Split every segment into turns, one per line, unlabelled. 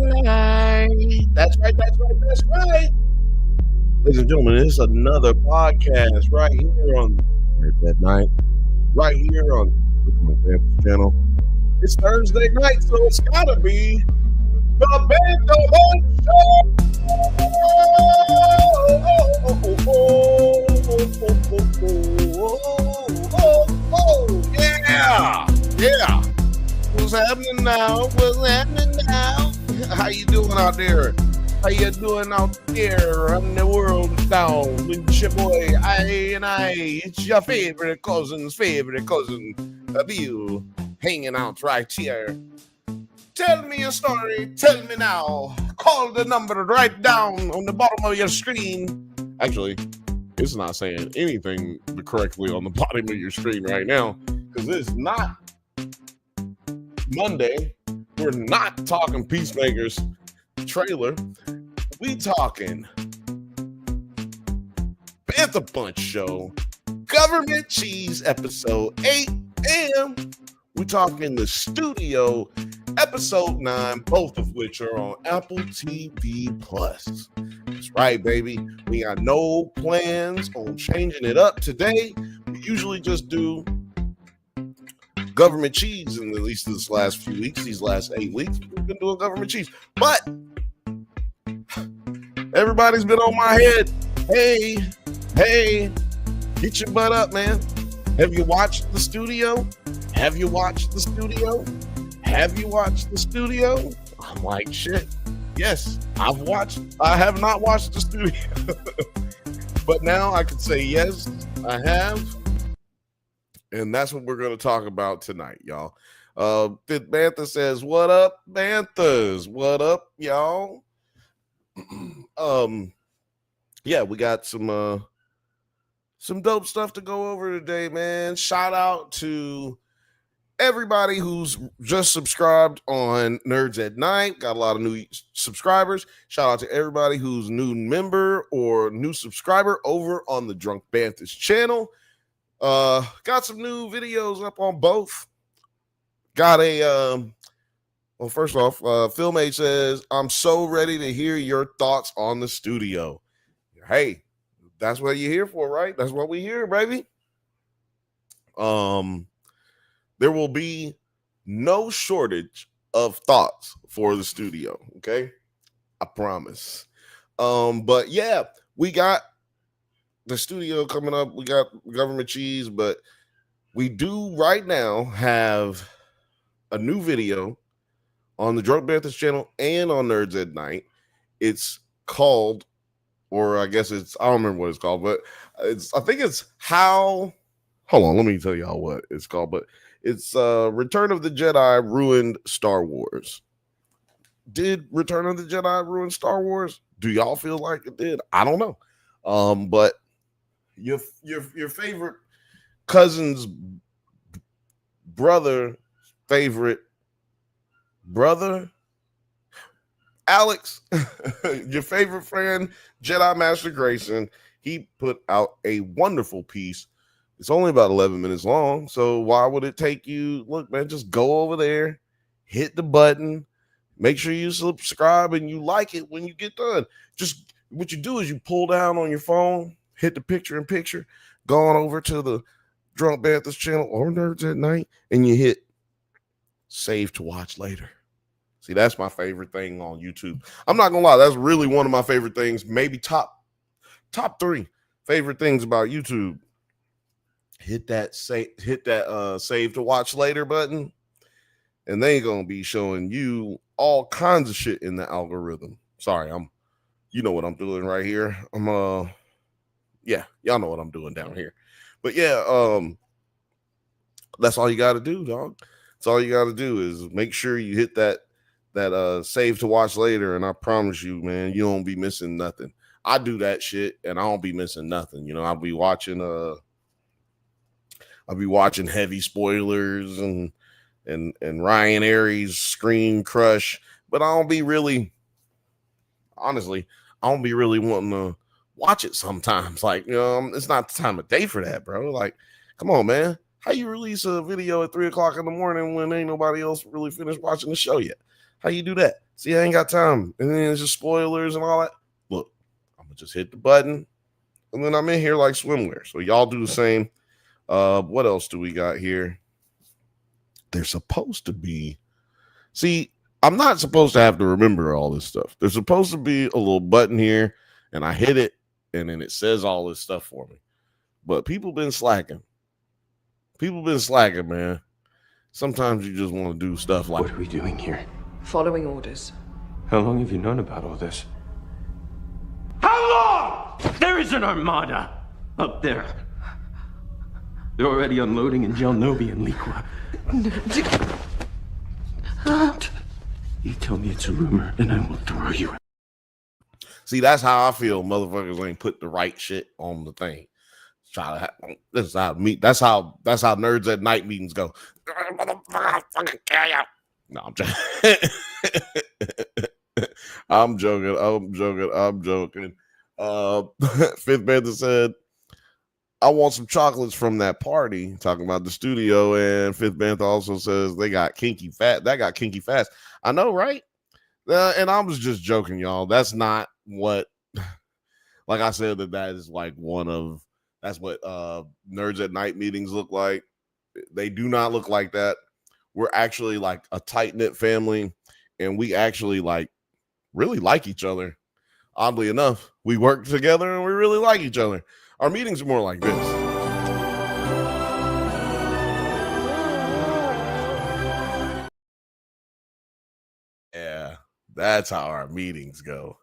right. That's right. Ladies and gentlemen, this is another podcast right here on Nerds at Night, right here on the Bantha channel. It's Thursday night, so it's gotta be the Bantha Show. Yeah. What's happening now? How you doing out there? How you doing out there on the world down with your boy it's your favorite cousin, Bill, hanging out right here. Tell me a story, tell me now. Call the number right down on the bottom of your screen. Actually, it's not saying anything correctly on the bottom of your screen right now because it's not Monday. We're not talking Peacemakers trailer. We talking Bantha Bunch Show, Government Cheese episode 8, and we talking the studio episode 9, both of which are on AppleTv Plus. That's right, baby. We got no plans on changing it up today. We usually just do Government Cheese, and at least this last few weeks, these last 8 weeks, we've been doing Government Cheese. But everybody's been on my head. Hey, get your butt up, man. Have you watched the studio? I'm like, shit. Yes, I have not watched the studio. But now I can say, yes, I have. And that's what we're going to talk about tonight, y'all. Bantha says, what up, Banthas? What up, y'all? Yeah, we got some dope stuff to go over today, man. Shout out to everybody who's just subscribed on Nerds at Night. Got a lot of new subscribers. Shout out to everybody who's new member or new subscriber over on the Drunk Banthas channel. Got some new videos up on both. Got a well, first off, Philmate says, I'm so ready to hear your thoughts on the studio. Hey, that's what you're here for, right? That's what we hear, baby. There will be no shortage of thoughts for the studio, okay? I promise. But yeah, we got the studio coming up. We got Government Cheese, but we do right now have a new video on the Drunk Banthas channel and on Nerds at Night. It's called, or I guess it's, I don't remember what it's called, but I think it's how, hold on, let me tell y'all what it's called, but it's Return of the Jedi Ruined Star Wars. Did Return of the Jedi ruin Star Wars? Do y'all feel like it did? I don't know. But your favorite cousin's favorite brother, Alex, your favorite friend, Jedi Master Grayson, he put out a wonderful piece. It's only about 11 minutes long, so why would it take you? Look, man, just go over there, hit the button, make sure you subscribe and you like it when you get done. Just what you do is you pull down on your phone, hit the picture-in-picture, go on over to the Drunk Banthas channel or Nerds at Night, and you hit save to watch later. See, that's my favorite thing on YouTube. I'm not gonna lie, that's really one of my favorite things, maybe top 3 favorite things about YouTube. Hit that save to watch later button, and they're gonna be showing you all kinds of shit in the algorithm. Sorry, you know what I'm doing right here. Yeah, y'all know what I'm doing down here. But yeah, that's all you got to do, dog. That's all you got to do is make sure you hit that save to watch later, and I promise you, man, you don't be missing nothing. I do that shit, and I don't be missing nothing. You know, I'll be watching heavy spoilers and Ryan Aries Screen Crush, but I don't be really wanting to watch it sometimes. Like, you know, it's not the time of day for that, bro. Like, come on, man. How you release a video at 3 o'clock in the morning when ain't nobody else really finished watching the show yet? How you do that? See, I ain't got time. And then it's just spoilers and all that. Look, I'm going to just hit the button. And then I'm in here like swimwear. So y'all do the same. What else do we got here? There's supposed to be. See, I'm not supposed to have to remember all this stuff. There's supposed to be a little button here, and I hit it, and then it says all this stuff for me. But people been slacking. Man. Sometimes you just want to do stuff like...
What are we doing here?
Following orders.
How long have you known about all this? How long? There is an armada up there. They're already unloading in Gelnobi and Liqua. Don't. You tell me it's a rumor, and I will throw you out.
See, that's how I feel. Motherfuckers ain't put the right shit on the thing. This is how that's how nerds at night meetings go. No, I'm joking. I'm joking. Fifth Bantha said, I want some chocolates from that party, talking about the studio. And Fifth Bantha also says they got kinky fat. That got kinky fast. I know, right? And I was just joking, y'all. That's not what, like I said, that is like that's what nerds at night meetings look like. They do not look like that. We're actually like a tight-knit family, and we actually like really like each other. Oddly enough, we work together and we really like each other. Our meetings are more like this. Yeah, that's how our meetings go.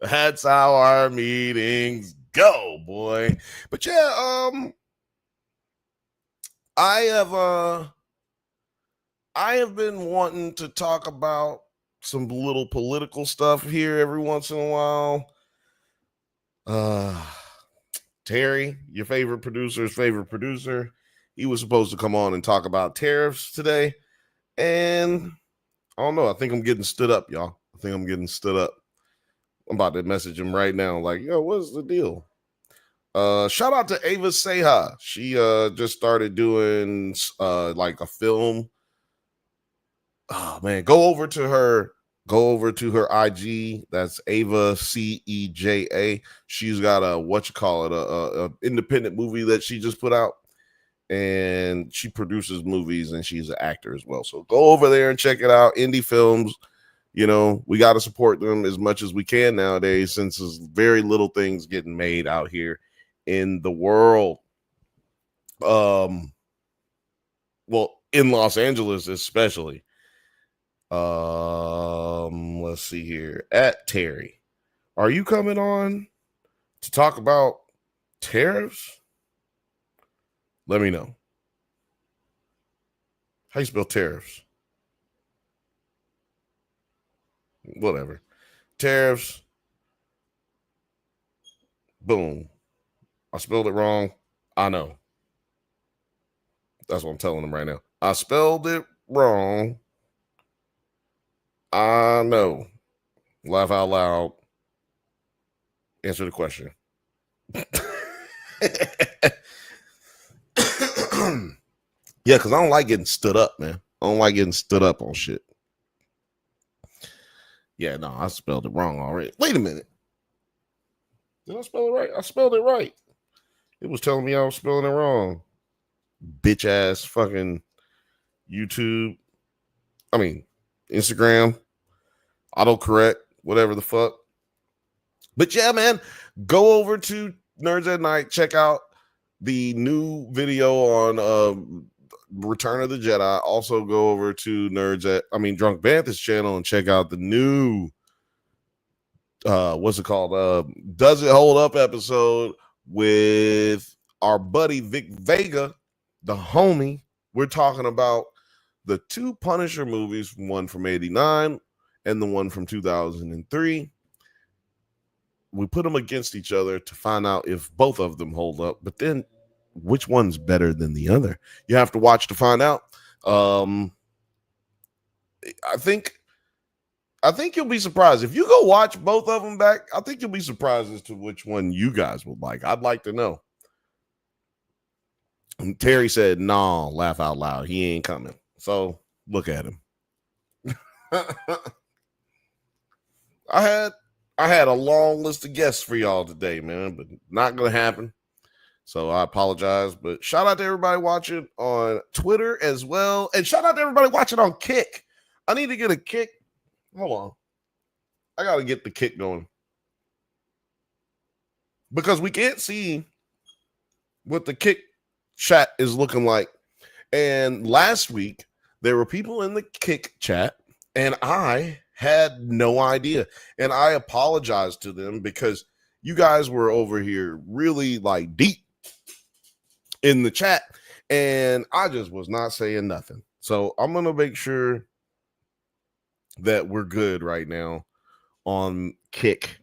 That's how our meetings go, boy. But yeah, I have been wanting to talk about some little political stuff here every once in a while. Terry, your favorite producer's favorite producer, he was supposed to come on and talk about tariffs today. And I don't know. I think I'm getting stood up, y'all. I'm about to message him right now. Like, yo, what's the deal? Shout out to Ava Seha. She just started doing like a film. Oh man, go over to her IG. That's Ava Ceja. She's got a independent movie that she just put out, and she produces movies and she's an actor as well. So go over there and check it out. Indie films, you know, we got to support them as much as we can nowadays, since there's very little things getting made out here in the world. Well, in Los Angeles especially. Let's see here. At Terry, are you coming on to talk about tariffs? Let me know. How you spell tariffs? Whatever. Tariffs. Boom. I spelled it wrong. I know. That's what I'm telling them right now. I spelled it wrong. I know. Laugh out loud. Answer the question. Yeah, because I don't like getting stood up, man. I don't like getting stood up on shit. Yeah, no, I spelled it wrong already. Wait a minute. Did I spell it right? I spelled it right. It was telling me I was spelling it wrong. Bitch ass fucking YouTube. I mean, Instagram. Autocorrect. Whatever the fuck. But yeah, man. Go over to Nerds at Night. Check out the new video on Return of the Jedi. Also go over to Drunk Bantha's channel and check out the new what's it called? Does It Hold Up episode with our buddy Vic Vega, the homie. We're talking about the two Punisher movies, one from 89 and the one from 2003. We put them against each other to find out if both of them hold up, but then which one's better than the other? You have to watch to find out. I think you'll be surprised if you go watch both of them back. I think you'll be surprised as to which one you guys would like. I'd like to know. And Terry said, "No, laugh out loud. He ain't coming." So Look at him. I had a long list of guests for y'all today, man, but not gonna happen. So I apologize. But shout out to everybody watching on Twitter as well. And shout out to everybody watching on Kick. I need to get a Kick. Hold on. I gotta get the Kick going. Because we can't see what the Kick chat is looking like. And last week, there were people in the Kick chat, and I had no idea. And I apologized to them because you guys were over here really like deep in the chat, and I just was not saying nothing. So I'm going to make sure that we're good right now on Kick.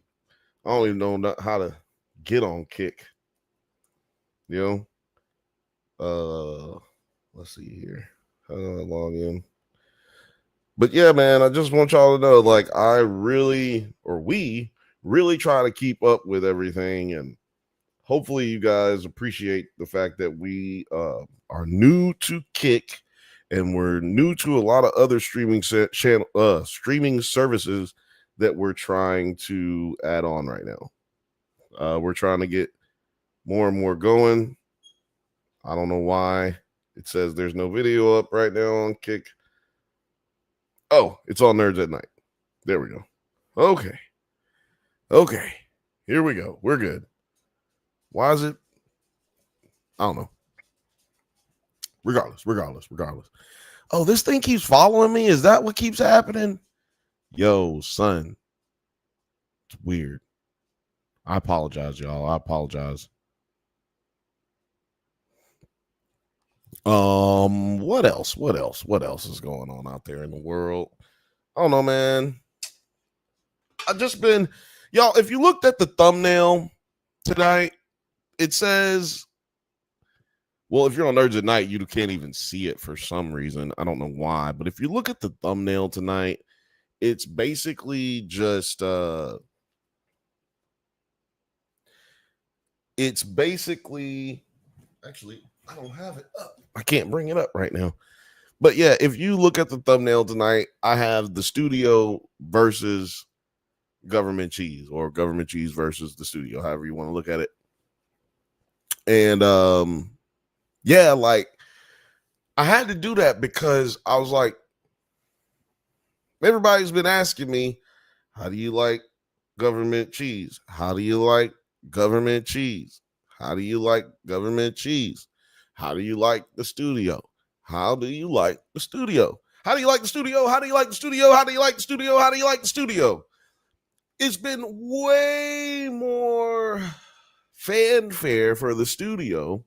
I don't even know how to get on Kick. You know? Let's see here. How do I log in? But yeah, man, I just want y'all to know, like, we really try to keep up with everything, and hopefully you guys appreciate the fact that we are new to Kick, and we're new to a lot of other streaming services that we're trying to add on right now. We're trying to get more and more going. I don't know why it says there's no video up right now on Kick. Oh, it's on Nerds at Night. There we go. Okay. Here we go. We're good. Why is it? I don't know. Regardless. Oh, this thing keeps following me? Is that what keeps happening? Yo, son. It's weird. I apologize, y'all. I apologize. What else? What else is going on out there in the world? I don't know, man. I've just been, y'all, if you looked at the thumbnail tonight, it says, well, if you're on Nerds at Night, you can't even see it for some reason. I don't know why, but if you look at the thumbnail tonight, it's basically just actually, I don't have it up. I can't bring it up right now. But yeah, if you look at the thumbnail tonight, I have the studio versus government cheese, or government cheese versus the studio, however you want to look at it. And yeah, like, I had to do that because I was like, everybody's been asking me, how do you like government cheese? How do you like government cheese? How do you like government cheese? How do you like the studio? How do you like the studio? How do you like the studio? How do you like the studio? How do you like the studio? How do you like the studio? It's been way more fanfare for the studio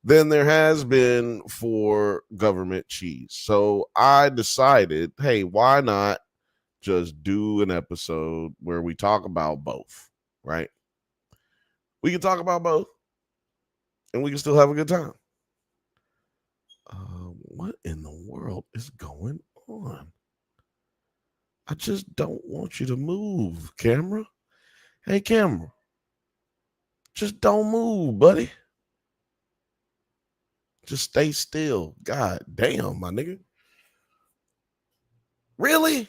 than there has been for government cheese. So I decided, hey, why not just do an episode where we talk about both, right? We can talk about both, and we can still have a good time. What in the world is going on? I just don't want you to move, camera. Hey, camera. Just don't move, buddy. Just stay still. God damn, my nigga. Really?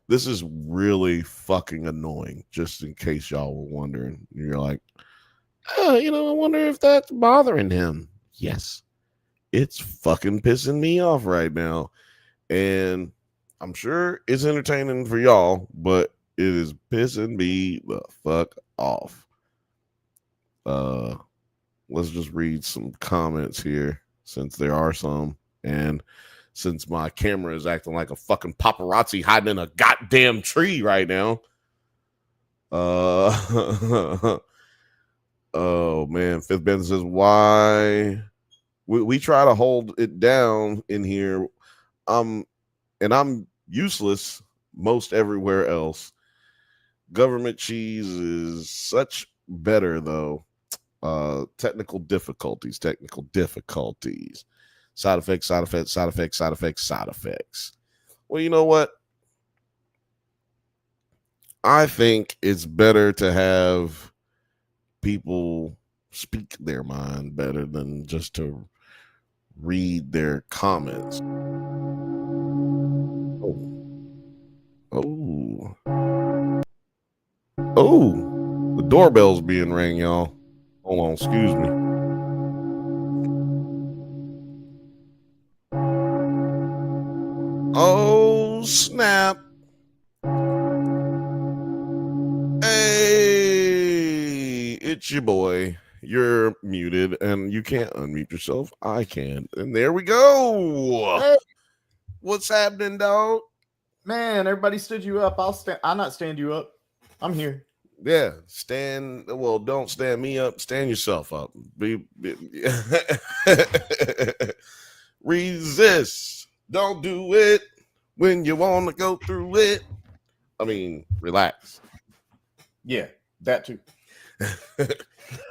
This is really fucking annoying, just in case y'all were wondering. You're like, I wonder if that's bothering him. Yes, it's fucking pissing me off right now. And I'm sure it's entertaining for y'all, but it is pissing me the fuck off. Let's just read some comments here, since there are some. And since my camera is acting like a fucking paparazzi hiding in a goddamn tree right now. Oh man, Fifth Ben says, why we try to hold it down in here. And I'm useless most everywhere else. Government cheese is such better though. Technical difficulties. Side effects. Well, you know what? I think it's better to have people speak their mind better than just to read their comments. Oh, the doorbell's being rang, y'all. Hold on, excuse me. Oh, snap. Hey, it's your boy. You're muted and you can't unmute yourself. I can. And there we go.
Hey.
What's happening, dog?
Man, everybody stood you up. I'll not stand you up. I'm here.
Yeah, don't stand me up. Stand yourself up. Resist. Don't do it when you want to go through it. I mean, relax.
Yeah, that too.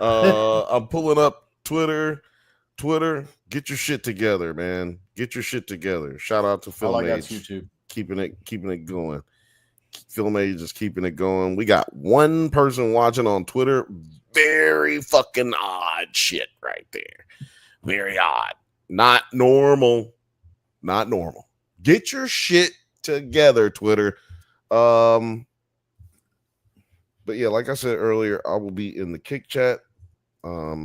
I'm pulling up Twitter. Get your shit together, man. Get your shit together. Shout out to Film Age.
YouTube.
Keeping it going. Film Age is keeping it going. We got one person watching on Twitter. Very fucking odd shit right there. Very odd. Not normal. Get your shit together, Twitter. But yeah, like I said earlier, I will be in the Kick Chat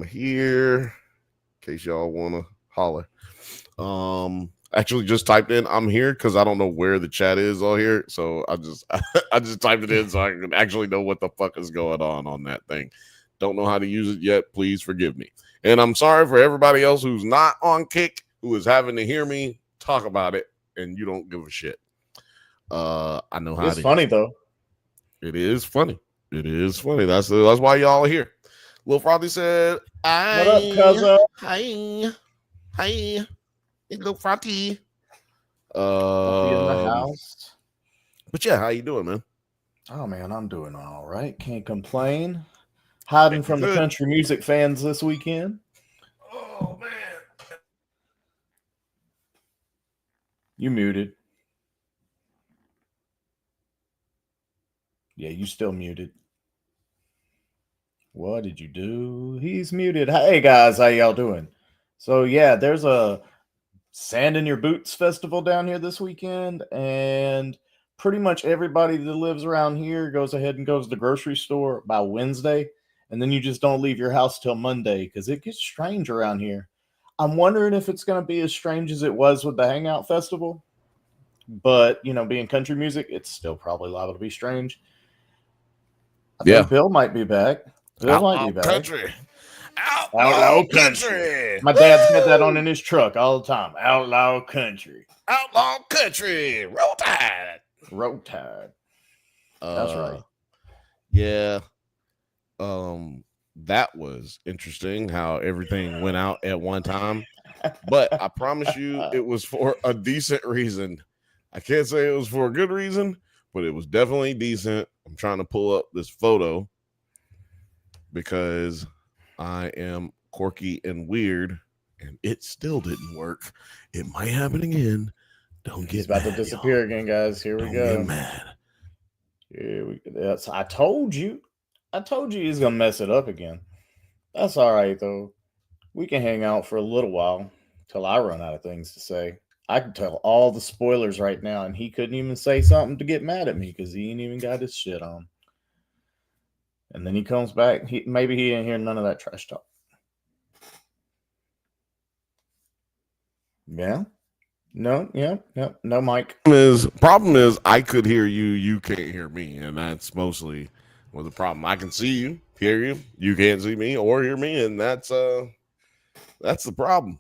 here in case y'all want to holler. Actually just typed in I'm here because I don't know where the chat is all here. So I just typed it in so I can actually know what the fuck is going on that thing. Don't know how to use it yet. Please forgive me. And I'm sorry for everybody else who's not on Kick, who is having to hear me talk about it and you don't give a shit. I know how
it's funny though.
It is funny. That's why y'all are here. Lil Frothy said,
"What up, cuzzo?
Hi. It's Lil Frothy.
In the house."
But yeah, how you doing, man?
Oh man, I'm doing all right. Can't complain. Hiding from the country music fans this weekend.
Oh man.
You muted. Yeah, you still muted. What did you do? He's muted. Hey guys, how y'all doing? So yeah, there's a Sand in Your Boots festival down here this weekend, and pretty much everybody that lives around here goes ahead and goes to the grocery store by Wednesday, and then you just don't leave your house till Monday because it gets strange around here. I'm wondering if it's going to be as strange as it was with the Hangout Festival, but you know, being country music, it's still probably liable to be strange. I think Bill might be back.
Outlaw country.
Outlaw country. My dad's got that on in his truck all the time. Outlaw country.
Outlaw country. Roll Tide.
That's right.
Yeah. That was interesting how everything went out at one time. But I promise you it was for a decent reason. I can't say it was for a good reason, but it was definitely decent. I'm trying to pull up this photo because I am quirky and weird, and it still didn't work. It might happen again. Don't get
about
mad,
to disappear
y'all.
again, guys. Here we
Don't
go.
Get mad.
I told you he's gonna mess it up again. That's all right though. We can hang out for a little while till I run out of things to say. I can tell all the spoilers right now, and he couldn't even say something to get mad at me because he ain't even got his shit on. And then he comes back. Maybe he didn't hear none of that trash talk. Yeah. No, mic.
Problem is I could hear you, you can't hear me, and that's mostly the problem. I can see you, hear you, you can't see me or hear me, and that's the problem.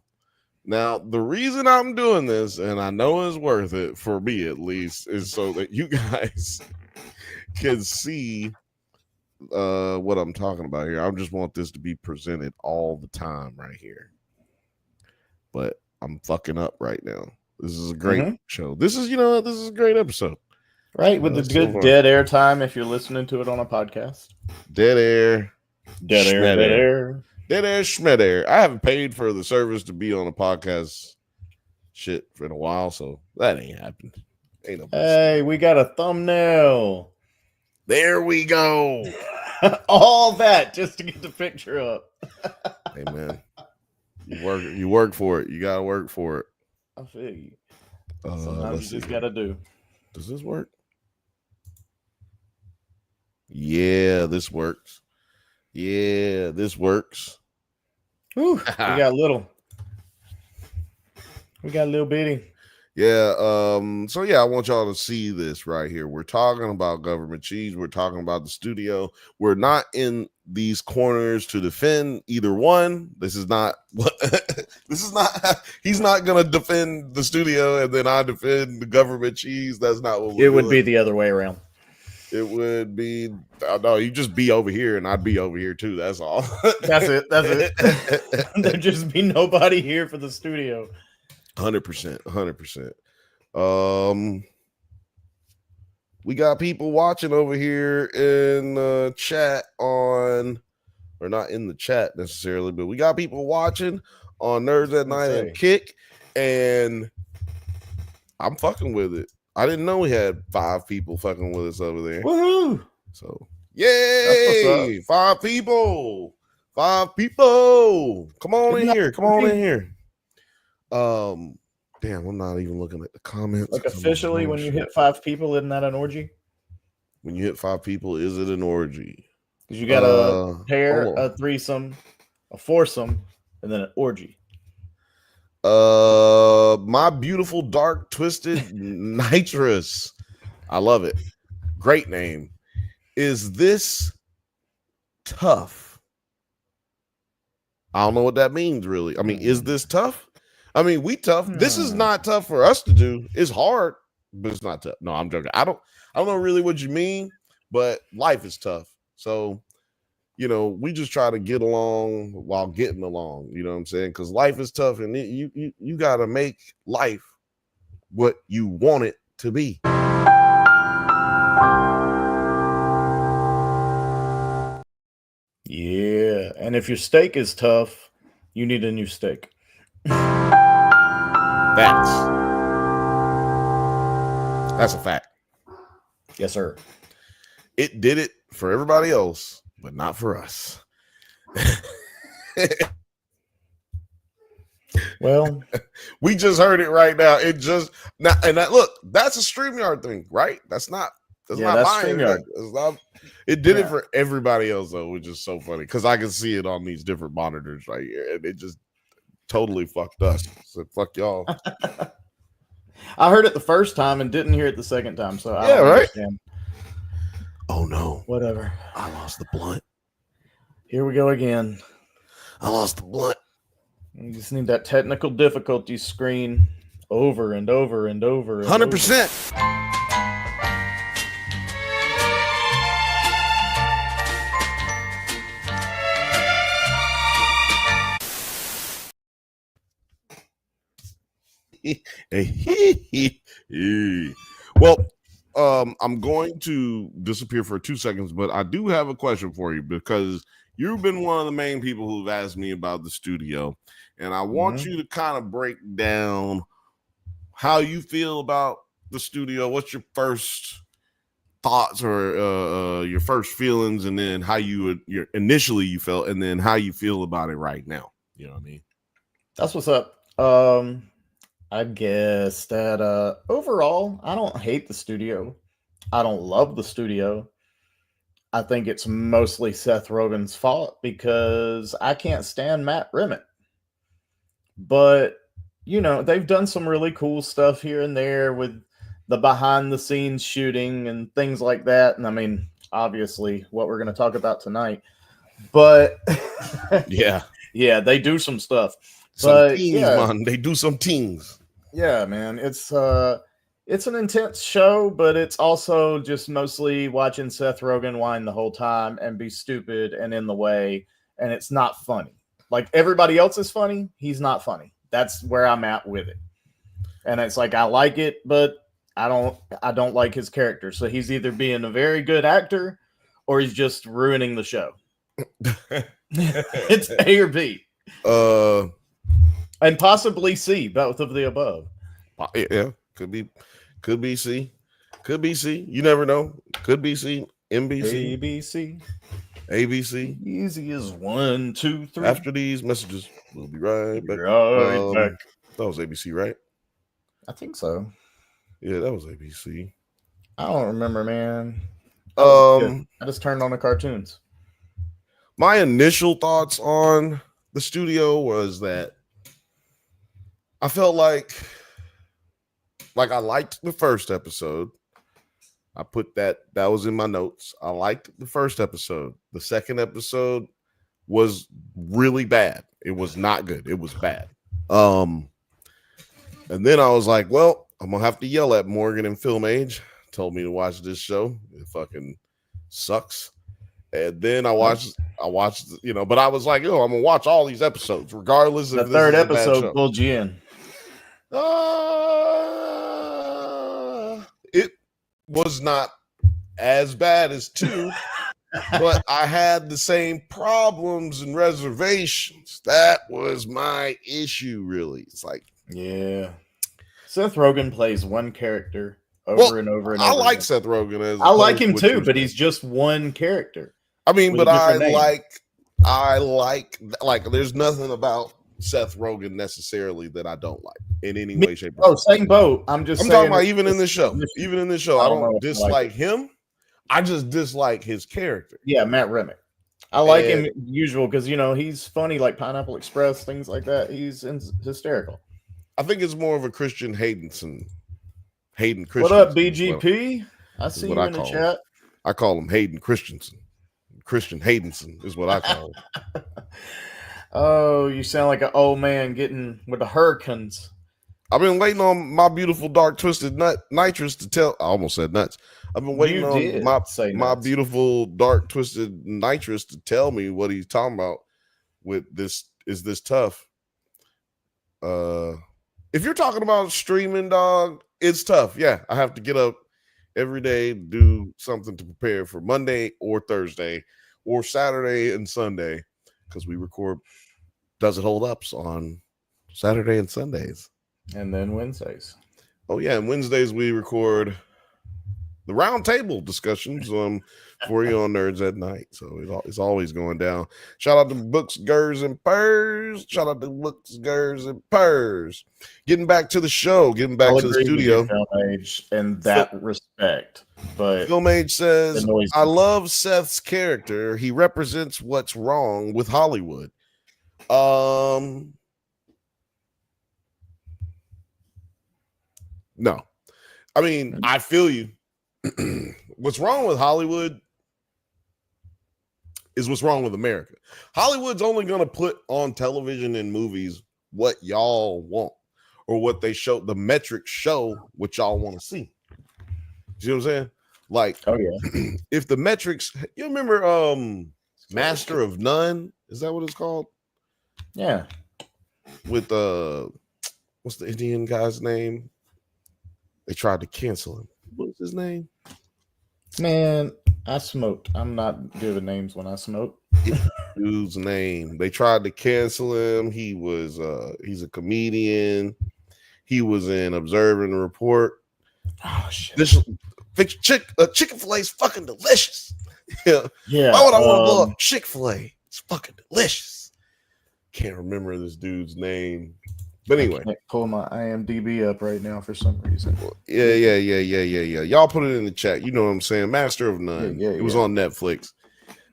Now, the reason I'm doing this, and I know it's worth it for me at least, is so that you guys can see what I'm talking about here. I just want this to be presented all the time right here. But I'm fucking up right now. This is a great show. This is a great episode.
Right, with the good dead air time if you're listening to it on a podcast.
Dead air.
Dead air,
schmed air. I haven't paid for the service to be on a podcast shit for a while, so that ain't happened. Ain't no
Hey, we got a thumbnail.
There we go.
All that just to get the picture up.
Hey, man. You work for it. You gotta work for it.
I feel you.
Let's
Sometimes you just gotta do.
Does this work? Yeah, this works. Yeah, this works.
Whew, we got a little bitty.
Yeah. So yeah, I want y'all to see this right here. We're talking about government cheese. We're talking about the studio. We're not in these corners to defend either one. This is not what this is not. He's not gonna defend the studio and then I defend the government cheese. That's not what
it would be the other way around.
It would be no, you just be over here and I'd be over here too. That's all.
That's it. There'd just be nobody here for the studio.
100%. We got people watching over here in the chat or not in the chat necessarily, but we got people watching on Nerds at Night and Kick, and I'm fucking with it. I didn't know we had 5 people fucking with us over there.
Woohoo!
So, yay! 5 people. 5 people. Come on in here. Come on in here. Damn, I'm not even looking at the comments.
Like officially, when you hit 5 people, isn't that an orgy?
When you hit 5 people, is it an orgy?
Because you got a pair, a threesome, a foursome, and then an orgy.
My beautiful dark twisted nitrous. I love it. Great name. Is this tough? I don't know what that means, really. I mean, is this tough? I mean, we tough. This is not tough for us to do. It's hard, but it's not tough. No, I'm joking. I don't know really what you mean, but life is tough. So, you know, we just try to get along while getting along. You know what I'm saying? Because life is tough, and you got to make life what you want it to be.
Yeah, and if your steak is tough, you need a new steak.
That's a fact.
Yes, sir.
It did it for everybody else, but not for us.
Well,
we just heard it right now. It just now, and that look, that's a StreamYard thing, right? That's not mine. It did it for everybody else though, which is so funny because I can see it on these different monitors right here, and it just totally fucked us. So fuck y'all.
I heard it the first time and didn't hear it the second time. So I
don't
right.
Understand. Oh no!
Whatever.
I lost the blunt.
Here we go again.
I lost the blunt.
You just need that technical difficulty screen over and over and over.
100%. Well, I'm going to disappear for 2 seconds, but I do have a question for you because you've been one of the main people who've asked me about the studio, and I want you to kind of break down how you feel about the studio. What's your first thoughts or your first feelings, and then how you initially you felt, and then how you feel about it right now. You know what I mean?
That's what's up. I guess that overall, I don't hate the studio. I don't love the studio. I think it's mostly Seth Rogen's fault because I can't stand Matt Rimmett. But, you know, they've done some really cool stuff here and there with the behind the scenes shooting and things like that. And I mean, obviously what we're going to talk about tonight, but yeah, they do some stuff.
Some teams, man. They do some teams.
Yeah, man. It's an intense show, but it's also just mostly watching Seth Rogen whine the whole time and be stupid and in the way, and it's not funny. Like everybody else is funny, he's not funny. That's where I'm at with it. And it's like I like it, but I don't like his character. So he's either being a very good actor or he's just ruining the show. It's A or B. And possibly C, both of the above.
Yeah, could be C. Could be C. You never know. Could be C. NBC.
ABC.
ABC.
Easy as 1, 2, 3.
After these messages, we'll be right back.
Back.
That was ABC, right?
I think so.
Yeah, that was ABC.
I don't remember, man. I just turned on the cartoons.
My initial thoughts on the studio was that I felt like I liked the first episode. I put that was in my notes. I liked the first episode. The second episode was really bad. It was not good. It was bad. And then I was like, well, I'm gonna have to yell at Morgan and Film Age. Told me to watch this show. It fucking sucks. And then I watched, but I was like, I'm gonna watch all these episodes, regardless
the
if
third
this is
episode pulled you in.
It was not as bad as 2, but I had the same problems and reservations. That was my issue, really. It's like,
yeah, Seth Rogen plays one character over and over and over.
I like
again.
Seth Rogen.
I like him too, but he's just one character.
I mean, but I like there's nothing about Seth Rogen necessarily that I don't like in any way, shape, or form.
Same boat. I'm talking about
even in this show. Even in this show, I don't dislike him. I just dislike his character.
Yeah, Matt Remick. I like him usual because he's funny, like Pineapple Express, things like that. He's hysterical.
I think it's more of a Hayden Christensen.
What up, BGP? I see you in the chat.
I call him Hayden Christensen. Christian Haydenson is what I call him.
Oh, you sound like an old man getting with the hurricanes.
I've been waiting on my beautiful dark twisted nitrous to tell. I almost said nuts. I've been waiting on my beautiful dark twisted nitrous to tell me what he's talking about with this. Is this tough? If you're talking about streaming, dog, it's tough. Yeah, I have to get up every day, do something to prepare for Monday or Thursday or Saturday and Sunday because we record Does It Hold Ups on Saturday and Sundays.
And then Wednesdays.
Oh, yeah. And Wednesdays we record the round table discussions for you on Nerds at Night. So it's always going down. Shout out to Books, Gers, and Purrs. Shout out to Books, Gers, and Purrs. Getting back to the show, getting back to the studio.
Film Age in that respect. But
Film Age says, I love Seth's character. He represents what's wrong with Hollywood. No. I mean, I feel you. What's wrong with Hollywood is what's wrong with America. Hollywood's only going to put on television and movies what y'all want or what they show. The metrics show what y'all want to see. You know what I'm saying? Like,
oh yeah.
If the metrics, you remember Master of None? Is that what it's called?
Yeah.
With what's the Indian guy's name? They tried to cancel him. What's his name?
Man, I smoked. I'm not good with names when I smoke.
Dude's name. They tried to cancel him. He was he's a comedian. He was in Observe and Report.
Oh shit.
This chicken fillet is fucking delicious. Yeah. Why would I want to blow up Chick-fil-A? It's fucking delicious. Can't remember this dude's name. But anyway,
I can't pull my IMDb up right now for some reason.
Yeah. Y'all put it in the chat. You know what I'm saying? Master of None. Yeah, it was on Netflix.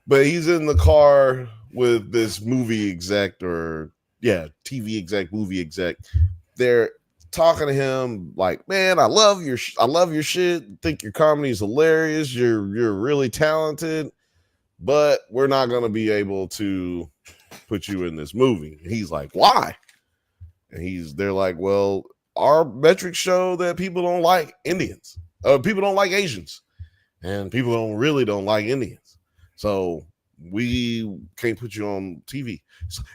But he's in the car with this movie exec TV exec, movie exec. They're talking to him like, man, I love your shit. Think your comedy is hilarious. You're really talented, but we're not going to be able to put you in this movie. And he's like, why? And they're like, well, our metrics show that people don't like Indians. People don't like Asians. And people don't like Indians. So we can't put you on TV.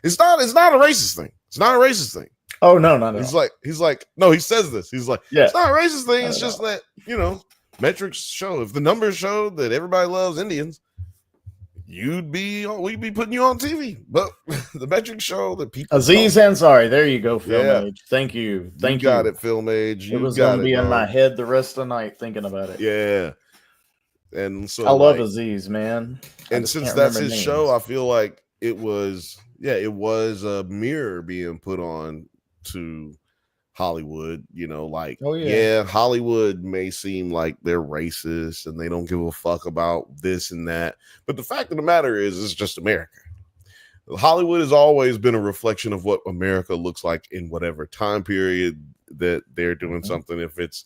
It's not a racist thing. It's not a racist thing.
Oh, no, not at all.
He's like, no, he says this. He's like,
yeah.
It's not a racist thing. It's just that, metrics show. If the numbers show that everybody loves Indians, we'd be putting you on TV. But the metrics show that people
Aziz Ansari, there you go, Film Age. Thank you.
You got it, Film Age.
It was gonna be in my head the rest of the night thinking about it.
Yeah. And so
I love
like,
Aziz, man.
and since that's his show, I feel like it was a mirror being put on to Hollywood. Like, Hollywood may seem like they're racist and they don't give a fuck about this and that, but the fact of the matter is, it's just America. Hollywood has always been a reflection of what America looks like in whatever time period that they're doing something. If it's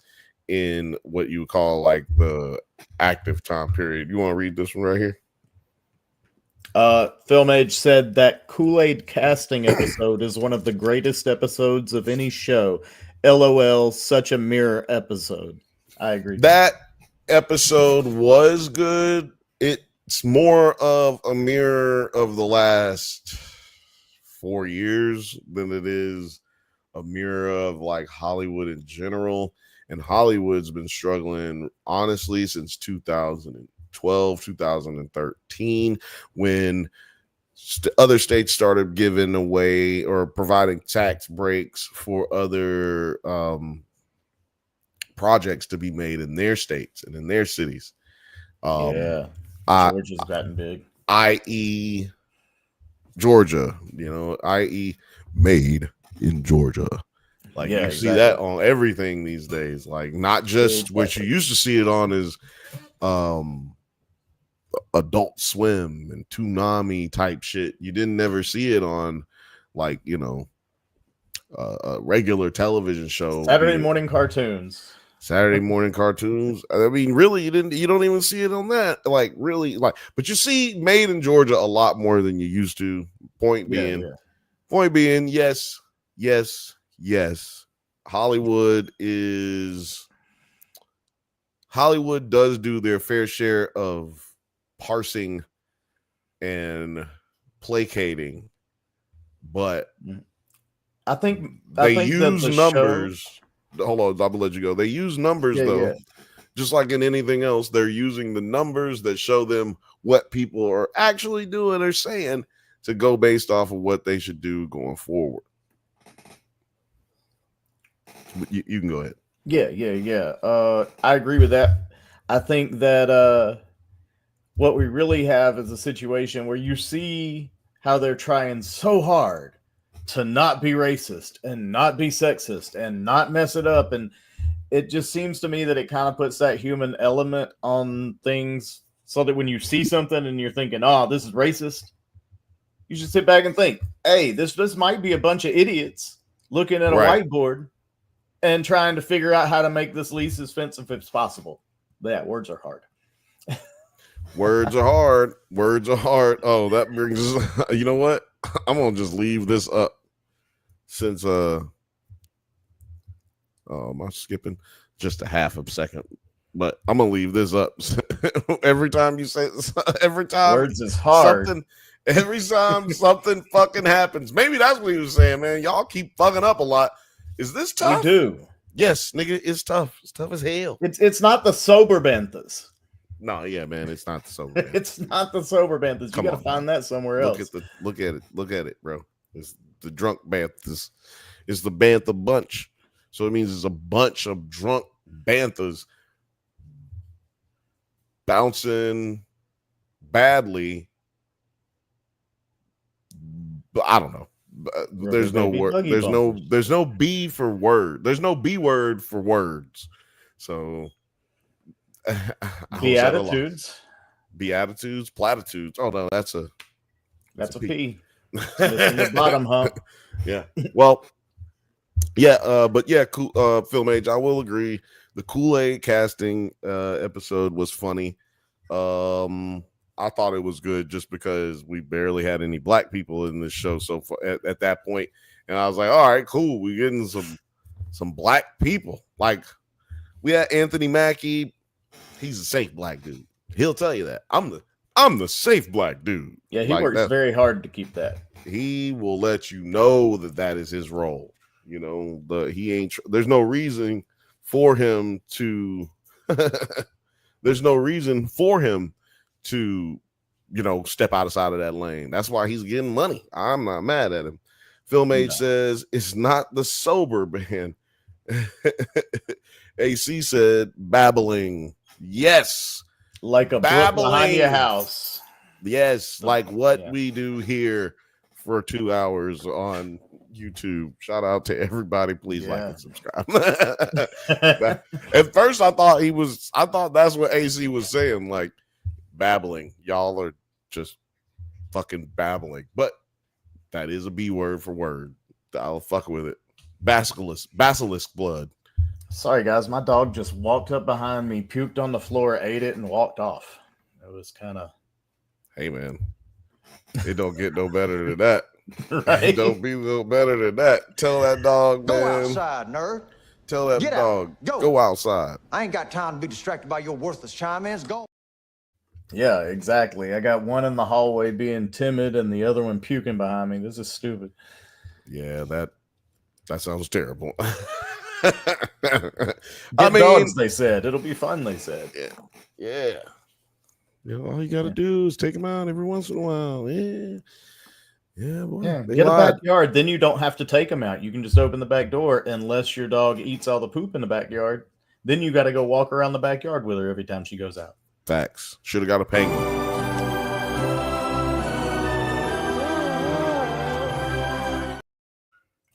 in what you would call like the active time period. You want to read this one right here?
Film Age said that Kool-Aid casting episode is one of the greatest episodes of any show. LOL, such a mirror episode. I agree.
That episode was good. It's more of a mirror of the last 4 years than it is a mirror of like Hollywood in general. And Hollywood's been struggling, honestly, since 2012, 2013, when other states started giving away or providing tax breaks for other projects to be made in their states and in their cities.
Georgia's gotten big.
I.e. Georgia, i.e. made in Georgia. Like, you see that on everything these days. Like, not just what you used to see it on is Adult Swim and Toonami type shit. You didn't never see it on like, a regular television show.
Saturday morning cartoons.
I mean, really, you don't even see it on that. Like, really, like, but you see Made in Georgia a lot more than you used to. Point being, yes. Hollywood does do their fair share of parsing and placating, but
I think
they use numbers. Hold on, I'm gonna let you go. They use numbers just like in anything else. They're using the numbers that show them what people are actually doing or saying to go based off of what they should do going forward. You can go ahead.
Yeah. I agree with that. I think that what we really have is a situation where you see how they're trying so hard to not be racist and not be sexist and not mess it up. And it just seems to me that it kind of puts that human element on things so that when you see something and you're thinking, oh, this is racist, you should sit back and think, hey, this might be a bunch of idiots looking at a whiteboard and trying to figure out how to make this least as offensive as possible. Yeah, words are hard.
Words are hard. Oh, that brings us, you know what? I'm going to just leave this up since, am I skipping just a half a second? But I'm going to leave this up. Every time you say,
words is hard.
Every time something fucking happens. Maybe that's what he was saying, man. Y'all keep fucking up a lot. Is this tough?
We do.
Yes, nigga, it's tough. It's tough as hell.
It's not the sober Banthas.
No, yeah, man, it's not the sober Banthas.
It's not the sober Banthas. You got to find that somewhere else.
Look at it, bro. It's the drunk Banthas. It's the Bantha bunch. So it means it's a bunch of drunk Banthas bouncing badly. But I don't know. There's no word. There's no B for word. There's no B word for words. So
Beatitudes,
platitudes. Oh no, that's a
P. The bottom hump.
Yeah. Well, yeah. But yeah, cool. Film Age, I will agree. The Kool-Aid casting episode was funny. I thought it was good just because we barely had any black people in this show so far at that point. And I was like, all right, cool. We're getting some black people. Like, we had Anthony Mackie. He's a safe black dude. He'll tell you that. I'm the safe black dude.
Yeah, he works very hard to keep that.
He will let you know that is his role. There's no reason for him to step outside of that lane. That's why he's getting money. I'm not mad at him. Film Age says it's not the sober band. AC said babbling. Yes,
like a brook behind your house.
Yes, like what we do here for 2 hours on YouTube. Shout out to everybody. Please like and subscribe. At first, I thought that's what AC was saying, like babbling. Y'all are just fucking babbling. But that is a B word for word. I'll fuck with it. Basilisk blood.
Sorry, guys. My dog just walked up behind me, puked on the floor, ate it, and walked off. It was kind of.
Hey, man. It don't get no better than that.
Right?
It don't be no better than that. Tell that dog, man.
Go outside, nerd.
Tell that
Get
dog,
out.
go outside.
I ain't got time to be distracted by your worthless chime-ins. Go.
Yeah, exactly. I got one in the hallway being timid and the other one puking behind me. This is stupid.
Yeah, that sounds terrible.
Dogs, they said. It'll be fun, they said.
Yeah. You know, all you got to do is take them out every once in a while. Yeah, boy.
Yeah, get a backyard. Then you don't have to take them out. You can just open the back door unless your dog eats all the poop in the backyard. Then you got to go walk around the backyard with her every time she goes out.
Facts. Should have got a penguin.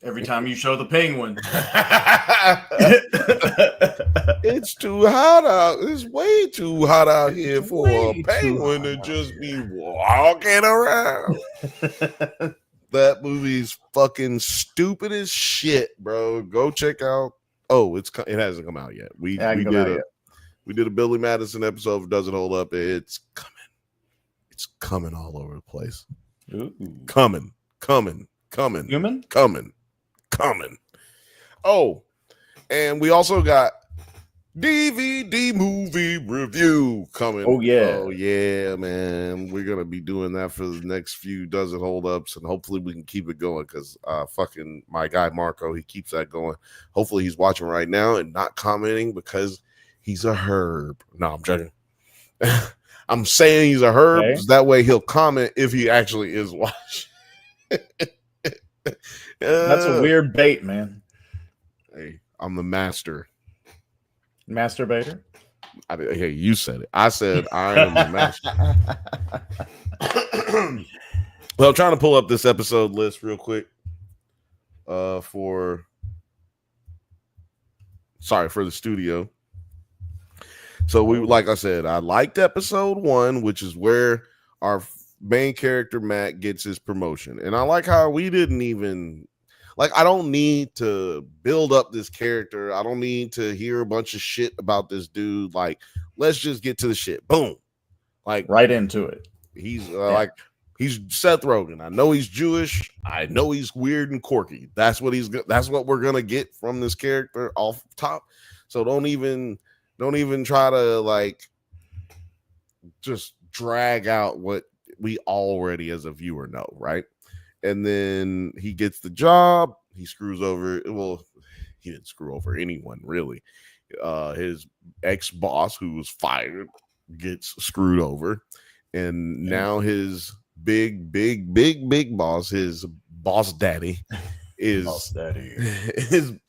Every time you show the penguin.
It's too hot out. It's way too hot out here for a penguin to just be walking around. That movie's fucking stupid as shit, bro. Go check out. Oh, it hasn't come out yet. We did a Billy Madison episode of Doesn't Hold Up. It's coming. It's coming all over the place.
Ooh.
Coming. Oh, and we also got DVD movie review coming.
Oh
yeah, man. We're gonna be doing that for the next few Doesn't Hold Ups, and hopefully we can keep it going because fucking my guy Marco, he keeps that going. Hopefully he's watching right now and not commenting because he's a herb. No, I'm joking. I'm saying he's a herb. Okay. That way he'll comment if he actually is watching.
That's a weird bait, man.
Hey, I'm the master.
Masturbator?
Hey, you said it. I said I am the master. Well, I'm trying to pull up this episode list real quick. For the studio. So like I said, I liked episode 1, which is where our main character Matt gets his promotion, and I like how we didn't even I don't need to build up this character. I don't need to hear a bunch of shit about this dude. Like, let's just get to the shit. Boom, like
right into it.
He's he's Seth Rogen. I know he's Jewish. I know he's weird and quirky. That's what we're gonna get from this character off top. So don't even try to just drag out what we already as a viewer know, right? And then he gets the job. He screws over. Well, he didn't screw over anyone really. His ex-boss, who was fired, gets screwed over, and now his big boss, his boss daddy, is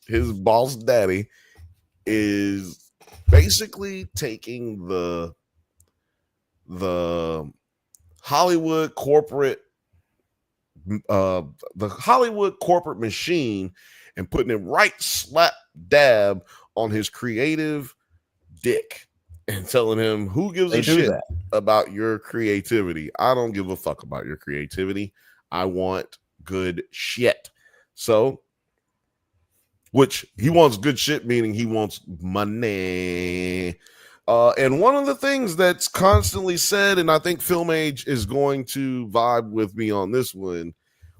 his boss daddy is basically taking the Hollywood corporate machine and putting it right slap dab on his creative dick and telling him, who gives a shit about your creativity? I don't give a fuck about your creativity. I want good shit. So, which he wants good shit, meaning he wants money. And one of the things that's constantly said, and I think Film Age is going to vibe with me on this one.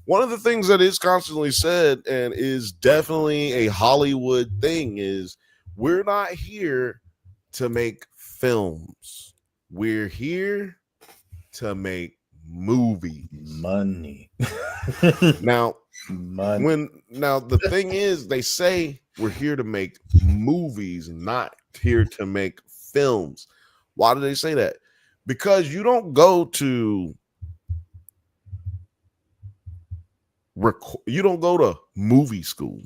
One of the things that is constantly said and is definitely a Hollywood thing is we're not here to make films. We're here to make movies.
Money.
Now, the thing is, they say we're here to make movies, not here to make films. Why do they say that? Because you don't go to movie school.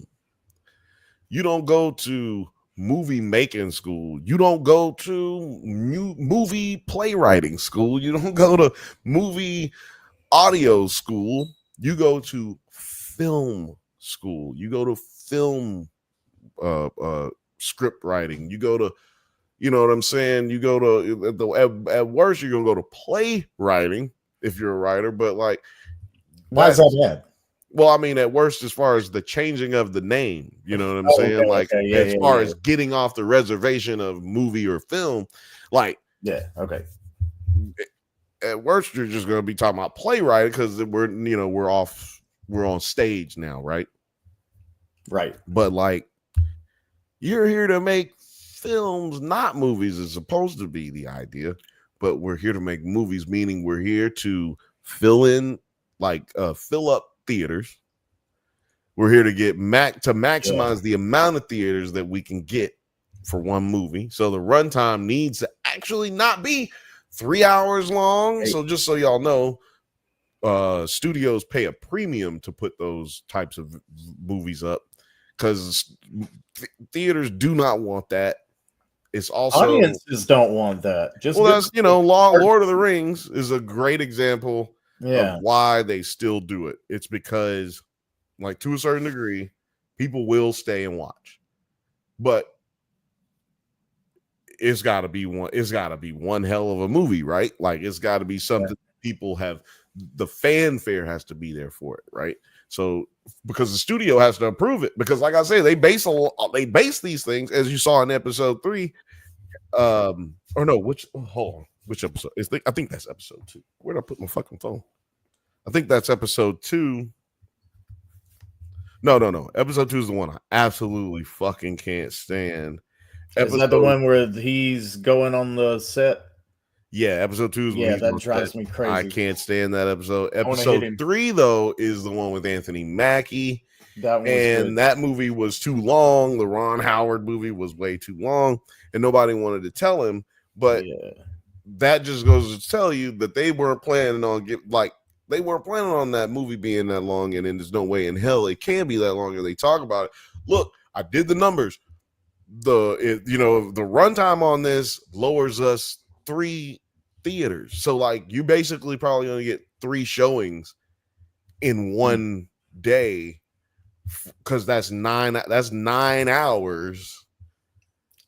You don't go to movie making school. You don't go to movie playwriting school. You don't go to movie audio school. You go to film school. You go to film script writing. You go to, you know what I'm saying? You go to at worst you're gonna go to playwriting if you're a writer, but like,
why is that bad?
Well, I mean, at worst, as far as the changing of the name, you know what I'm saying?
Okay,
like,
okay,
as far as getting off the reservation of movie or film, like,
okay.
At worst, you're just gonna be talking about playwriting because we're on stage now, right?
Right.
But like, you're here to make films, not movies, is supposed to be the idea. But we're here to make movies, meaning we're here to fill up theaters. We're here to get maximize the amount of theaters that we can get for one movie. So the runtime needs to actually not be 3 hours long. So just so y'all know, studios pay a premium to put those types of movies up because theaters do not want that. It's also
audiences don't want that.
That's Lord of the Rings is a great example of why they still do it. It's because, like, to a certain degree, people will stay and watch, but it's got to be one hell of a movie, right? Like, it's got to be something people have. The fanfare has to be there for it, right? So because the studio has to approve it, because like I say, they base these things, as you saw in episode 3. Which episode? I think that's episode 2. Where'd I put my fucking phone? I think that's episode 2. No. Episode 2 is the one I absolutely fucking can't stand.
Is that the one where he's going on the set?
Yeah, episode 2 is
that drives me crazy.
I can't stand that episode. Episode 3, though, is the one with Anthony Mackie. That movie was too long. The Ron Howard movie was way too long, and nobody wanted to tell him. But that just goes to tell you that they weren't planning on that movie being that long, and then there's no way in hell it can be that long. And they talk about it. Look, I did the numbers. The runtime on this lowers us 3 theaters. So like, you basically probably only get 3 showings in one day, because that's 9 hours.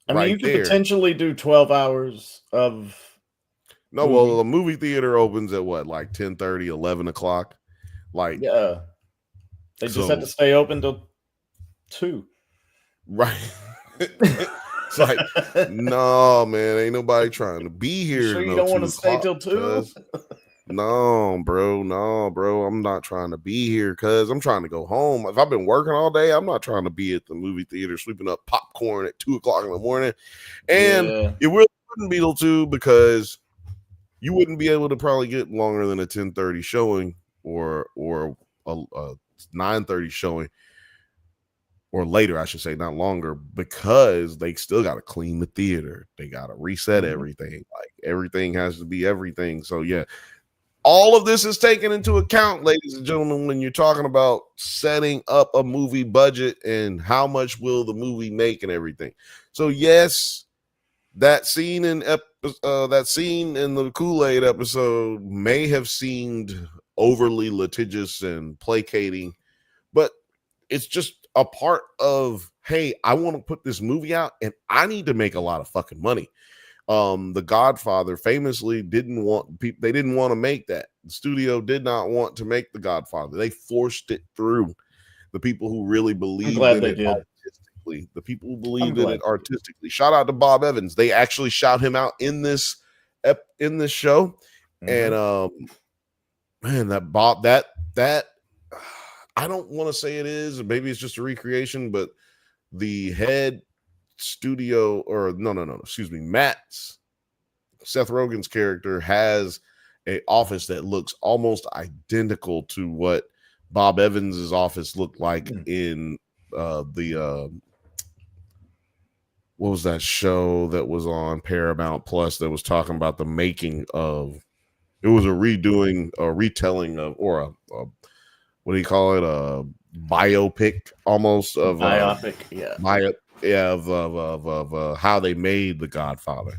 I mean, you could potentially do 12 hours of movie.
Well, the movie theater opens at what, like 10:30, 11 o'clock? Like,
they just have to stay open till 2.
Right. It's like, no, man, ain't nobody trying to be here.
Sure you don't want to stay till 2?
No, bro. I'm not trying to be here because I'm trying to go home. If I've been working all day, I'm not trying to be at the movie theater sweeping up popcorn at 2 o'clock in the morning. And it really wouldn't be till 2, because you wouldn't be able to probably get longer than a 10:30 showing or a 9:30 showing. Or later, I should say, not longer, because they still got to clean the theater. They got to reset everything. Like, everything has to be everything. So, yeah, all of this is taken into account, ladies and gentlemen, when you're talking about setting up a movie budget and how much will the movie make and everything. So, yes, that scene in the Kool-Aid episode may have seemed overly litigious and placating, but it's just a part of, hey, I want to put this movie out and I need to make a lot of fucking money. The Godfather famously didn't want to make that. The studio did not want to make The Godfather. They forced it through. The people who really believed in it artistically. The people who believed in it artistically. Shout out to Bob Evans. They actually shout him out in this show. And man, that I don't want to say it is, maybe it's just a recreation, but the head studio, or Matt's, Seth Rogen's character, has an office that looks almost identical to what Bob Evans's office looked like in what was that show that was on Paramount Plus that was talking about the making of, it was a retelling of, or a what do you call it? A biopic almost of
biopic,
Yeah, of how they made The Godfather.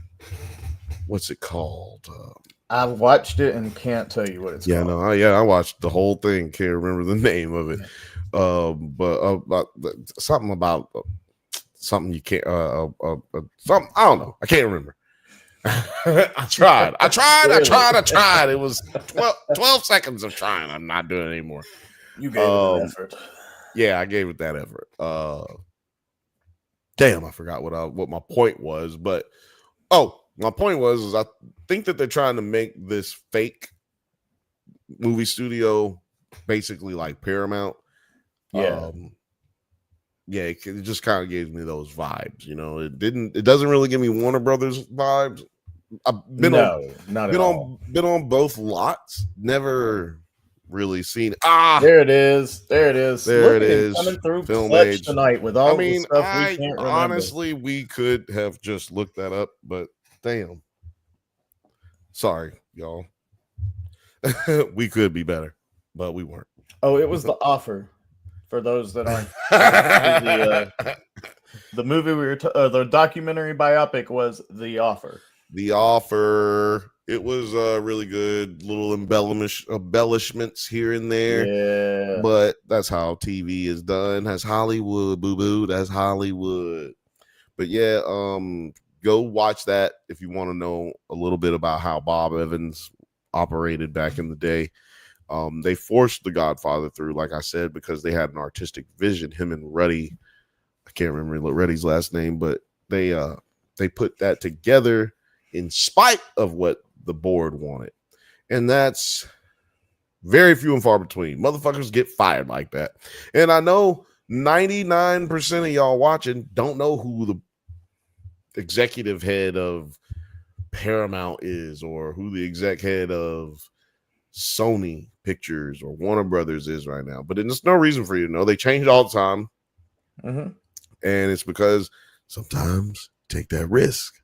What's it called?
I watched it and can't tell you what it's
Yeah,
called.
I watched the whole thing. Can't remember the name of it. But something about something you can't. Something I don't know. I can't remember. I tried. It was 12 seconds of trying. I'm not doing it anymore.
You gave it an effort.
Yeah, I gave it that effort. Damn, I forgot what my point was. But my point was I think that they're trying to make this fake movie studio basically like Paramount.
Yeah.
It just kind of gave me those vibes. It doesn't really give me Warner Brothers vibes. I've been on both lots. Never really seen.
There it is. There
it is.
Coming through
Film
clutch
age
tonight with all the stuff we can't remember.
Honestly, we could have just looked that up, but damn. Sorry, y'all. We could be better, but we weren't.
Oh, it was The Offer. For those that aren't, the movie the documentary biopic was The Offer.
The Offer. It was really good. Little embellishments here and there.
Yeah.
But that's how TV is done. That's Hollywood, boo-boo. That's Hollywood. But yeah, go watch that if you want to know a little bit about how Bob Evans operated back in the day. They forced The Godfather through, like I said, because they had an artistic vision. Him and Ruddy, I can't remember Ruddy's last name, but they put that together in spite of what the board wanted. And that's very few and far between. Motherfuckers get fired like that. And I know 99% of y'all watching don't know who the executive head of Paramount is or who the exec head of Sony Pictures or Warner Brothers is right now. But there's no reason for you to know. They change all the time.
Mm-hmm.
And it's because sometimes take that risk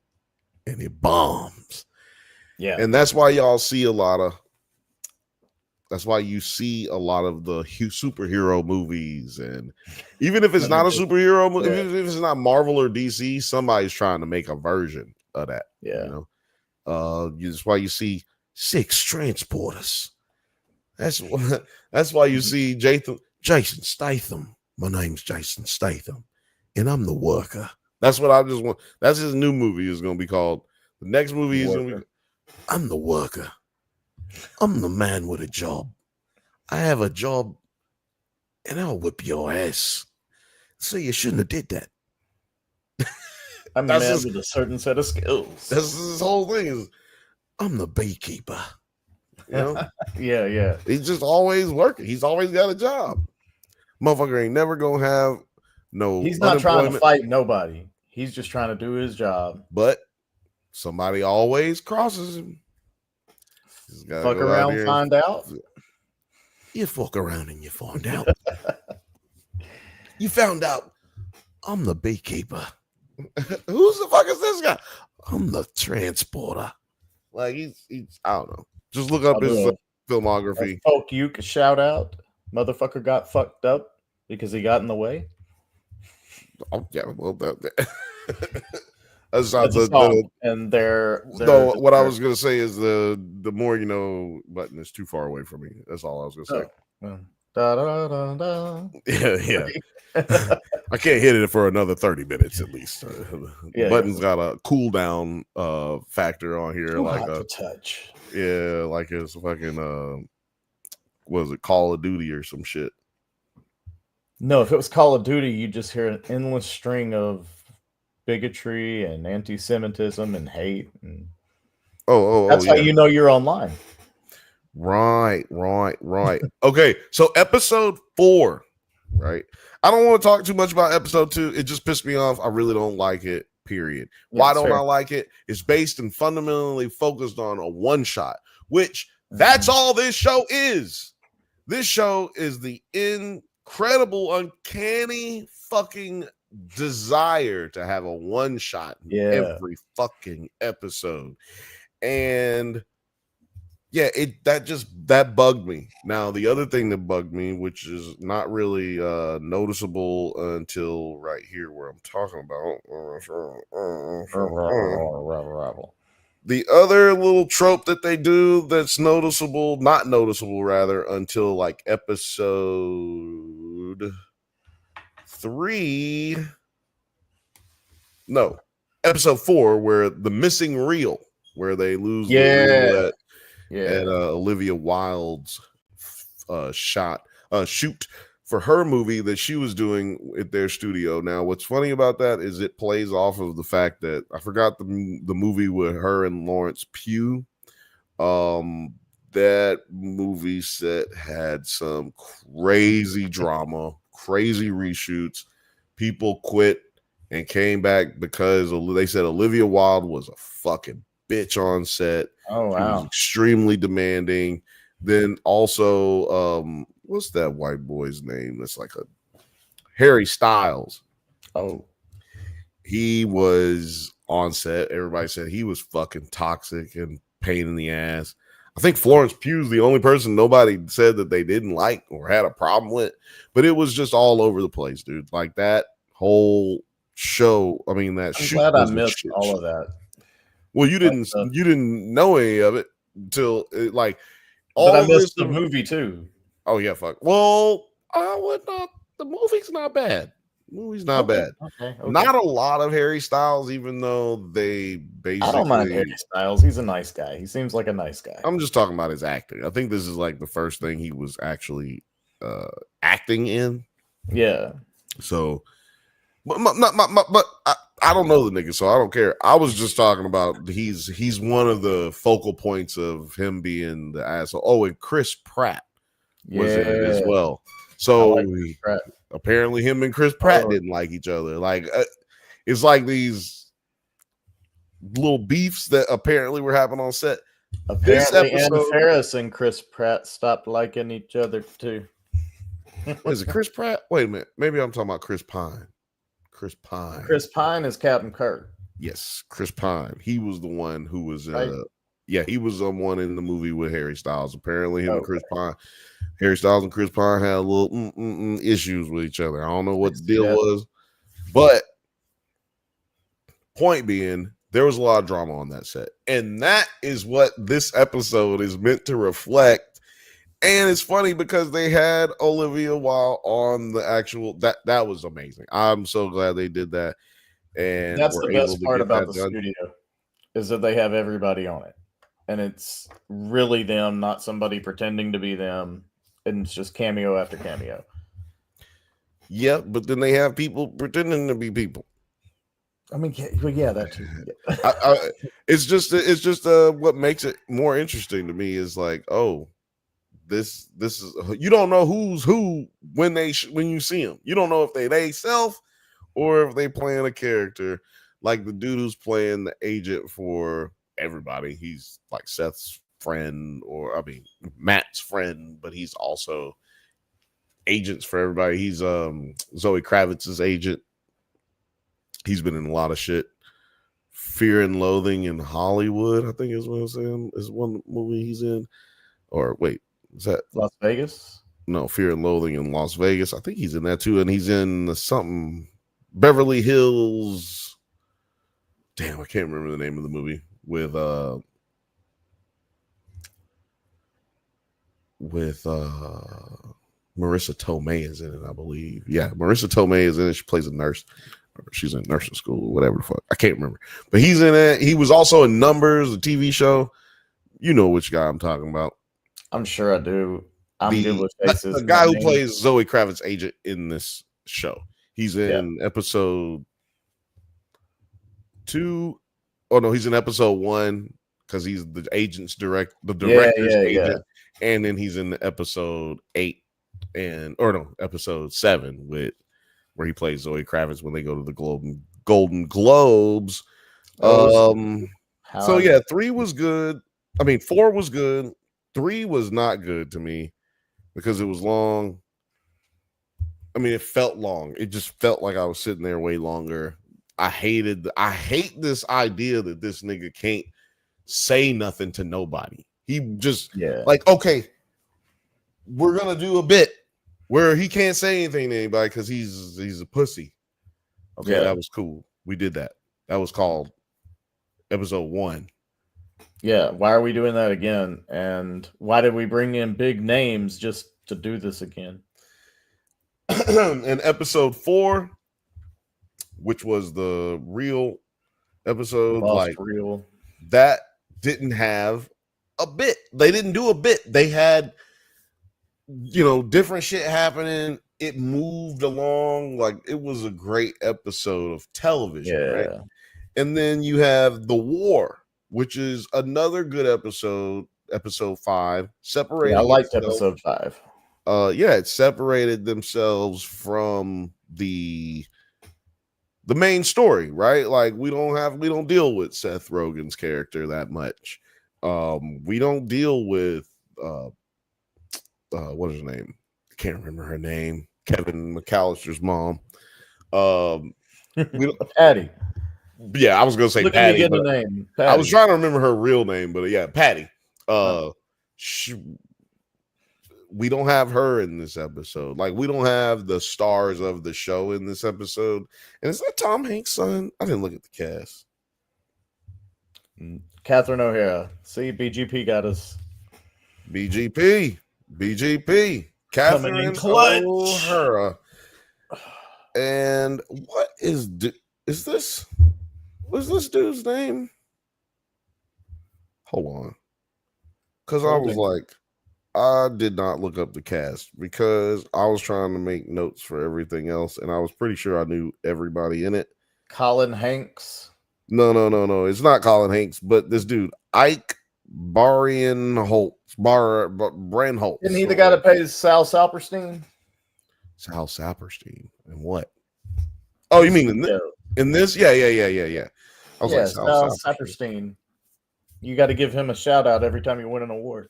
and it bombs.
Yeah.
And that's why you see a lot of the superhero movies. And even if it's not a superhero movie, if it's not Marvel or DC, somebody's trying to make a version of that.
Yeah.
That's why you see 6 transporters. That's why you see Jason Statham. My name's Jason Statham, and I'm the worker. That's what I just want. That's his new movie is going to be called. The next movie is going to be I'm the worker. I'm the man with a job. I have a job, and I'll whip your ass. So you shouldn't have did that.
I'm a man with a certain set of skills.
That's his whole thing is I'm the beekeeper.
Yeah.
He's just always working. He's always got a job. Motherfucker ain't never gonna have no.
He's not trying to fight nobody. He's just trying to do his job.
But somebody always crosses him.
Fuck around, find out.
You fuck around and you find out. You found out I'm the beekeeper. Who's the fuck is this guy? I'm the transporter. Like he's I don't know. Just look up his filmography.
Folk you could shout out. Motherfucker got fucked up because he got in the way.
Oh yeah, well that's
not the and they're
no. What I was gonna say is the more you know button is too far away from me. That's all I was gonna say.
Da, da, da, da.
Yeah. I can't hit it for another 30 minutes at least. Button's got a cooldown factor on here,
too
like
hot
a
to touch.
Yeah, like it's fucking was it Call of Duty or some shit?
No, if it was Call of Duty, you just hear an endless string of bigotry and anti-Semitism and hate. And that's how you know you're online.
Right. Okay, so episode 4, right? I don't want to talk too much about episode 2. It just pissed me off. I really don't like it, period. Why don't I like it? It's based and fundamentally focused on a one-shot, which that's all this show is. This show is the incredible, uncanny fucking desire to have a one-shot in every fucking episode. And Yeah, that bugged me. Now, the other thing that bugged me, which is not really noticeable until right here where I'm talking about. The other little trope that they do that's noticeable, not noticeable rather, until like episode 3. No, episode 4, where the missing reel, where they lose the reel at Olivia Wilde's shoot for her movie that she was doing at their studio. Now, what's funny about that is it plays off of the fact that I forgot the movie with her and Lawrence Pugh. That movie set had some crazy drama, crazy reshoots. People quit and came back because they said Olivia Wilde was a fucking bitch on set.
Oh, wow.
She was extremely demanding. Then also, what's that white boy's name? That's like a Harry Styles.
Oh,
he was on set. Everybody said he was fucking toxic and pain in the ass. I think Florence Pugh's the only person nobody said that they didn't like or had a problem with, but it was just all over the place, dude. Like that whole show. I mean, that
I'm
shoot.
glad I missed all of that.
Well, you didn't know any of it until like
all. But I missed the movie too.
Oh yeah, fuck. Well, I would not. The movie's not bad. The movie's not bad. Okay. Not a lot of Harry Styles, even though they basically.
I don't mind Harry Styles. He's a nice guy. He seems like a nice guy.
I'm just talking about his acting. I think this is like the first thing he was actually acting in.
Yeah.
So, but I don't know the nigga, so I don't care. I was just talking about he's one of the focal points of him being the asshole. Oh, and Chris Pratt was in it as well. So apparently him and Chris Pratt didn't like each other. Like it's like these little beefs that apparently were happening on set.
Apparently, Anna Faris and Chris Pratt stopped liking each other too.
What is it, Chris Pratt? Wait a minute. Maybe I'm talking about Chris Pine. Chris Pine.
Chris Pine is Captain Kirk.
Yes, Chris Pine. He was the one who was he was someone in the movie with Harry Styles. Apparently him and Chris Pine. Harry Styles and Chris Pine had a little issues with each other. I don't know what the deal was, but point being, there was a lot of drama on that set. And that is what this episode is meant to reflect. And it's funny because they had Olivia Wilde on the actual that was amazing. I'm so glad they did that. And
that's the best part about the studio is that they have everybody on it. And it's really them, not somebody pretending to be them. And it's just cameo after cameo.
Yeah, but then they have people pretending to be people.
I mean, yeah, that too.
It's just what makes it more interesting to me is like, oh, this is you don't know who's who when you see them. You don't know if they self or if they playing a character. Like the dude who's playing the agent for everybody. He's like Seth's friend, or I mean Matt's friend, but he's also agents for everybody. He's Zoe Kravitz's agent. He's been in a lot of shit. Fear and Loathing in Hollywood, I think is what I'm saying, is one movie he's in. Or wait, is that
Las Vegas?
No, Fear and Loathing in Las Vegas. I think he's in that too, and he's in something Beverly Hills. Damn, I can't remember the name of the movie with Marissa Tomei is in it, I believe. Yeah, Marissa Tomei is in it. She plays a nurse. She's in nursing school, whatever the fuck. I can't remember. But he's in it. He was also in Numbers, a TV show. You know which guy I'm talking about.
I'm sure I do. I'm good with faces.
The guy who plays Zoe Kravitz's agent in this show. He's in episode 2. Oh no, he's in episode 1 because he's the agent's director's agent. And then he's in the episode 8 episode 7 where he plays Zoe Kravitz when they go to the Golden Globes. So yeah, 3 was good. I mean, 4 was good. 3 was not good to me because it was long. I mean, it felt long. It just felt like I was sitting there way longer. I hate this idea that this nigga can't say nothing to nobody. He just
Yeah.
like, okay, we're gonna do a bit where he can't say anything to anybody because he's a pussy. Okay,
Yeah.
that was cool. We did that. That was called episode 1.
Yeah. Why are we doing that again? And why did we bring in big names just to do this again?
In episode 4, which was the real episode,
Lost
like
Reel.
that didn't have a bit. They didn't do a bit. They had, different shit happening. It moved along. Like, it was a great episode of television, right? And then you have The War, which is another good episode, episode 5, separating.
I liked episode 5.
It separated themselves from the main story, right? Like, we don't deal with Seth Rogen's character that much. We don't deal with what is her name? I can't remember her name. Kevin McAllister's mom.
Patty.
Yeah, I was gonna say
Look
Patty.
at me getting a name. Patty.
I was trying to remember her real name, but yeah, Patty. We don't have her in this episode. Like, we don't have the stars of the show in this episode. And is that Tom Hanks' son? I didn't look at the cast.
Catherine O'Hara. See, BGP got us.
BGP. Catherine O'Hara. And what is this? What's this dude's name? Hold on. Because I was like, I did not look up the cast because I was trying to make notes for everything else, and I was pretty sure I knew everybody in it.
Colin Hanks.
No. It's not Colin Hanks, but this dude, Ike Barinholtz. Branholtz.
Isn't he the guy that plays Sal Saperstein?
Sal Saperstein. And what? Oh, you mean in this? Yeah. I was like,
Sal Saperstein. You got to give him a shout out every time you win an award.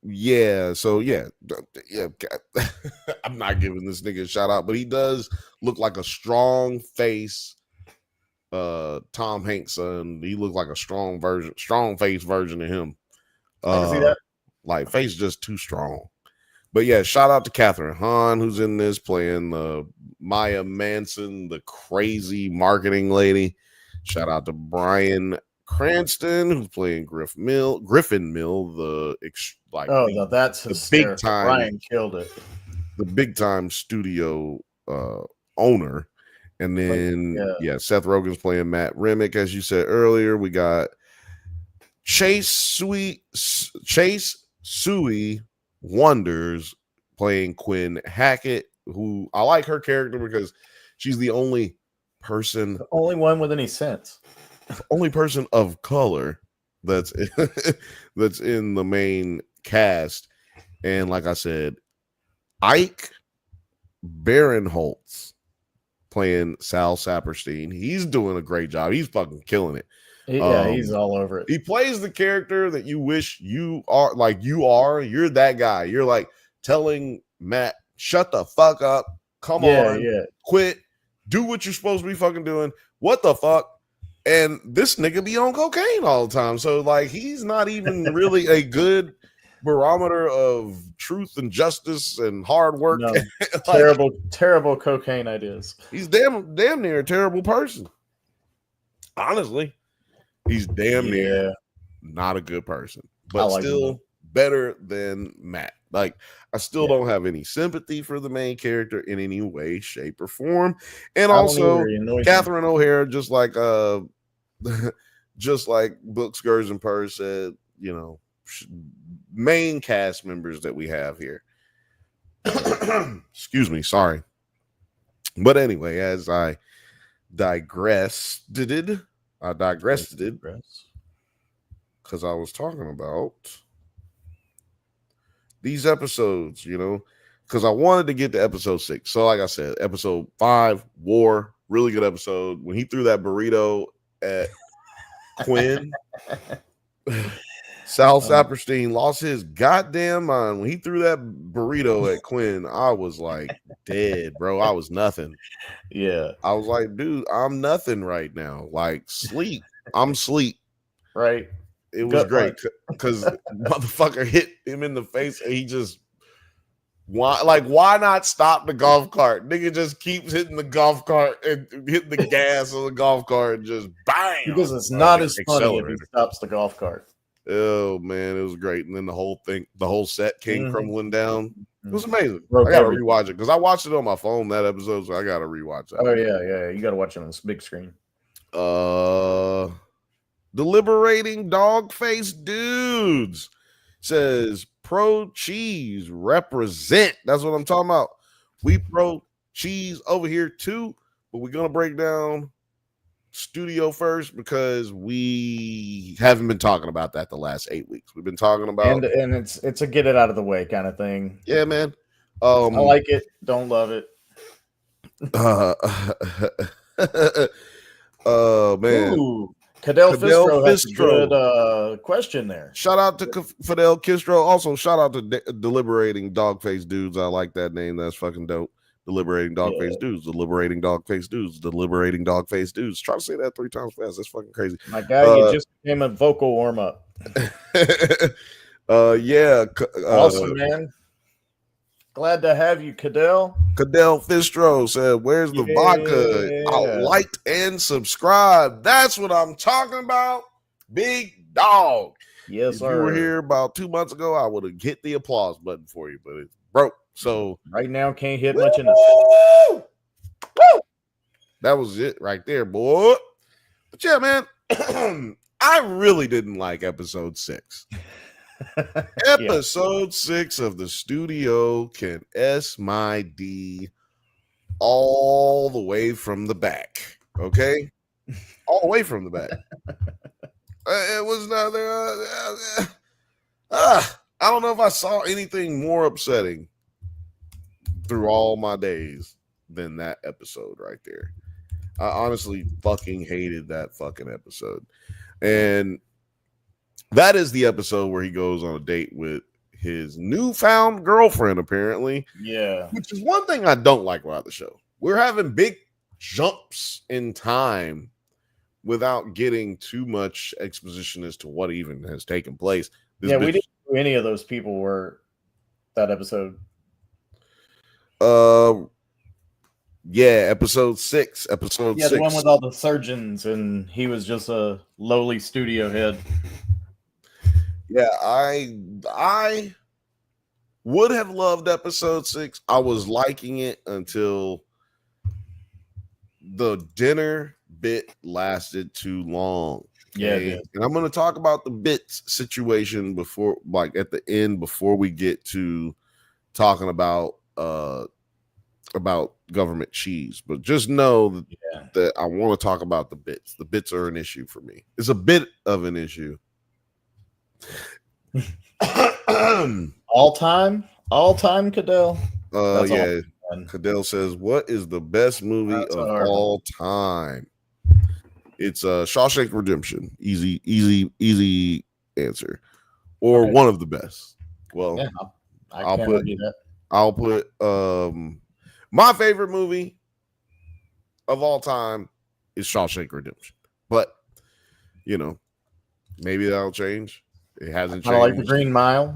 Yeah. So yeah. I'm not giving this nigga a shout out, but he does look like a strong face. Tom Hanks son. He looked like a strong face version of him.
I can see that.
Like, face just too strong. But yeah, shout out to Catherine Hahn, who's in this, playing Maya Manson, the crazy marketing lady. Shout out to Bryan Cranston, who's playing Griffin Mill,
that's
the big time.
Bryan killed it.
The big time studio owner. And then Seth Rogen's playing Matt Remick, as you said earlier. We got Chase Suey Wonders playing Quinn Hackett, who I like her character because she's the only
one with any sense.
Only person of color that's in the main cast. And like I said, Ike Barinholtz playing Sal Saperstein. He's doing a great job. He's fucking killing it.
He's all over it.
He plays the character that you wish you are. Like, you're that guy. You're like telling Matt, shut the fuck up. Come on. Quit. Do what you're supposed to be fucking doing. What the fuck? And this nigga be on cocaine all the time. So, like, he's not even really a good barometer of truth and justice and hard work. No,
terrible cocaine ideas.
He's damn near a terrible person. Honestly, he's damn near not a good person, but still better than Matt. Like, I still don't have any sympathy for the main character in any way, shape, or form. And also, Catherine O'Hara, just like Book, Skurs, and Purrs said, main cast members that we have here. Excuse me, sorry. But anyway, as I digressed because I was talking about these episodes, because I wanted to get to episode 6. So like I said, episode 5, War, really good episode. When he threw that burrito at Quinn, Sal Saperstein lost his goddamn mind. When he threw that burrito at Quinn, I was like dead, bro. I was nothing.
Yeah.
I was like, dude, I'm nothing right now. Like, sleep. I'm sleep.
Right.
It was
Gut
great
punch.
because motherfucker hit him in the face and he just why not stop the golf cart? Nigga just keeps hitting the golf cart and hitting the gas of the golf cart and just bang.
Because it's not as funny if he stops the golf cart.
Oh man, it was great. And then the whole set came crumbling down. It was amazing.
Broke
I gotta
everything.
rewatch it because I watched it on my phone that episode, so I gotta rewatch that.
Oh yeah. You gotta watch it on this big screen.
Deliberating dog face dudes says pro cheese represent. That's what I'm talking about. We pro cheese over here too, but we're gonna break down studio first because we haven't been talking about that the last 8 weeks. We've been talking about
and it's a get it out of the way kind of thing.
Yeah, man.
I like it, don't love it.
Man.
Ooh, Cadell Fistro has a good question there.
Shout out to Fidel Kistro. Also, shout out to Deliberating Dogface Dudes. I like that name. That's fucking dope. Deliberating Dogface Dudes. Deliberating Dogface Dudes. Deliberating Dogface Dudes. Try to say that 3 times fast. That's fucking crazy.
My guy, you just became a vocal warm up.
Yeah.
Awesome, man. Glad to have you, Cadell.
Cadell Fistro said, "Where's the vodka? I liked and subscribed." That's what I'm talking about. Big dog.
Yes,
sir. If you were here about 2 months ago, I would have hit the applause button for you, but it's broke. So
right now, can't hit much in the.
That was it right there, boy. But yeah, man, I really didn't like episode 6. Episode 6 of the studio can S my D all the way from the back. Okay, all the way from the back. It was not there. I don't know if I saw anything more upsetting through all my days than that episode right there. I honestly fucking hated that fucking episode. And that is the episode where he goes on a date with his newfound girlfriend, apparently.
Yeah.
Which is one thing I don't like about the show. We're having big jumps in time without getting too much exposition as to what even has taken place.
We didn't know any of those people were that episode.
Episode 6. Episode 6.
The one with all the surgeons, and he was just a lowly studio head.
Yeah, I would have loved episode 6. I was liking it until the dinner bit lasted too long. Okay?
Yeah,
and I'm going to talk about the bits situation before, like at the end, before we get to talking about government cheese. But just know that I want to talk about the bits. The bits are an issue for me. It's a bit of an issue.
all time Cadell.
Cadell says, what is the best movie of all time? It's Shawshank Redemption. Easy answer. Or one of the best. Well, I'll put my favorite movie of all time is Shawshank Redemption. But maybe that'll change. It hasn't changed.
I like The Green Mile.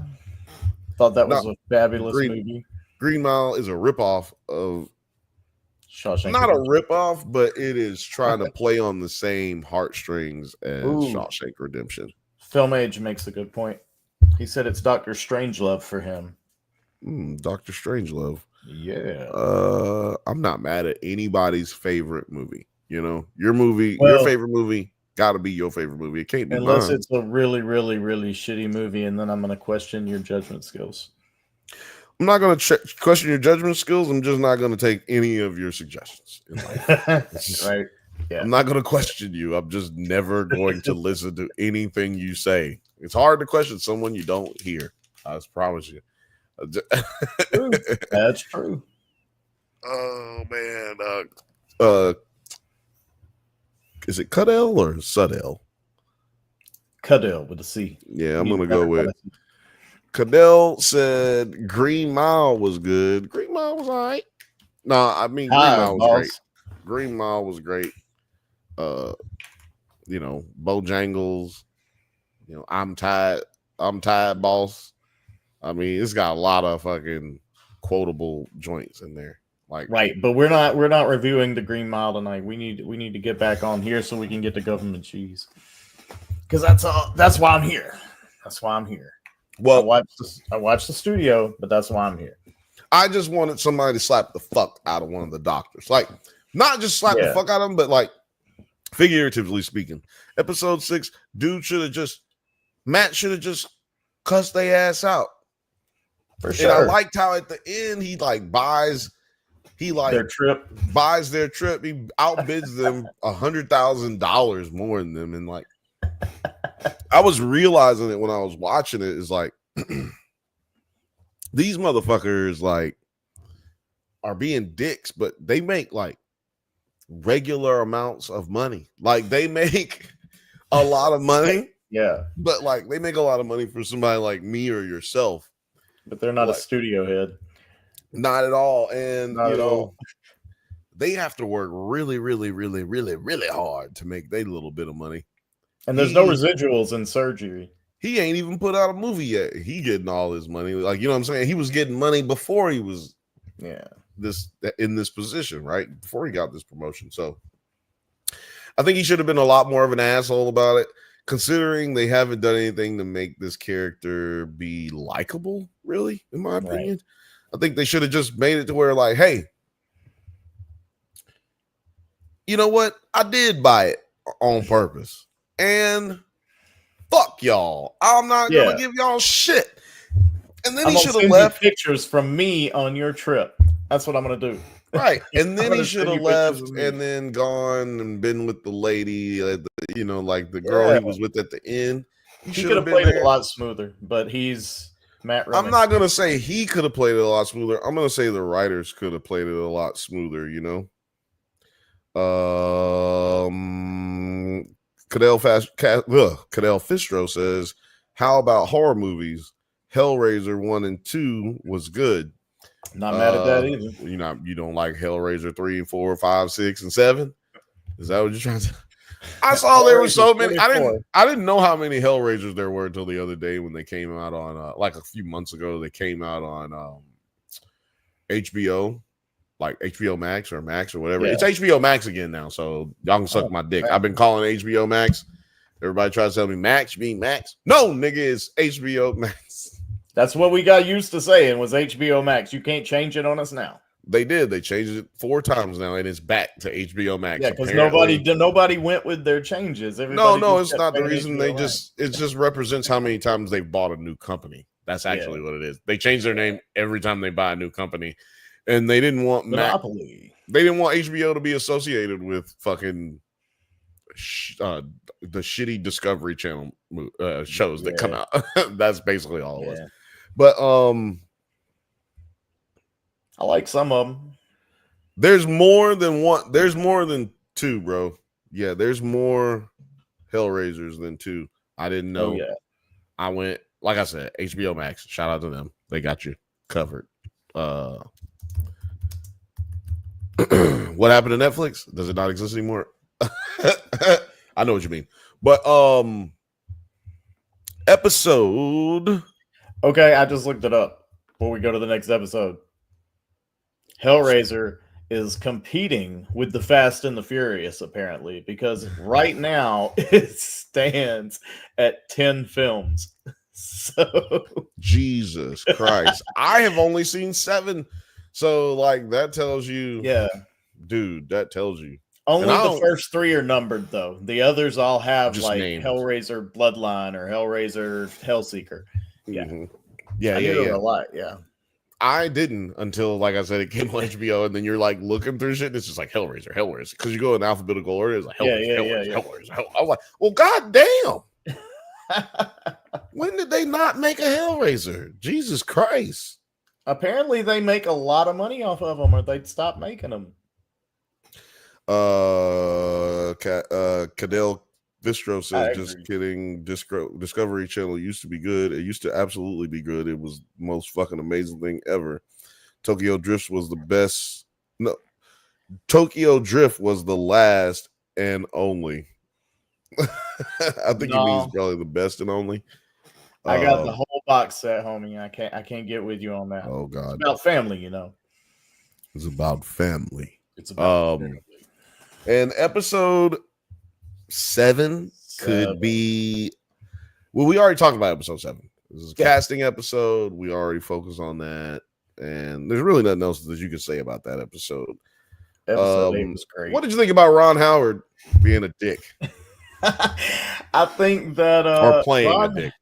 Thought that was a fabulous movie.
Green Mile is a ripoff of
Shawshank.
Not a ripoff, but it is trying to play on the same heartstrings as Shawshank Redemption.
Film Age makes a good point. He said it's Dr. Strangelove for him.
Dr. Strangelove.
Yeah.
I'm not mad at anybody's favorite movie. Your movie, your favorite movie. Got to be your favorite movie. It can't be
unless
mine.
It's a really, really, really shitty movie, and then I'm going to question your judgment skills.
I'm not going to question your judgment skills. I'm just not going to take any of your suggestions in life.
Right? Yeah.
I'm not going to question you. I'm just never going to listen to anything you say. It's hard to question someone you don't hear. I just promise you.
True. That's true.
Oh man. Is it Cudell or Sudell?
Cudell with a C.
Yeah, I'm gonna go with Cadell said Green Mile was good. Green Mile was all right. No, I mean Green Mile was great. Green Mile was great. Bojangles, I'm tired, boss. I mean, it's got a lot of fucking quotable joints in there. Like,
right, but we're not reviewing the Green Mile tonight. We need to get back on here so we can get the government cheese. Because that's why I'm here. That's why I'm here.
Well,
I watched the studio, but that's why I'm here.
I just wanted somebody to slap the fuck out of one of the doctors. Like, not just slap the fuck out of them, but like, figuratively speaking. Episode 6, Matt should have just cussed their ass out.
For sure.
And I liked how at the end he buys their trip. He outbids them $100,000 more than them. And like, I was realizing it when I was watching it, is like, these motherfuckers like are being dicks, but they make like regular amounts of money. Like, they make a lot of money.
Yeah.
But like, they make a lot of money for somebody like me or yourself.
But they're not a studio head.
Not at all. And they have to work really, really, really, really, really hard to make their little bit of money.
And there's no residuals in surgery.
He ain't even put out a movie yet. He getting all his money. Like, you know what I'm saying? He was getting money before he was in this position, right? Before he got this promotion. So I think he should have been a lot more of an asshole about it, considering they haven't done anything to make this character be likable, really, in my opinion. Right. I think they should have just made it to where, like, hey, you know what? I did buy it on purpose. And fuck y'all. I'm not going to give y'all shit. And then he should have left
pictures from me on your trip. That's what I'm going to do.
Right. And then he should have left and then gone and been with the lady, like the girl he was with at the end.
He could have played it a lot smoother, but he's Matt Remington.
I'm not going to say he could have played it a lot smoother. I'm going to say the writers could have played it a lot smoother, Cadell Fistro says, how about horror movies? Hellraiser 1 and 2 was good.
Not mad at that either.
You don't like Hellraiser 3 and 4, 5, 6, and 7? Is that what you're trying to say? I saw there were so many. I didn't know how many Hellraisers there were until the other day when they came out on like a few months ago. They came out on HBO, like HBO Max or whatever. Yeah. It's HBO Max again now, so y'all can suck my dick. I've been calling HBO Max. Everybody tries to tell me Max, you mean Max? No, nigga, it's HBO Max.
That's what we got used to saying was HBO Max. You can't change it on us now.
They did. They changed it 4 times now, and it's back to HBO Max.
Yeah, because nobody went with their changes.
No, it's not the reason. It just represents how many times they've bought a new company. That's actually what it is. They change their name every time they buy a new company, and they didn't want
Monopoly.
They didn't want HBO to be associated with fucking the shitty Discovery Channel shows that come out. That's basically all it was. But
I like some of them.
There's more than one. There's more than 2, bro. Yeah, there's more Hellraisers than 2. I didn't know.
Oh, yeah.
I went, like I said, HBO Max. Shout out to them. They got you covered. What happened to Netflix? Does it not exist anymore? I know what you mean. But episode.
Okay, I just looked it up before we go to the next episode. Hellraiser is competing with the Fast and the Furious, apparently, because right now it stands at 10 films. So
Jesus Christ. I have only seen 7. So like that tells you, dude, that tells you.
Only the first 3 are numbered though. The others all have like
named.
Hellraiser Bloodline or Hellraiser Hellseeker. Yeah.
Mm-hmm.
Yeah. A lot. Yeah.
I didn't until, like I said, it came on HBO, and then you're like looking through shit, and it's just like Hellraiser, because you go in alphabetical order. It's like Hellraiser. I'm like, well, goddamn. When did they not make a Hellraiser? Jesus Christ.
Apparently, they make a lot of money off of them, or they'd stop making them.
Cadell Vistro says, just kidding. Discovery Channel used to be good. It used to absolutely be good. It was the most fucking amazing thing ever. Tokyo Drift was the best. No, Tokyo Drift was the last and only. I think he means
No.
probably the best and only.
I got the whole box set, homie. I can't get with you on that.
Oh
It's
God,
about family, you know.
it's about family.
It's about family.
And episode 7 could be. Well, we already talked about episode 7. This is a casting episode. We already focused on that, and there's really nothing else that you can say about that episode.
Episode 8 was great.
What did you think about Ron Howard being a dick?
I think that
Or playing a dick.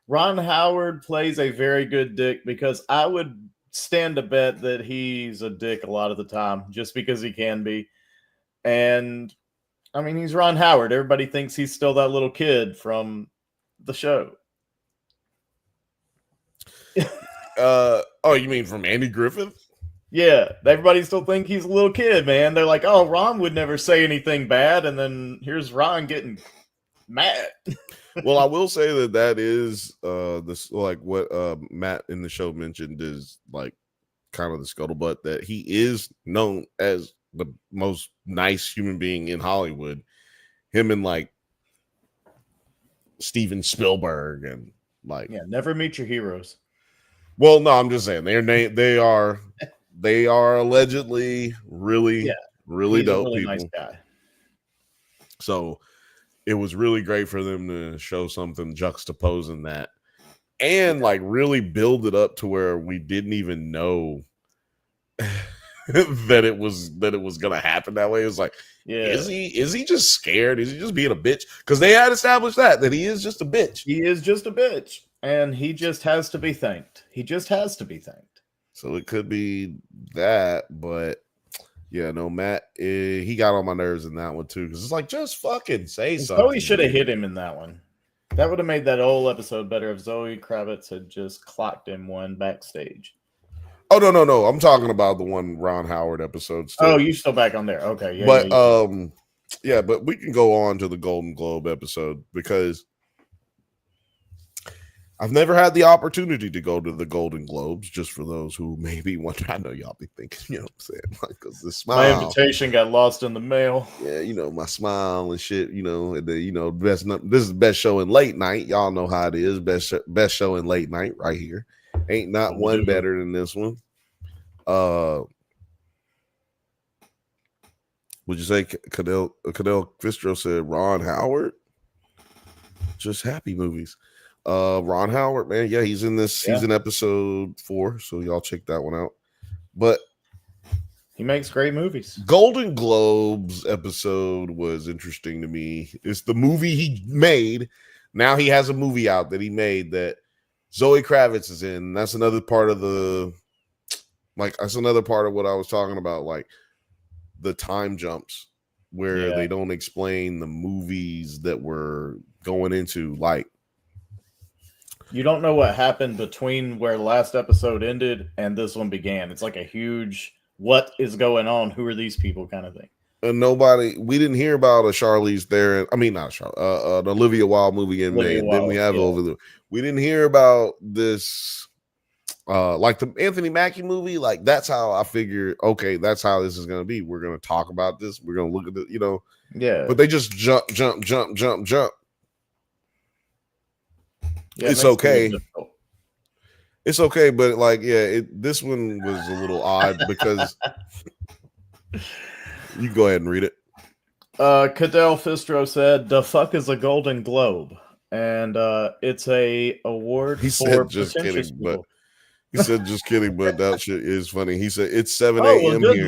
Ron Howard plays a very good dick because I would stand to bet that he's a dick a lot of the time just because he can be. And I mean, he's Ron Howard. Everybody thinks he's still that little kid from the show.
Oh, you mean from Andy Griffith?
Yeah, everybody still think he's a little kid, man. They're like, oh, Ron would never say anything bad, and then here's Ron getting mad.
Well, I will say that is this, like what Matt in the show mentioned, is like kind of the scuttlebutt that he is known as the most nice human being in Hollywood. Him and like Steven Spielberg and like,
yeah, never meet your heroes.
Well, no, I'm just saying they are allegedly really dope
really
people.
Nice guy.
So it was really great for them to show something juxtaposing that and like really build it up to where we didn't even know that it was gonna happen that way. It was like, is he just scared? Is he just being a bitch? Because they had established that he is just a bitch.
He is just a bitch, and he just has to be thanked. He just has to be thanked.
So it could be that, but yeah, no, Matt, he got on my nerves in that one too, because it's like, just fucking say something.
Zoe should have hit him in that one. That would have made that whole episode better if Zoe Kravitz had just clocked him one backstage.
Oh no! I'm talking about the one Ron Howard episode. Still.
Oh, you're still back on there? Okay, yeah.
But but we can go on to the Golden Globe episode because I've never had the opportunity to go to the Golden Globes. Just for those who maybe want, I know y'all be thinking, you know what I'm saying, like, because the smile,
my invitation got lost in the mail.
Yeah, you know, my smile and shit. You know, and this is the best show in late night. Y'all know how it is. Best show in late night right here. Ain't not one better than this one. Would you say Cadell Fistro said Ron Howard? Just happy movies. Ron Howard, man, yeah, he's in this. He's in episode 4, so y'all check that one out. But
he makes great movies.
Golden Globes episode was interesting to me. It's the movie he made. Now he has a movie out that he made that Zoe Kravitz is in. That's another part of that's another part of what I was talking about, like the time jumps where they don't explain the movies that we're going into. Like,
you don't know what happened between where the last episode ended and this one began. It's like a huge, what is going on? Who are these people kind of thing.
And we didn't hear about a Charlize Theron. I mean, not Charlize, an Olivia Wilde movie in May. Then we have we didn't hear about this, like the Anthony Mackie movie. Like, that's how I figured, okay, that's how this is going to be. We're going to talk about this. We're going to look at it, you know.
Yeah.
But they just jump. Yeah, it's okay. It's okay, but like, this one was a little odd because you go ahead and read it.
Cadell Fistro said, "The fuck is a Golden Globe?" And it's a award
he
for
said just kidding,
people.
but he said just kidding, but that shit is funny. He said it's 7
Oh,
a.m.
well,
here.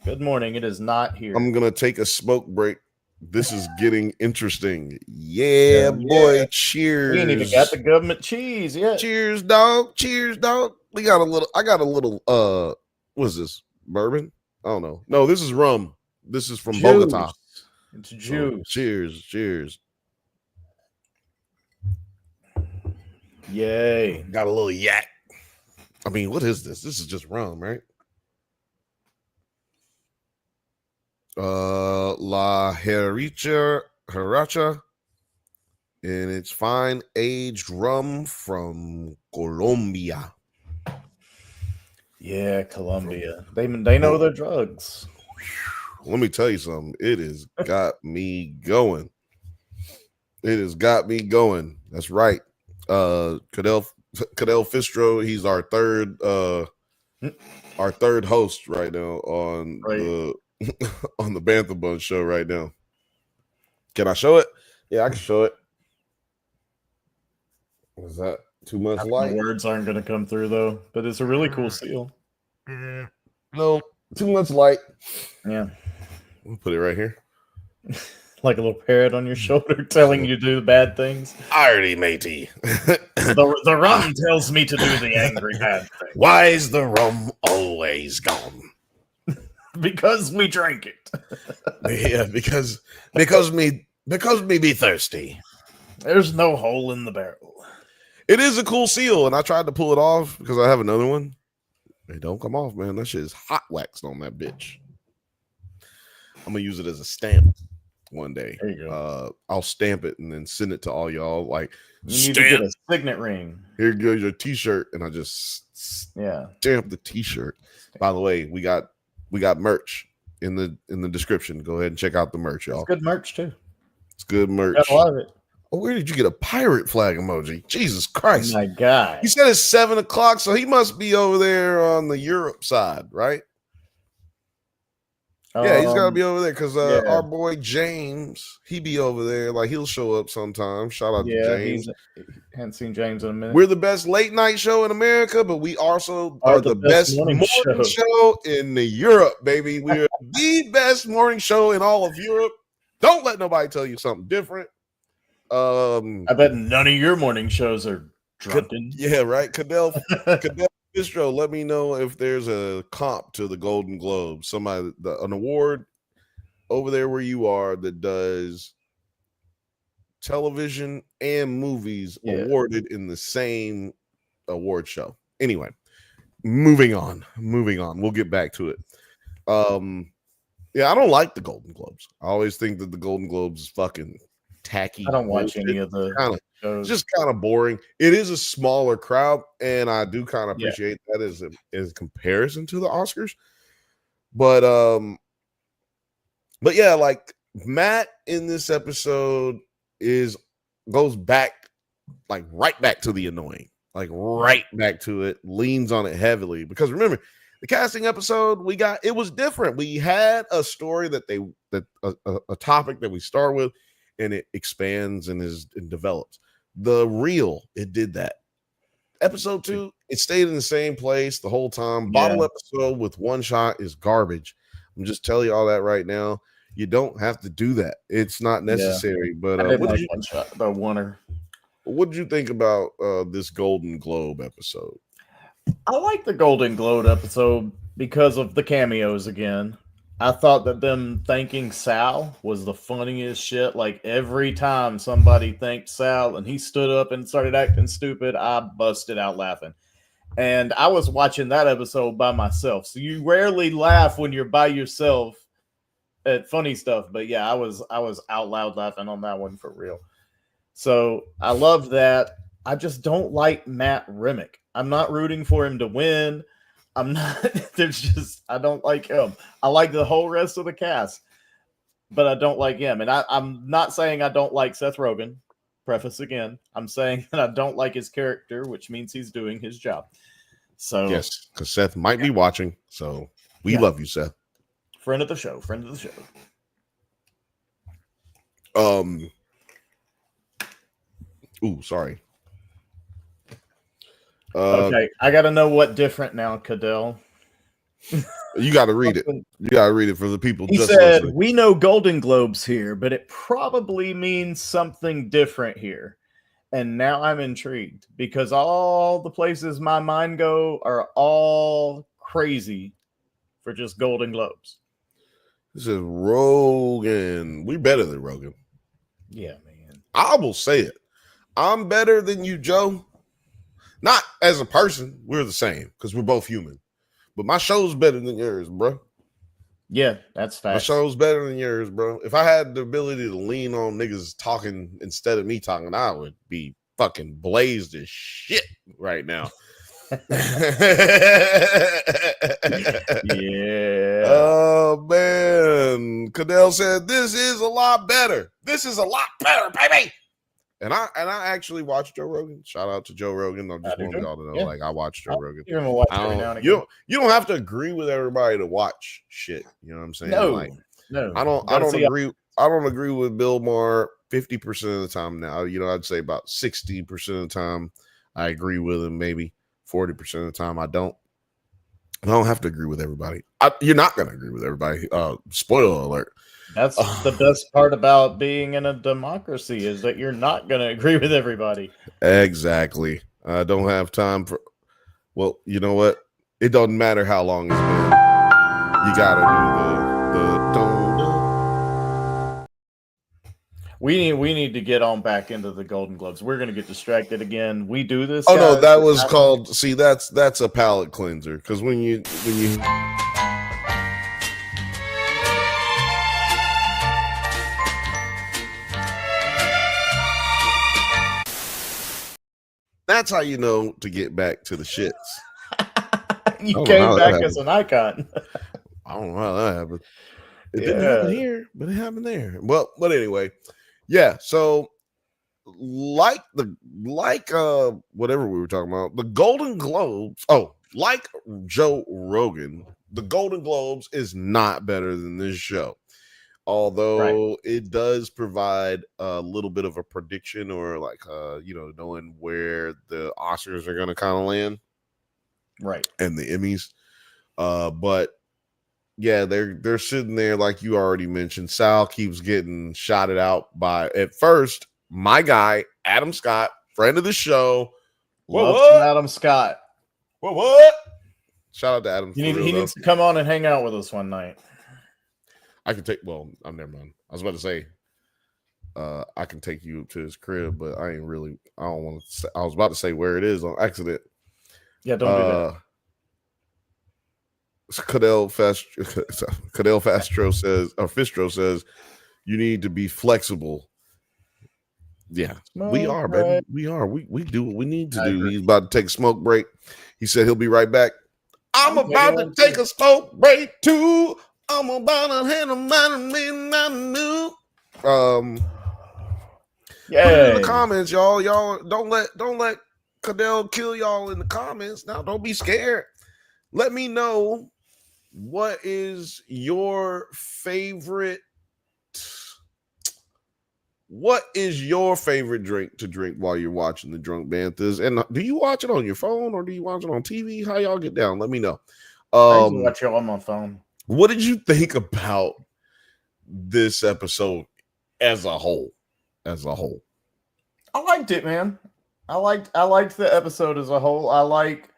Good morning. It is not here.
I'm gonna take a smoke break. This is getting interesting. Yeah, boy. Cheers.
We ain't even got the government cheese yet.
Cheers, dog. Cheers, dog. I got a little what's this? Bourbon? I don't know. No, this is rum. This is from Bogota.
It's juice.
Cheers.
Yay.
Got a little yak. I mean, what is this? This is just rum, right? La Heracha, and it's fine aged rum from Colombia.
Yeah, Colombia. They know their drugs.
Let me tell you something. It has got me going. It has got me going. That's right. Cadell Fistro, he's our third host right now on the on the Bantha Bunch show right now. Can I show it? Yeah, I can show it. Is that too much light?
The words aren't going to come through though, but it's a really cool seal.
No, too much light.
Yeah.
We'll put it right here.
Like a little parrot on your shoulder telling you to do the bad things.
Irony, matey.
The rum tells me to do the angry bad thing.
Why is the rum always gone?
Because we drank it.
Yeah, because me be thirsty.
There's no hole in the barrel.
It is a cool seal, and I tried to pull it off because I have another one. It don't come off, man. That shit is hot waxed on that bitch. I'm gonna use it as a stamp one day.
There you go.
I'll stamp it and then send it to all y'all. Like,
you need to get a signet ring.
Here goes your t-shirt, and I just stamp the t-shirt. By the way, we got merch in the description. Go ahead and check out the merch, y'all.
It's good merch too.
It's good merch.
Got a lot of it.
Oh, where did you get a pirate flag emoji? Jesus Christ.
My God.
He said it's 7 o'clock, so he must be over there on the Europe side, right? Yeah, he's got to be over there because our boy James, he be over there. Like, he'll show up sometime. Shout out to James.
Hadn't seen James in a minute.
We're the best late night show in America, but we also are the best morning show in the Europe, baby. We're the best morning show in all of Europe. Don't let nobody tell you something different.
I bet none of your morning shows are drunken.
Yeah, right. Cadell Bistro, let me know if there's a comp to the Golden Globes. Somebody, an award over there where you are that does television and movies awarded in the same award show. Anyway, moving on. We'll get back to it. Yeah, I don't like the Golden Globes. I always think that the Golden Globes is fucking tacky.
I don't watch any of the shows.
It's just kind of boring. It is a smaller crowd, and I do kind of appreciate that as a comparison to the Oscars. But yeah, like Matt in this episode goes back, like right back to the annoying, like right back to it, leans on it heavily. Because remember, the casting episode it was different. We had a story a topic that we start with, and it expands and develops. The Real, it did that. Episode 2, it stayed in the same place the whole time. Bottle episode with one shot is garbage. I'm just telling you all that right now. You don't have to do that. It's not necessary. But what did you think about this Golden Globe episode?
I like the Golden Globe episode because of the cameos again. I thought that them thanking Sal was the funniest shit. Like, every time somebody thanked Sal and he stood up and started acting stupid, I busted out laughing. And I was watching that episode by myself. So you rarely laugh when you're by yourself at funny stuff. But yeah, I was out loud laughing on that one for real. So I love that. I just don't like Matt Remick. I'm not rooting for him to win. I'm not, I don't like him. I like the whole rest of the cast, but I don't like him. And I'm not saying I don't like Seth Rogen. Preface again. I'm saying that I don't like his character, which means he's doing his job. So
yes, because Seth might be watching. So we love you, Seth.
Friend of the show.
Ooh, sorry.
Okay, I got to know what different now, Cadell.
You got to read it. You got to read it for the people.
He said, we know Golden Globes here, but it probably means something different here. And now I'm intrigued because all the places my mind go are all crazy for just Golden Globes.
This is Rogan. We better than Rogan.
Yeah, man.
I will say it. I'm better than you, Joe. Not as a person, we're the same because we're both human. But my show's better than yours, bro.
Yeah, that's fact.
My show's better than yours, bro. If I had the ability to lean on niggas talking instead of me talking, I would be fucking blazed as shit right now.
Yeah.
Oh, man. Cadell said, this is a lot better. This is a lot better, baby. And I actually watch Joe Rogan. Shout out to Joe Rogan. I just want y'all to know, like, I watch Joe Rogan.
You're gonna watch every now and again.
You don't have to agree with everybody to watch shit. You know what I'm saying?
No,
like,
no.
I don't agree. I don't agree with Bill Maher 50% of the time now. You know, I'd say about 60% of the time I agree with him. Maybe 40% of the time I don't. I don't have to agree with everybody. You're not going to agree with everybody. Spoiler alert.
That's the best part about being in a democracy is that you're not going to agree with everybody.
Exactly. I don't have time for. Well, you know what? It doesn't matter how long it's been. You gotta do the don't.
We need to get on back into the Golden Globes. We're going to get distracted again. We do this.
Oh no, that was called. See, that's a palate cleanser because when you. That's how you know to get back to the shits.
You came back as an icon.
I don't know how that happened. It didn't happen here, but it happened there. Well, but anyway, yeah. So, whatever we were talking about, the Golden Globes. Oh, like Joe Rogan, the Golden Globes is not better than this show. Although it does provide a little bit of a prediction or like, knowing where the Oscars are going to kind of land.
Right.
And the Emmys. But yeah, they're sitting there like you already mentioned. Sal keeps getting shouted out by, at first, my guy, Adam Scott, friend of the show.
Loves Adam Scott.
What? Shout out to Adam.
He needs to come on and hang out with us one night.
I can take. Well, I'm never mind. I was about to say, I can take you to his crib, but I ain't really. I don't want to. I was about to say where it is on accident.
Yeah, don't do that.
Fistro says, you need to be flexible. Yeah, we are, baby. We are. We do what we need to do. He's about to take a smoke break. He said he'll be right back. I'm about to take a smoke break too. I'm about to hand him new. Yeah. Put it in the comments, y'all. Y'all don't let Cadell kill y'all in the comments. Now, don't be scared. Let me know what is your favorite. What is your favorite drink to drink while you're watching the Drunk Banthas? And do you watch it on your phone or do you watch it on TV? How y'all get down? Let me know.
I usually watch it on my phone.
What did you think about this episode as a whole? I
liked it, man. I liked the episode as a whole. I liked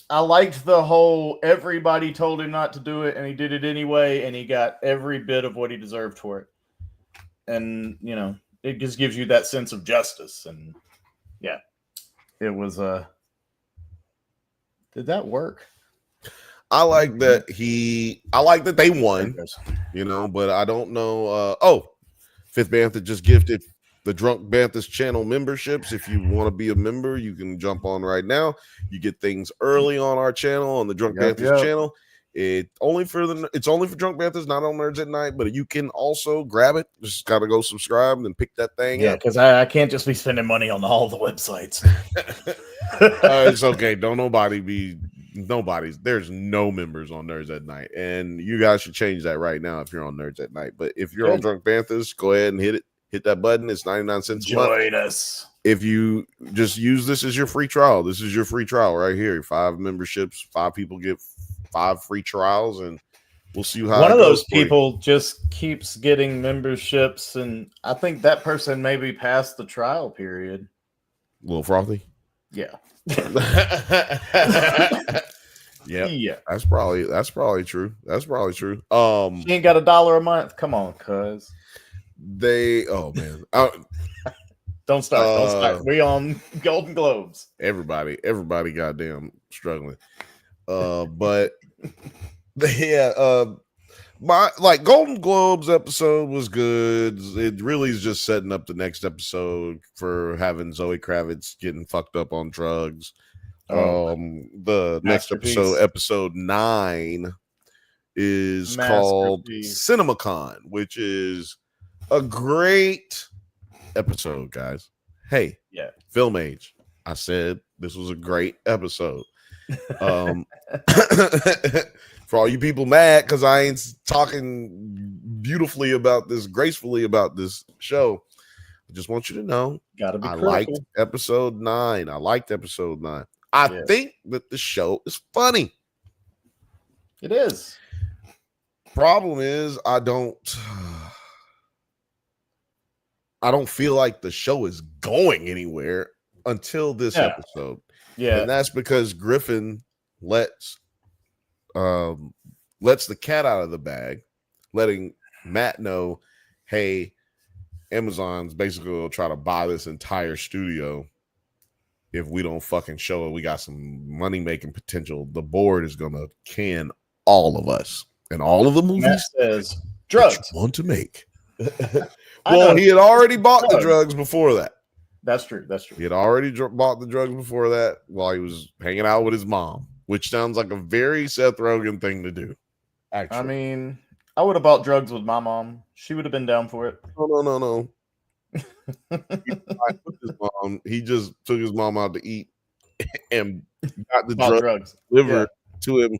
the whole everybody told him not to do it and he did it anyway and he got every bit of what he deserved for it. And, it just gives you that sense of justice. And yeah, it was did that work?
I like that they won, but I don't know. Fifth Bantha just gifted the Drunk Banthas channel memberships. If you want to be a member, you can jump on right now. You get things early on our channel, on the Drunk Banthas channel. It's only for Drunk Banthas, not on Nerds at Night, but you can also grab it. Just got to go subscribe and pick that thing up.
Yeah, because I can't just be spending money on all the websites.
It's okay. Don't there's no members on Nerds at Night, and you guys should change that right now if you're on Nerds at Night. But if you're on Drunk Banthas, go ahead and hit that button. It's 99 cents a month.
Join us.
If you just use this as your free trial, this is your free trial right here. 5 memberships, 5 people get 5 free trials, and we'll see how
one of those people just keeps getting memberships, and I think that person maybe passed the trial period.
A little frothy.
Yeah.
Yeah. That's probably true. She ain't
got $1 a month. Come on, cuz.
Oh man.
Don't start. We on Golden Globes.
Everybody goddamn struggling. But yeah, my Golden Globes episode was good. It really is just setting up the next episode for having Zoe Kravitz getting fucked up on drugs. The next episode 9 is called CinemaCon, which is a great episode, guys. Hey,
Yeah.
Film Age. I said this was a great episode. For all you people mad because I ain't talking beautifully about this, gracefully about this show, I just want you to know
Gotta be
I
critical.
liked episode 9. I liked episode 9. I think that the show is funny.
It is.
Problem is, I don't feel like the show is going anywhere until this episode.
Yeah.
And that's because Griffin lets the cat out of the bag, letting Matt know, hey, Amazon's basically will try to buy this entire studio if we don't fucking show it. We got some money making potential. The board is gonna can all of us and all of the movies
Matt says drugs
you want to make. Well, he had already bought the drugs before that.
That's true. That's true.
He had already bought the drugs before that while he was hanging out with his mom, which sounds like a very Seth Rogen thing to do. Actually,
I mean, I would have bought drugs with my mom. She would have been down for it.
No. He just took his mom out to eat and got the drugs delivered to him,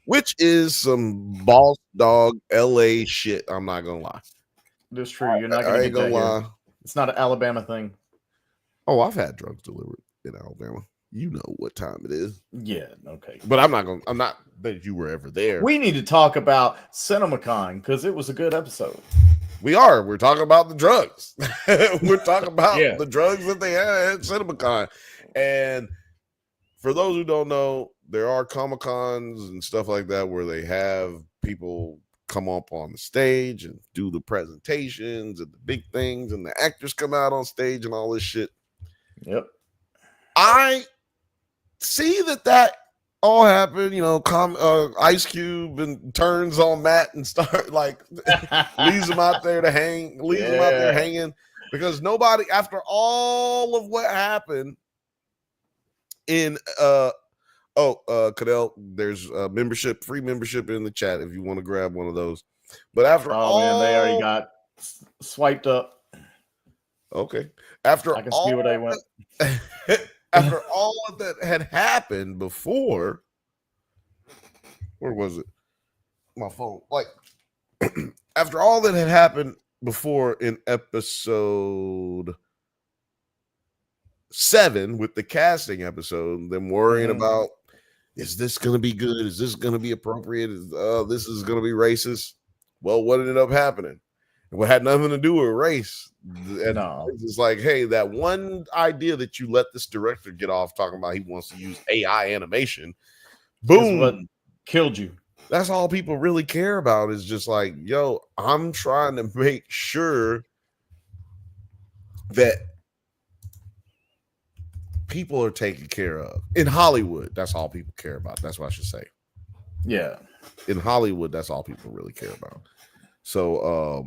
which is some boss dog LA shit. I'm not gonna lie.
That's true. You're not gonna get that lie. It's not an Alabama thing.
Oh, I've had drugs delivered in Alabama. You know what time it is.
Yeah, okay.
But I'm not that you were ever there.
We need to talk about CinemaCon because it was a good episode.
We're talking about the drugs. We're talking about the drugs that they had at CinemaCon. And for those who don't know, there are Comic-Cons and stuff like that where they have people come up on the stage and do the presentations and the big things, and the actors come out on stage and all this shit.
Yep. I
see that all happened, Ice Cube and turns on Matt and start like leaves him out there to hang, him out there hanging, because nobody, after all of what happened in Cadell, there's free membership in the chat if you want to grab one of those. But after
man, they already got swiped up.
Okay. After
I can see where they went.
After all of that had happened before, where was it? My phone. Like, after all that had happened before in episode 7 with the casting episode, them worrying about, is this going to be good? Is this going to be appropriate? This is going to be racist. Well, what ended up happening? It had nothing to do with race. And it's like, hey, that one idea that you let this director get off talking about he wants to use AI animation, boom,
what killed you.
That's all people really care about, is just like, yo, I'm trying to make sure that people are taken care of. In Hollywood, that's all people care about. That's what I should say.
Yeah.
In Hollywood, that's all people really care about. So,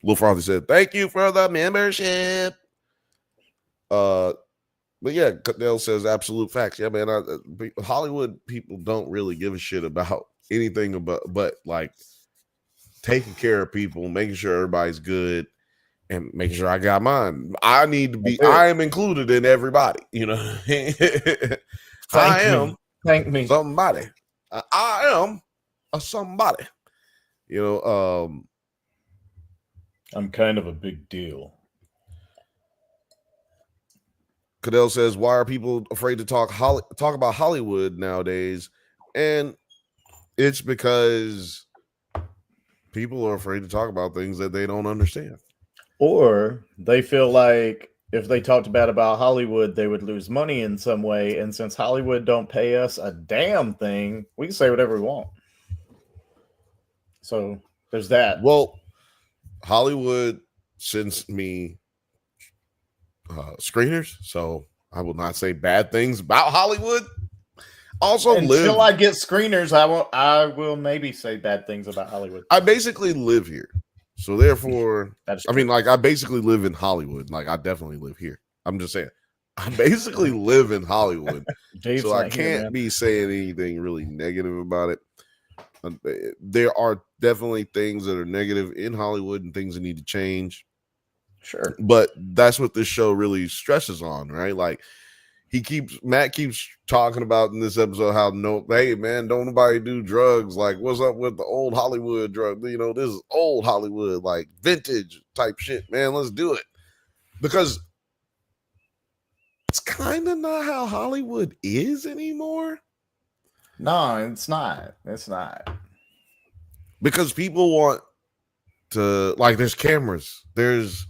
Lil Frothy said, thank you for the membership. But yeah, Dale says absolute facts. Yeah, man. Hollywood people don't really give a shit about anything but like taking care of people, making sure everybody's good, and making sure I got mine. I need to be. I am included in everybody.
Thank me.
Somebody. I am a somebody.
I'm kind of a big deal.
Cadell says, why are people afraid to talk about Hollywood nowadays? And it's because people are afraid to talk about things that they don't understand.
Or they feel like if they talked bad about Hollywood, they would lose money in some way. And since Hollywood don't pay us a damn thing, we can say whatever we want. So there's that.
Well, Hollywood sends me screeners, so I will not say bad things about Hollywood. Also,
until I get screeners, I will maybe say bad things about Hollywood.
I basically live here, so therefore, I basically live in Hollywood. Like, I definitely live here. I'm just saying, I basically live in Hollywood, so I can't be saying anything really negative about it. There are definitely things that are negative in Hollywood and things that need to change.
Sure.
But that's what this show really stresses on, right? Like Matt keeps talking about in this episode how hey man, don't nobody do drugs. Like, what's up with the old Hollywood drug? You know, this is old Hollywood, like vintage type shit, man. Let's do it. Because it's kind of not how Hollywood is anymore.
No, it's not. It's not.
Because people want to, like, there's cameras, there's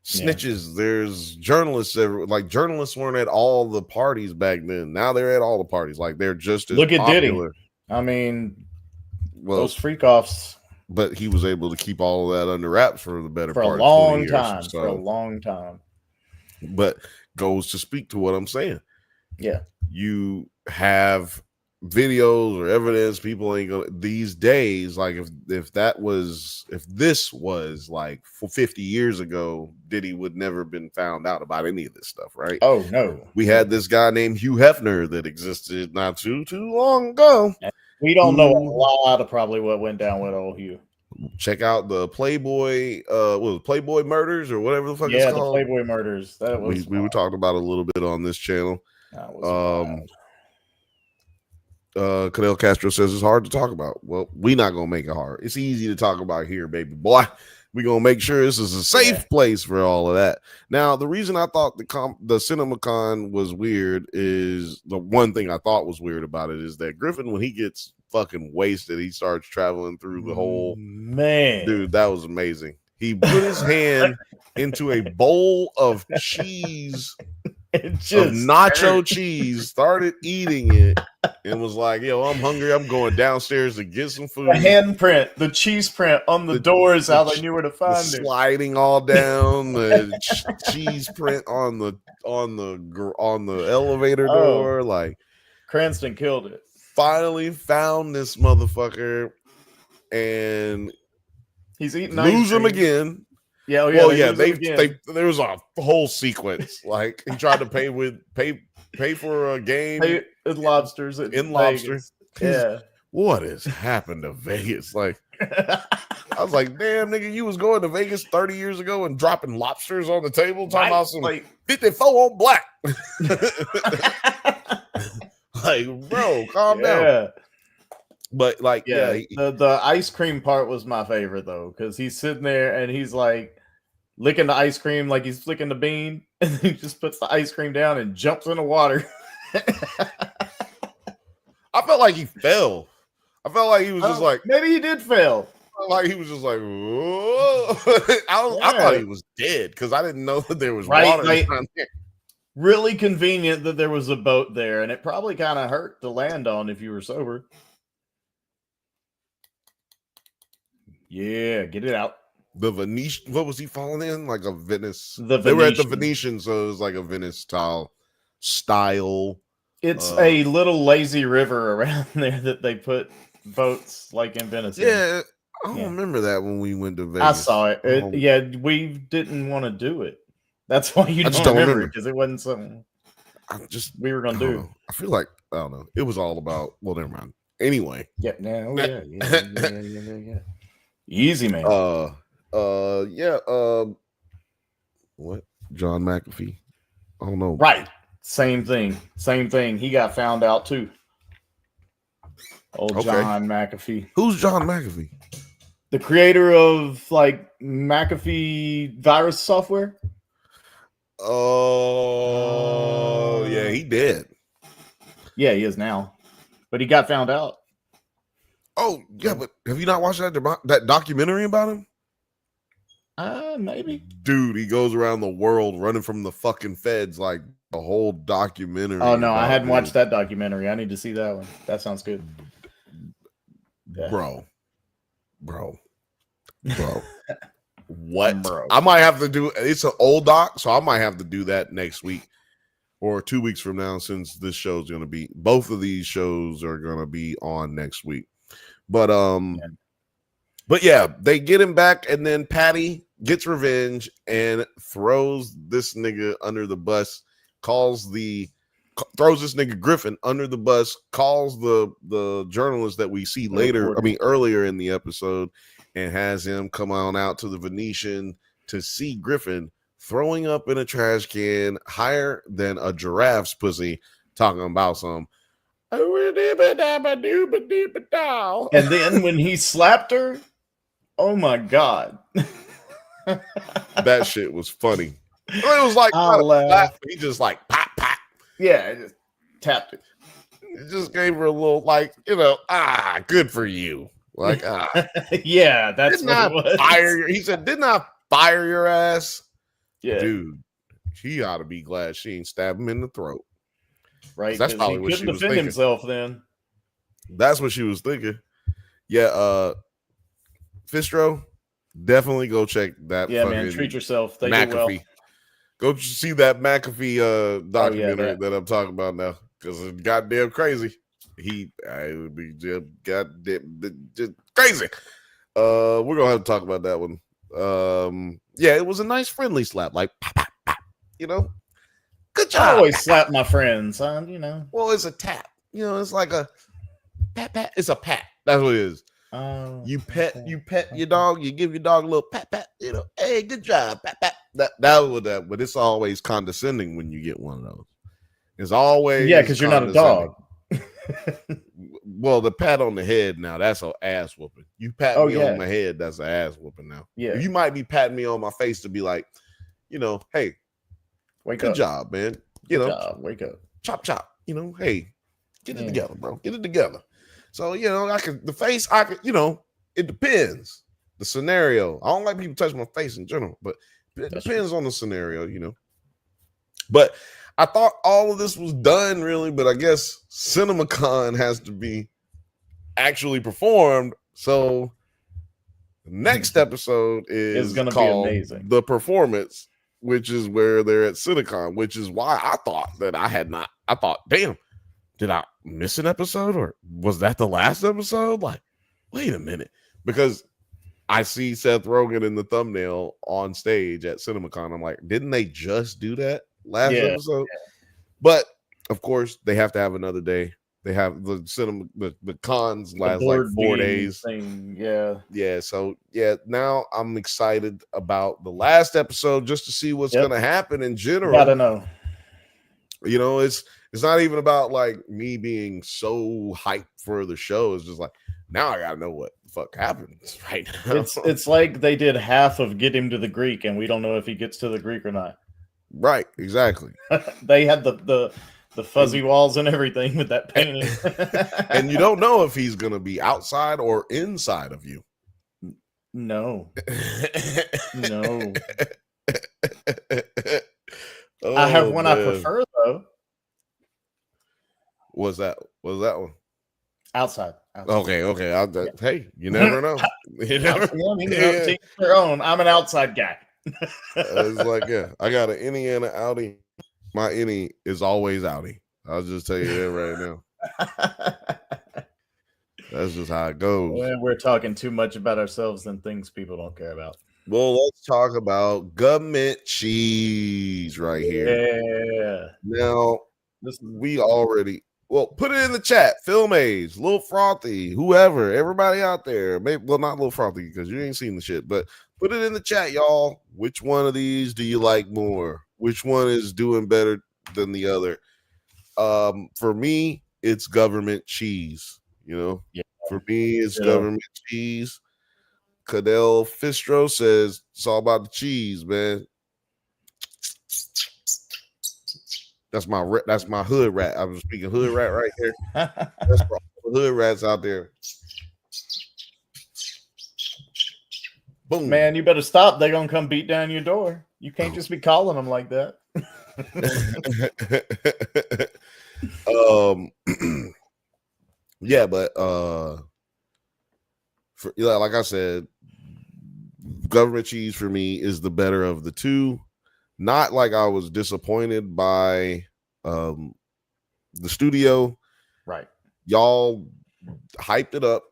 snitches, there's journalists. Like, journalists weren't at all the parties back then. Now they're at all the parties. Like, they're just as
Look at
popular.
Diddy. I mean,
well,
those freak offs.
But he was able to keep all of that under wraps for the better part
For a
of
long
20 years.
time.
So,
for a long time.
But goes to speak to what I'm saying.
Yeah.
You have videos or evidence. People ain't gonna these days. Like if this was like for 50 years ago, Diddy would never been found out about any of this stuff, right?
Oh no.
We had this guy named Hugh Hefner that existed not too long ago.
We don't know a lot of probably what went down with old Hugh.
Check out the Playboy, Playboy Murders or whatever the fuck it's called.
Yeah, the Playboy Murders. That was
we were talking about a little bit on this channel.
That was
Cadell Castro says it's hard to talk about. Well, we not gonna make it hard. It's easy to talk about here, baby boy. We're gonna make sure this is a safe place for all of that. Now, the reason I thought the CinemaCon was weird is the one thing I thought was weird about it is that Griffin, when he gets fucking wasted, he starts traveling through the whole
man.
Dude, that was amazing. He put his hand into a bowl of cheese, of nacho cheese, started eating it, and was like, yo, I'm hungry. I'm going downstairs to get some food.
The handprint, the cheese print on the doors, how they knew where to find it.
Sliding all down, the cheese print on the elevator door. Like,
Cranston killed it.
Finally found this motherfucker, and
he's eating
lose him again.
Yeah,
there was a whole sequence. Like, he tried to pay for a game
in lobsters
in lobster.
Yeah,
what has happened to Vegas? Like, I was like, damn, nigga, you was going to Vegas 30 years ago and dropping lobsters on the table, talking about some 54 on black. Like, bro, calm down. But like,
the ice cream part was my favorite though, because he's sitting there and he's like licking the ice cream like he's flicking the bean, and he just puts the ice cream down and jumps in the water.
I felt like he fell. I felt like he was just like,
maybe he did fail.
Like, he was just like, whoa. I thought he was dead because I didn't know that there was water down there.
Really convenient that there was a boat there, and it probably kind of hurt to land on if you were sober. Yeah, get it out.
The Venetian, what was he falling in? Like a Venice.
They
were at the Venetian, so it was like a Venice style.
It's a little lazy river around there that they put boats like in Venice.
Yeah, I don't remember that when we went to Vegas.
I saw it. Yeah, we didn't want to do it. That's why you don't remember, because it wasn't something we were gonna do.
I feel like, I don't know. It was all about, well, never mind. Anyway.
Yeah. Easy, man.
What? John McAfee? I don't know.
Right. Same thing. He got found out too. John McAfee.
Who's John McAfee?
The creator of like McAfee virus software.
Oh, yeah, he did.
Yeah, he is now, but he got found out.
Oh, yeah, but have you not watched that documentary about him?
Maybe.
Dude, he goes around the world running from the fucking feds, like the whole documentary.
Oh no, I hadn't watched that documentary. I need to see that one. That sounds good.
Yeah. Bro. What? Bro. I might have to do, it's an old doc, so I might have to do that next week or 2 weeks from now, since this show's going to be, both of these shows are going to be on next week. But yeah, they get him back, and then Patty gets revenge and throws this nigga under the bus, calls the throws this nigga Griffin under the bus, calls the journalist that we see earlier in the episode, and has him come on out to the Venetian to see Griffin throwing up in a trash can higher than a giraffe's pussy, talking about some. And
then when he slapped her, oh my God.
That shit was funny. It was like he just like pop.
Yeah, I just tapped it.
It just gave her a little like, good for you. Like,
yeah, that's what it was.
He said, didn't I fire your ass?
Yeah.
Dude, she ought to be glad she ain't stabbed him in the throat.
Right.
That's probably what she was thinking.
Himself then.
That's what she was thinking. Yeah, Fistro, definitely go check that.
Yeah, man, treat yourself. They
McAfee.
do well.
Go see that McAfee documentary that I'm talking about now, because it's goddamn crazy. It would be just goddamn just crazy. We're gonna have to talk about that one. Yeah, it was a nice friendly slap, like pop, pop, pop, good job.
I always slap my friends, son.
Well, it's a tap. It's like a pat, pat. It's a pat. That's what it is. You pet your dog. You give your dog a little pat, pat. Hey, good job, pat, pat. That was that, but it's always condescending when you get one of those. It's always
because you're not a dog.
Well, the pat on the head now, that's an ass whooping. You pat me on my head, that's an ass whooping now.
Yeah,
you might be patting me on my face to be like, hey,
wake up.
Good job, man.
Wake up.
Chop. Hey, get it together, bro. Get it together. So it depends the scenario. I don't like people touch my face in general, but it depends on the scenario, But I thought all of this was done, really, but I guess CinemaCon has to be actually performed. So next episode is going to be amazing. The Performance, which is where they're at CinemaCon, which is why I thought that I thought, damn, did I miss an episode, or was that the last episode? Like, wait a minute, because I see Seth Rogen in the thumbnail on stage at CinemaCon. I'm like, didn't they just do that last episode? Yeah. But of course, they have to have another day. They have the cons last like 4 days.
Thing.
Yeah. So now I'm excited about the last episode just to see what's going to happen in general.
Gotta know.
It's not even about like me being so hyped for the show. It's just like, now I gotta know what the fuck happens right now.
It's like they did half of Get Him to the Greek, and we don't know if he gets to the Greek or not.
Right, exactly.
They had the fuzzy walls and everything with that painting.
And you don't know if he's gonna be outside or inside of you.
No. No. I have one I prefer though.
What's that one?
Outside.
Okay. Hey, you never know. You never
know. I'm an outside guy.
It's like, I got an Indiana Audi. My innie is always Audi. I'll just tell you that right now. That's just how it goes.
Well, we're talking too much about ourselves and things people don't care about.
Well, let's talk about government cheese right here.
Yeah.
Now, we already... Well, put it in the chat. Film Age, Lil Frothy, whoever, everybody out there. Maybe, well, not Lil Frothy because you ain't seen the shit, but put it in the chat, y'all. Which one of these do you like more? Which one is doing better than the other? For me, it's government cheese. For me, it's government cheese. Cadell Fistro says it's all about the cheese, man. That's my hood rat. I was speaking hood rat right there. That's for all the hood rats out there. Boom.
Man, you better stop. They're gonna come beat down your door. You can't just be calling them like that.
Like I said, government cheese for me is the better of the two. Not like I was disappointed by the studio.
Right.
Y'all hyped it up,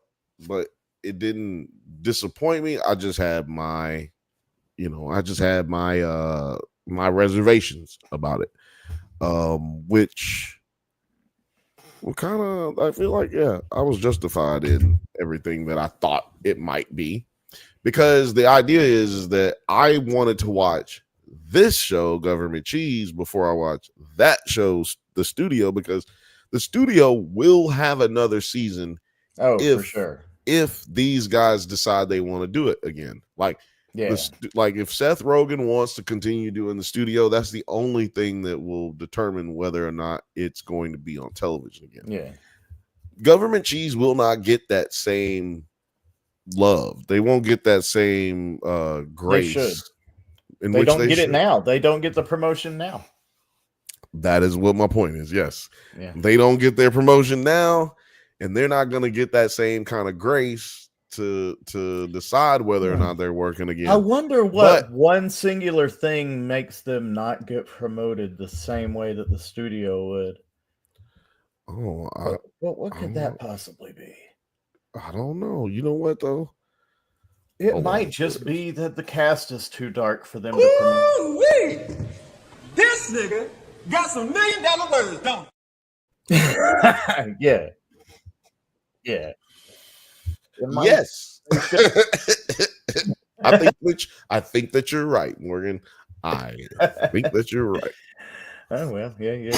but it didn't disappoint me. I just had my my reservations about it. which kind of, I feel like, yeah, I was justified in everything that I thought it might be, because the idea is that I wanted to watch this show, Government Cheese, before I watch that show, The Studio, because The Studio will have another season
Oh,
if
for sure.
if these guys decide they want to do it again. Like,
Yeah.
like if Seth Rogen wants to continue doing The Studio, that's the only thing that will determine whether or not it's going to be on television again.
Yeah.
Government Cheese will not get that same love. They won't get that same grace.
They should.
In
They
which
don't
they
get
should.
it now. They don't get the promotion now.
That is what my point is. Yes.
Yeah.
They don't get their promotion now, and they're not going to get that same kind of grace to decide whether or not they're working again.
I wonder what one singular thing makes them not get promoted the same way that the studio would.
Oh,
What could that possibly be?
I don't know. You know what though?
It might just be that the cast is too dark for them to promote.
Ooh-wee! This nigga got some $1 million words, don't he?
Yeah. Yeah.
Yes. I think that you're right, Morgan. I think that you're right.
Oh well, yeah.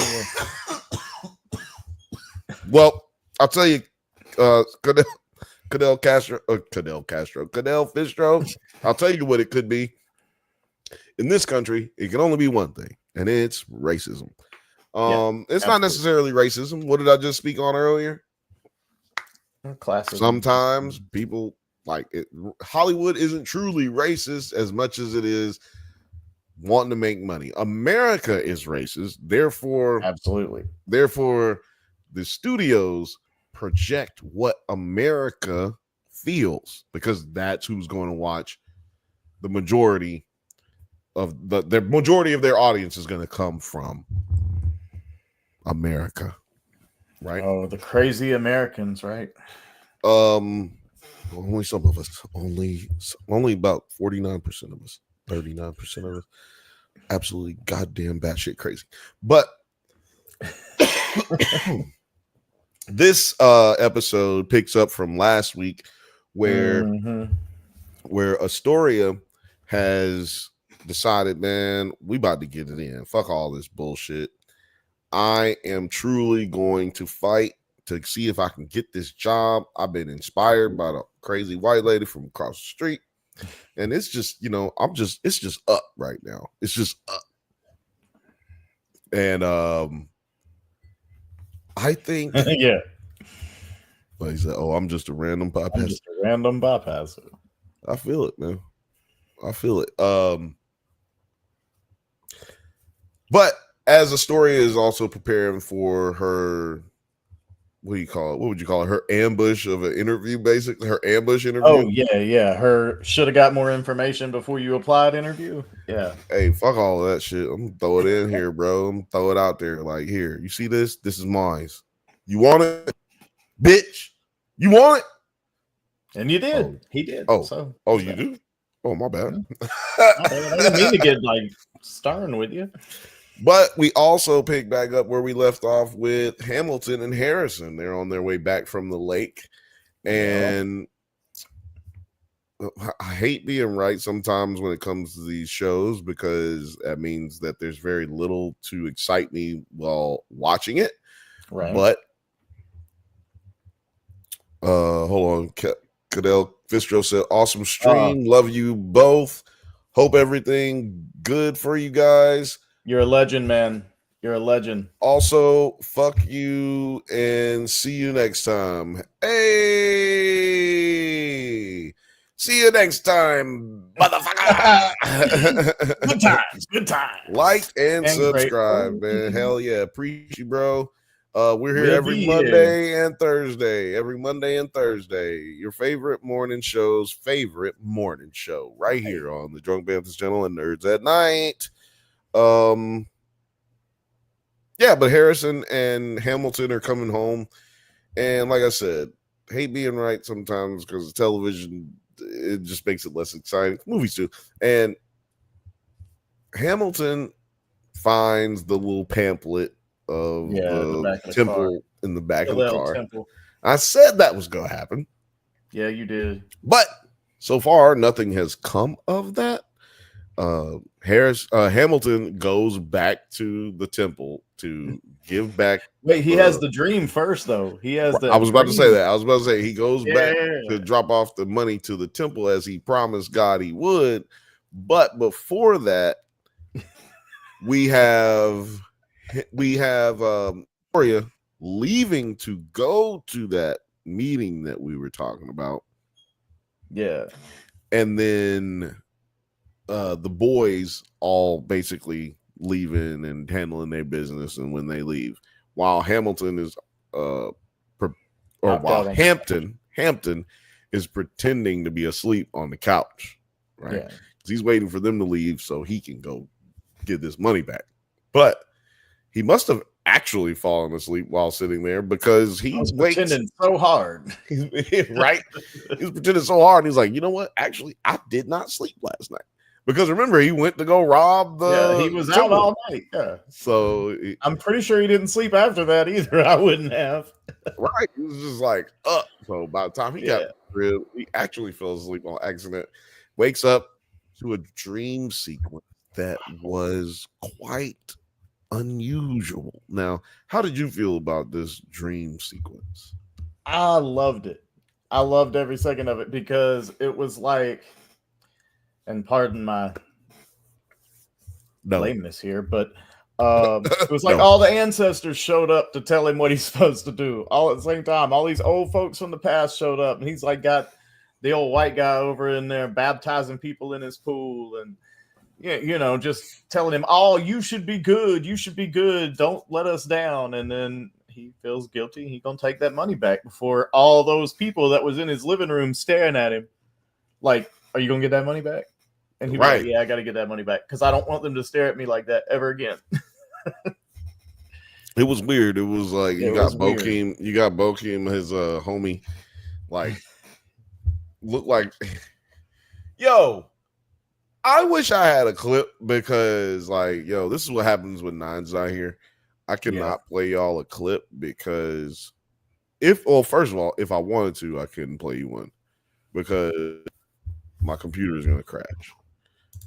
Well, I'll tell you, Cadell Fistro. I'll tell you what it could be. In this country, it can only be one thing, and it's racism. It's not necessarily racism. What did I just speak on earlier?
Classism.
Sometimes people like it. Hollywood isn't truly racist as much as it is wanting to make money. America is racist, therefore,
absolutely.
Therefore, the studios project what America feels, because that's who's going to watch. The majority of the majority of their audience is going to come from America, right?
Oh, the crazy Americans, right?
Only some of us. Only about 49% of us. 39% of us. Absolutely goddamn batshit crazy. But this episode picks up from last week, where Astoria has decided, man, we about to get it in. Fuck all this bullshit. I am truly going to fight to see if I can get this job. I've been inspired by the crazy white lady from across the street. And it's just, it's just up right now. It's just up. And I think
yeah.
But he said, "Oh, I'm just a random bypass."
I'm just a random bypass.
I feel it, man. I feel it. But as Astoria is also preparing for her, what do you call it? What would you call it? Her ambush of an interview, basically. Her ambush interview.
Oh, yeah. Her should have got more information before you applied interview. Yeah.
Hey, fuck all of that shit. I'm gonna throw it in here, bro. I'm gonna throw it out there. Like, here, you see this? This is mine. You want it? Bitch, you want it?
And you did. He did.
Oh, you do? Oh, my bad.
I didn't mean to get stern with you.
But we also pick back up where we left off with Hamilton and Harrison. They're on their way back from the lake. And I hate being right sometimes when it comes to these shows, because that means that there's very little to excite me while watching it.
Right.
But hold on. Cadell Fistro said, awesome stream. Love you both. Hope everything good for you guys.
You're a legend, man. You're a legend.
Also, fuck you and see you next time. Hey, see you next time, motherfucker.
Good times. Good times.
Like and subscribe, man. Hell yeah. Appreciate you, bro. We're here every Monday and Thursday. Every Monday and Thursday. Your favorite morning show's favorite morning show. Right here on the Drunk Banthas Channel and Nerds at Night. Yeah, but Harrison and Hamilton are coming home. And like I said, hate being right sometimes because television, it just makes it less exciting. Movies too. And Hamilton finds the little pamphlet of
the back
the
of the
temple in the back of the
Hillel
car.
Temple.
I said that was going to happen.
Yeah, you did.
But so far, nothing has come of that. Hamilton goes back to the temple to give back.
Wait, he has the dream first, though. He has the.
I was about to say that. I was about to say he goes back
Yeah.
to drop off the money to the temple as he promised God he would. But before that, we have Gloria leaving to go to that meeting that we were talking about.
Yeah.
And then the boys all basically leaving and handling their business, and when they leave, while Hamilton is Hampton is pretending to be asleep on the couch, right?
Yeah.
He's waiting for them to leave so he can go get this money back. But he must have actually fallen asleep while sitting there because he's
pretending so hard.
Right? He's pretending so hard. And he's like, you know what? Actually, I did not sleep last night. Because remember, he went to go rob the.
Yeah, he was
temple
out all night. Yeah.
So
I'm pretty sure he didn't sleep after that either. I wouldn't have.
Right. He was just like, up. So by the time he got real, he actually fell asleep on accident. Wakes up to a dream sequence that was quite unusual. Now, how did you feel about this dream sequence?
I loved it. I loved every second of it because it was like, and pardon my lameness here, but it was like all the ancestors showed up to tell him what he's supposed to do all at the same time. All these old folks from the past showed up, and he's like got the old white guy over in there baptizing people in his pool, and you know, just telling him, "Oh, you should be good. You should be good. Don't let us down." And then he feels guilty. He's gonna take that money back before all those people that was in his living room staring at him, like, "Are you gonna get that money back?" And he's like, "Yeah, I got to get that money back because I don't want them to stare at me like that ever again."
It was weird. It was like you got Bokeem, his homie, like looked like, yo. I wish I had a clip because, like, yo, this is what happens when Nine's not here. I cannot play y'all a clip because first of all, if I wanted to, I couldn't play you one because my computer is going to crash.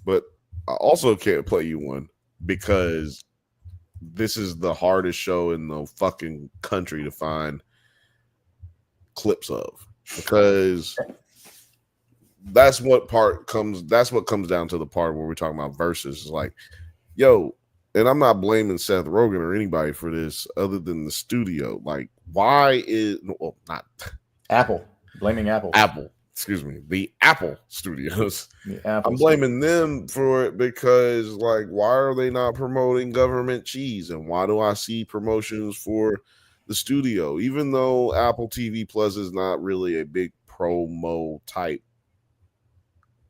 But I also can't play you one because this is the hardest show in the fucking country to find clips of because that's what comes down to the part where we're talking about verses. It's like, yo, and I'm not blaming Seth Rogen or anybody for this other than the studio. Like, why is not
Apple blaming Apple?
Excuse me, the Apple Studios.
I'm
blaming them for it because, like, why are they not promoting government cheese? And why do I see promotions for the studio? Even though Apple TV Plus is not really a big promo type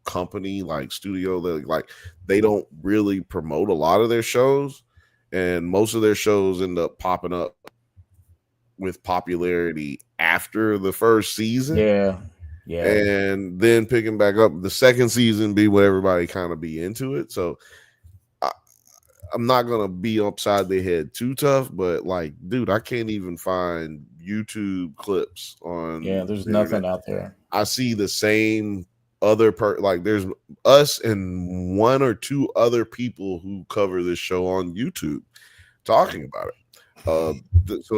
company, like studio, that like they don't really promote a lot of their shows, and most of their shows end up popping up with popularity after the first season. Yeah. And then picking back up the second season be what everybody kind of be into it. So I'm not gonna be upside their head too tough, but like, dude, I can't even find YouTube clips on. Yeah,
there's nothing out there.
I see the same other like there's us and one or two other people who cover this show on YouTube talking about it. So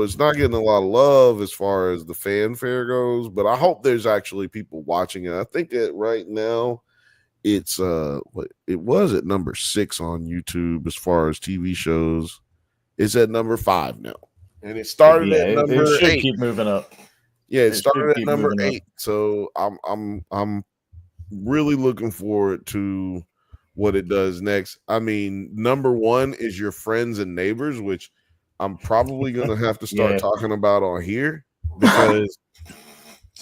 it's not getting a lot of love as far as the fanfare goes, but I hope there's actually people watching it. I think that right now it's it was at number 6 on YouTube as far as TV shows. It's at number 5 now, and it started at number 8.
Keep moving up.
Yeah, it started at number 8. So I'm really looking forward to what it does next. I mean, number 1 is Your Friends and Neighbors, which I'm probably gonna have to start talking about on here because,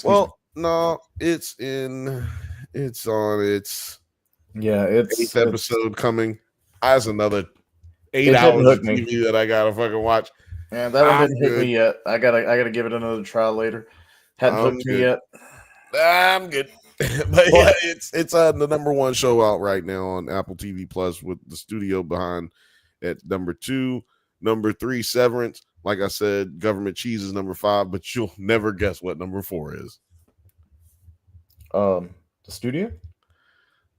well, no, it's on its 8th episode coming. That's another 8 hours of TV that I gotta fucking watch.
And that one didn't hit me yet. I gotta give it another try later. Hadn't hooked me yet.
I'm good. But yeah, it's the number 1 show out right now on Apple TV Plus with the studio behind at number 2. Number 3, Severance. Like I said, Government Cheese is number 5, but you'll never guess what number 4 is.
The studio?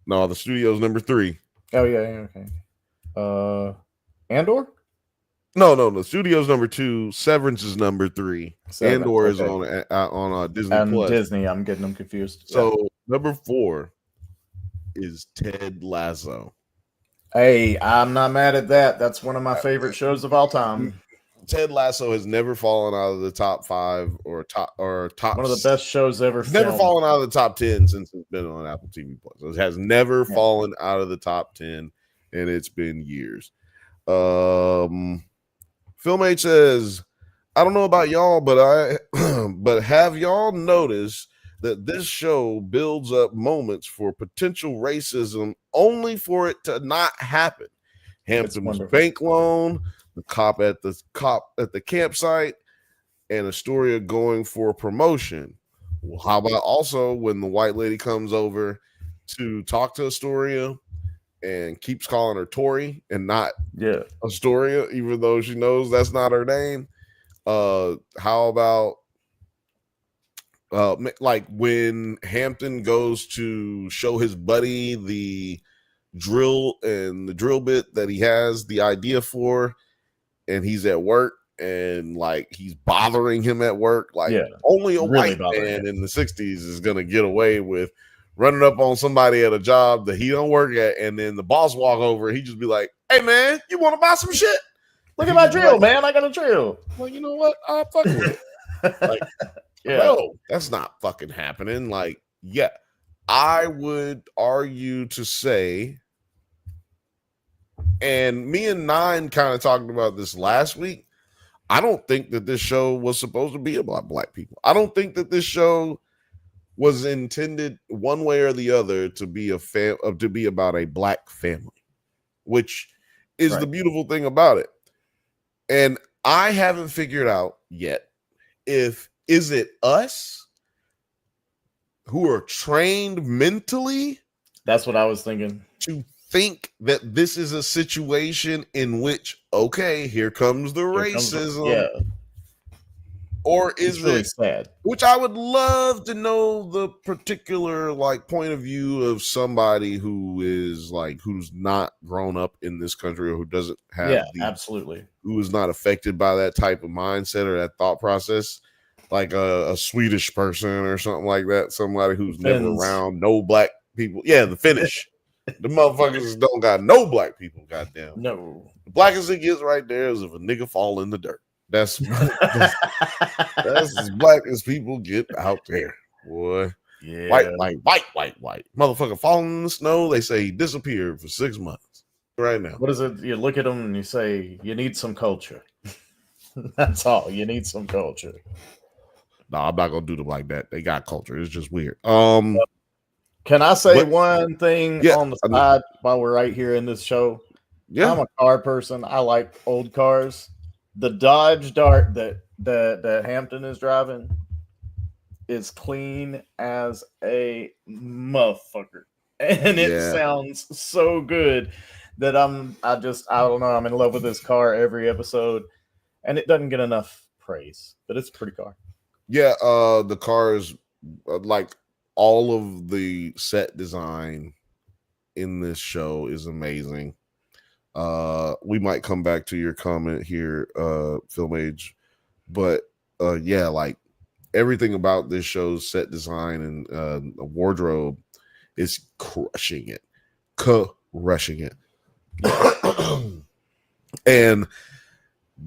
No, the studio's number 3.
Oh yeah, okay. Andor?
No, the studio's number 2. Severance is number 3.
Seven,
Andor is
okay.
on Disney
And
Plus.
Disney, I'm getting them confused.
So number 4 is Ted Lasso.
Hey, I'm not mad at that. That's one of my favorite shows of all time.
Ted Lasso has never fallen out of the top 5 or top.
One of the best shows ever.
It's never fallen out of the top 10 since it's been on Apple TV Plus. It has never fallen out of the top 10, and it's been years. Film H says, I don't know about y'all, but but have y'all noticed that this show builds up moments for potential racism only for it to not happen? Hampton's bank loan, the cop at the campsite, and Astoria going for promotion. Well, how about also when the white lady comes over to talk to Astoria and keeps calling her Tori and not Astoria, even though she knows that's not her name? How about like when Hampton goes to show his buddy the drill and the drill bit that he has the idea for, and he's at work and like he's bothering him at work, like only a really white man in the 60s is gonna get away with running up on somebody at a job that he don't work at, and then the boss walk over and he just be like, hey man, you want to buy some shit?
Look at my drill, man. I got a drill.
Well, you know what? I'll fuck with it. Like, no, that's not fucking happening. Like, yeah, I would argue to say, and me and Nine kind of talked about this last week, I don't think that this show was supposed to be about black people. I don't think that this show was intended one way or the other to be to be about a black family, which is the beautiful thing about it. And I haven't figured out yet is it us who are trained mentally?
That's what I was thinking.
To think that this is a situation in which, okay, here comes the racism. Or is
it's really sad?
Which I would love to know the particular like point of view of somebody who is like who's not grown up in this country or who doesn't have
absolutely,
who is not affected by that type of mindset or that thought process, like a Swedish person or something like that, somebody who's never around no black people. Yeah, the Finnish. The motherfuckers don't got no black people, goddamn.
No.
The blackest it gets right there is if a nigga fall in the dirt. That's as black as people get out there, boy.
Yeah.
White. Motherfucker falling in the snow. They say he disappeared for 6 months. Right now.
What is it? You look at them and you say, you need some culture. That's all. You need some culture.
No, I'm not gonna do them like that. They got culture. It's just weird.
Can I say one thing on the side while we're right here in this show?
Yeah.
I'm a car person. I like old cars. The Dodge Dart that Hampton is driving is clean as a motherfucker, and it sounds so good that I don't know. I'm in love with this car every episode, and it doesn't get enough praise, but it's a pretty car.
Yeah, the car is like all of the set design in this show is amazing. We might come back to your comment here, Film Age, but like everything about this show's set design and the wardrobe is crushing it. And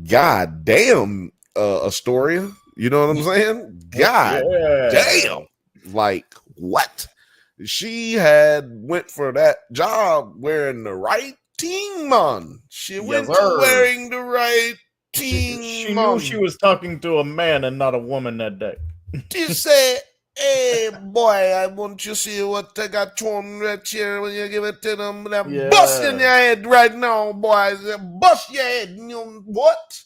goddamn, Astoria, you know what I'm saying? God damn, like what? She had went for that job wearing the right team on. She went to wearing the right team.
She knew she was talking to a man and not a woman that day.
She said, hey boy, I want you to see what I got thrown right here when you give it to them. I'm busting your head right now, boys. Bust your head. You know what?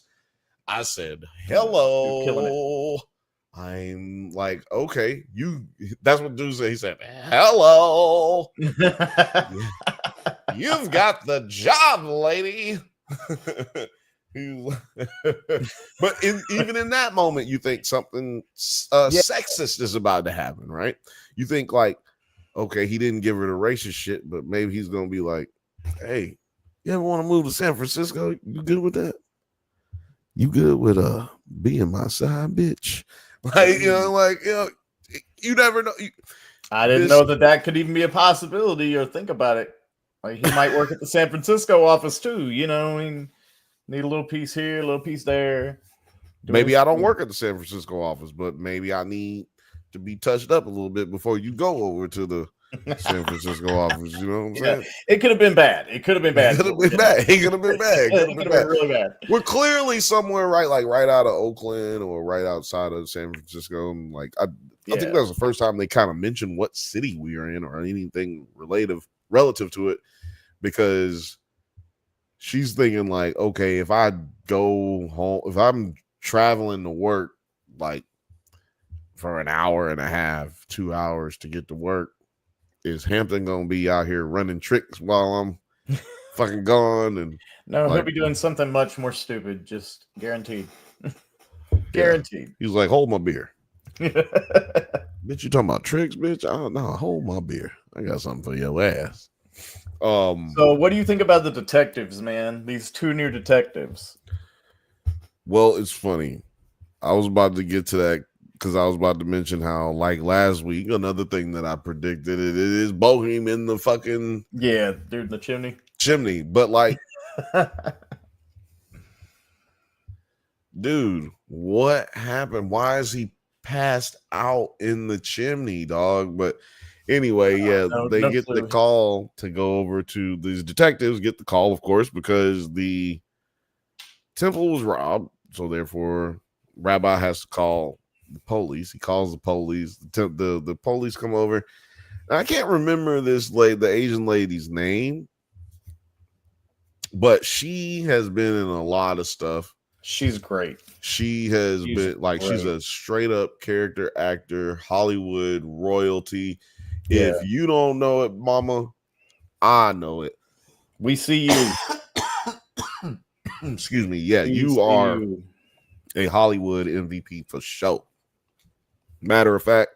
I said, hello.
You're killing it.
I'm like, okay, that's what dude said. He said, hello. You've got the job, lady. But even in that moment, you think something sexist is about to happen, right? You think like, okay, he didn't give her the racist shit, but maybe he's gonna be like, hey, you ever want to move to San Francisco? You good with that? You good with being my side bitch? Like, you never know.
I didn't know that could even be a possibility or think about it. Like he might work at the San Francisco office too, you know. I mean, need a little piece here, a little piece there.
Maybe I don't work at the San Francisco office, but maybe I need to be touched up a little bit before you go over to the San Francisco office. You know what I'm saying?
It could have been bad. It could have been bad.
It could have been bad. It could have been bad.
It could have been really bad.
We're clearly somewhere right out of Oakland or right outside of San Francisco. And like I think that was the first time they kind of mentioned what city we are in or anything relative to it, because she's thinking like, okay, if I go home, if I'm traveling to work like for an hour and a half, 2 hours to get to work, is Hampton gonna be out here running tricks while I'm fucking gone? And
no, he'll be doing something much more stupid, just guaranteed. Guaranteed.
He's like, hold my beer. Bitch, you talking about tricks, bitch? Oh no, hold my beer. I got something for your ass.
So what do you think about the detectives, man? These two new detectives.
Well, it's funny. I was about to get to that because I was about to mention how, like last week, another thing that I predicted, it is Bohem in the fucking
dude in the chimney.
But like, dude, what happened? Why is he passed out in the chimney, dog? But anyway, they get the call to go over to these detectives. Get the call, of course, because the temple was robbed. So therefore, Rabbi has to call the police. He calls the police. The police come over. And I can't remember the Asian lady's name, but she has been in a lot of stuff.
She's great.
She's a straight up character actor, Hollywood royalty. Yeah. If you don't know it, mama, I know it.
We see you.
Excuse me. Yeah, you are a Hollywood MVP for sure. Matter of fact,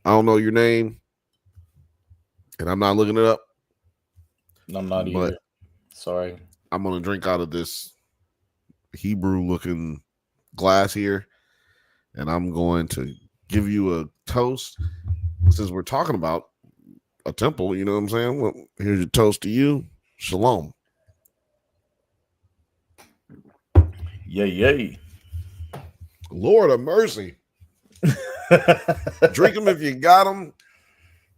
I don't know your name, and I'm not looking it up.
I'm not either. Sorry.
I'm going to drink out of this Hebrew-looking glass here, and I'm going to give you a toast. Since we're talking about a temple, you know what I'm saying? Well, here's your toast to you. Shalom.
Yay.
Lord of mercy. Drink them if you got them.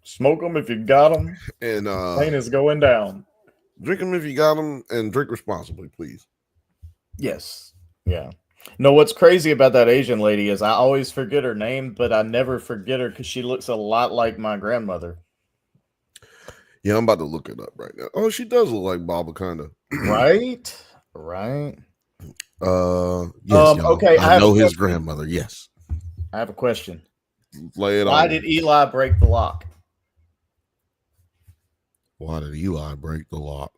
Smoke them if you got them.
And
plane is going down.
Drink them if you got them, and drink responsibly, please.
Yes. Yeah. No, what's crazy about that Asian lady is I always forget her name, but I never forget her because she looks a lot like my grandmother.
Yeah, I'm about to look it up right now. Oh, she does look like Baba, kind of.
Right.
Yes,
okay.
I know his grandmother. Yes.
I have a question.
Lay it on.
Why did Eli break the lock?
Why did Eli break the lock?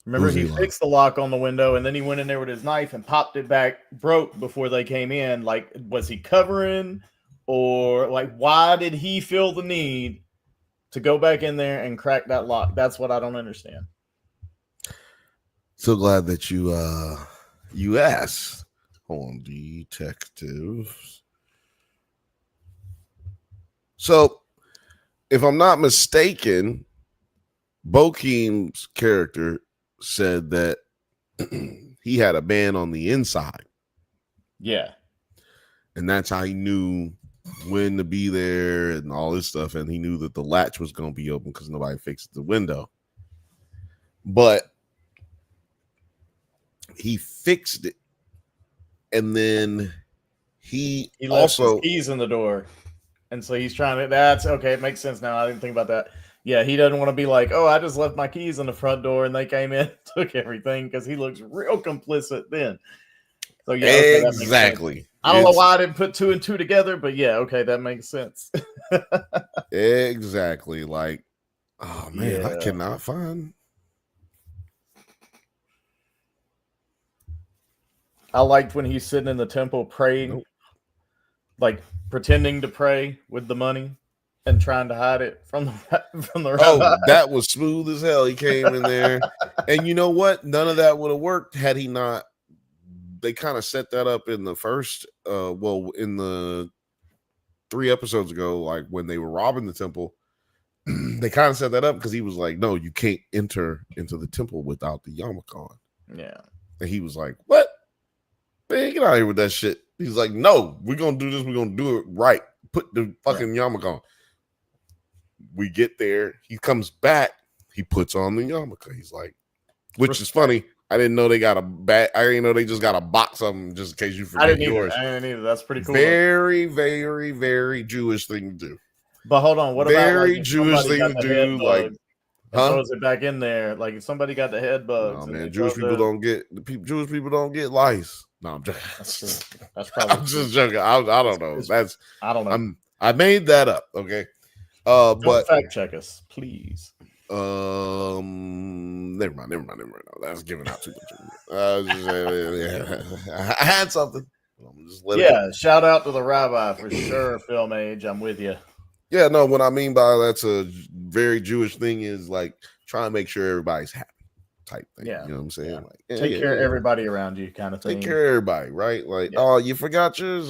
Remember, he fixed the lock on the window, and then he went in there with his knife and popped it back, broke before they came in. Like, was he covering, or like, why did he feel the need to go back in there and crack that lock? That's what I don't understand.
So glad that you asked. Hold on, detectives. So, if I'm not mistaken, Bokeem's character said that he had a band on the inside.
Yeah.
And that's how he knew when to be there and all this stuff. And he knew that the latch was going to be open because nobody fixed the window. But he fixed it. And then he
left
also
his keys in the door. And so he's trying to, that's okay. It makes sense now. I didn't think about that. Yeah, he doesn't want to be like, oh, I just left my keys in the front door and they came in, took everything, because he looks real complicit then. So yeah, okay,
exactly.
I don't know why I didn't put two and two together, but yeah, okay, that makes sense.
Exactly. Like, oh man, I cannot find.
I liked when he's sitting in the temple praying,
Nope.
like pretending to pray with the money and trying to hide it from the
Oh,
rabbi.
that was smooth as hell. He came in there, and you know what? None of that would have worked had he not. They kind of set that up in the first, in the 3 episodes ago, like when they were robbing the temple. They kind of set that up because he was like, "No, you can't enter into the temple without the yarmulke on."
Yeah.
And he was like, "What? Man, get out of here with that shit." He's like, "No, we're gonna do this. We're gonna do it right. Put the fucking yarmulke on." We get there. He comes back. He puts on the yarmulke. He's like, which is funny. I didn't know they got a bat. I didn't know they just got a box of them just in case you forget yours.
I didn't either. That's pretty cool.
Very, very, very Jewish thing to do.
But hold on, what
Very
about like
Jewish thing to do? Like,
throws it back in there. Like if somebody got the head bugs.
No, man, Jewish people don't get Jewish people don't get lice. No, I'm joking.
That's true. That's probably.
I'm just joking. I don't know. That's
I don't know.
I made that up. Okay.
Don't
But
fact check us, please.
never mind. No, that's giving out too much. I had something. Just let it go.
Shout out to the rabbi for sure. Film age, I'm with you.
Yeah, no, what I mean by that's a very Jewish thing is like trying to make sure everybody's happy type thing.
Yeah.
You know what I'm saying?
Yeah.
Like,
Take care of everybody around you kind of thing.
Take care of everybody, right? Like, oh, you forgot yours.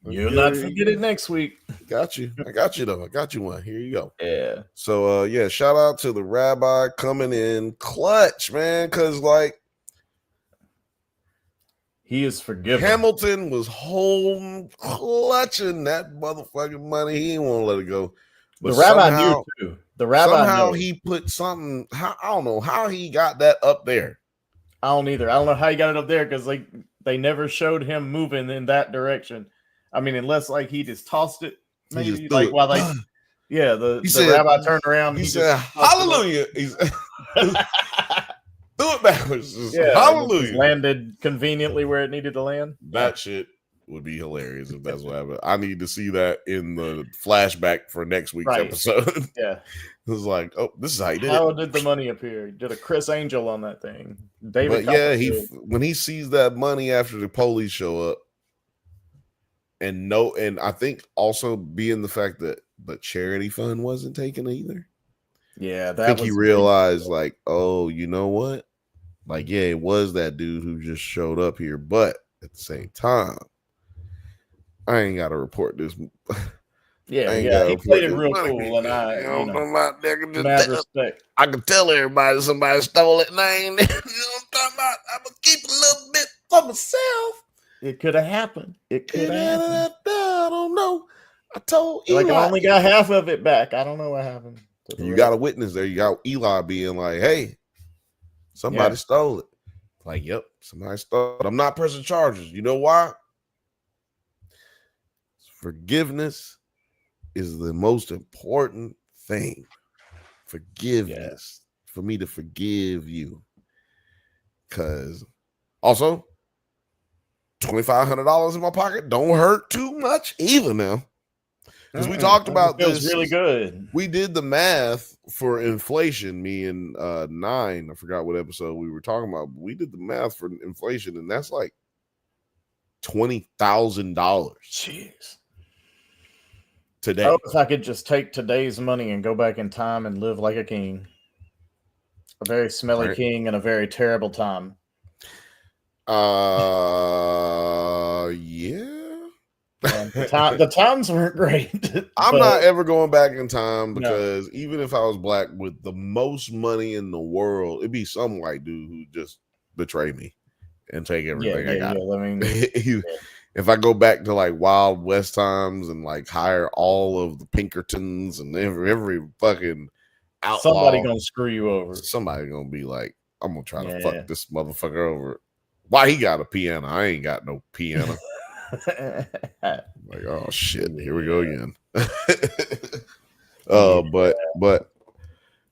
You'll not forget it next week.
Got you. I got you though. I got you one. Here you go.
Yeah.
So shout out to the rabbi coming in clutch, man. Cause like
he is forgiven.
Hamilton was holding, clutching that motherfucking money. He didn't want to let it go.
But the rabbi knew too. The rabbi
somehow
knew.
He put something. I don't know how he got that up there.
I don't either. I don't know how he got it up there because like they never showed him moving in that direction. I mean, unless like he just tossed it, maybe like while like the rabbi turned around.
He said, "Hallelujah." Threw it backwards. Hallelujah.
It landed conveniently where it needed to land.
That shit would be hilarious if that's what happened. I need to see that in the flashback for next week's episode.
Yeah.
It was like, oh, this is how he did
How
it.
did the money appear? He did a Chris Angel on that thing. David.
But yeah, when he sees that money after the police show up, and I think also being the fact that the charity fund wasn't taken either.
Yeah,
I think he realized like, oh, you know what? Like, yeah, it was that dude who just showed up here, but at the same time, I ain't got to report this.
Yeah, he played it real cool, and mad respect.
I can tell everybody somebody stole it, and I ain't. You know what I'm talking about? I'm gonna keep a little bit for myself.
It could have happened. It could have happened.
I don't know. I told Eli.
Like I only got half of it back. I don't know what happened.
You got a witness there. You got Eli being like, "Hey, somebody stole it." Like, yep, somebody stole it. I'm not pressing charges. You know why? Forgiveness is the most important thing. Forgiveness. For me to forgive you. Because also, $2,500 in my pocket don't hurt too much either now. Because we talked about this.
Feels really good.
We did the math for inflation, me and Nine. I forgot what episode we were talking about. But we did the math for inflation, and that's like $20,000.
Jeez.
Today.
Oh, if I could just take today's money and go back in time and live like a king. A very smelly king and a very terrible time.
Yeah.
The times weren't great.
I'm not ever going back in time because even if I was black with the most money in the world, it'd be some white dude who just betrayed me and take everything I got.
I mean,
if I go back to like Wild West times and like hire all of the Pinkertons and every fucking outlaw,
somebody gonna screw you over.
Somebody gonna be like, I'm gonna try to fuck this motherfucker over. Why he got a piano? I ain't got no piano. Like, oh shit, here we go again.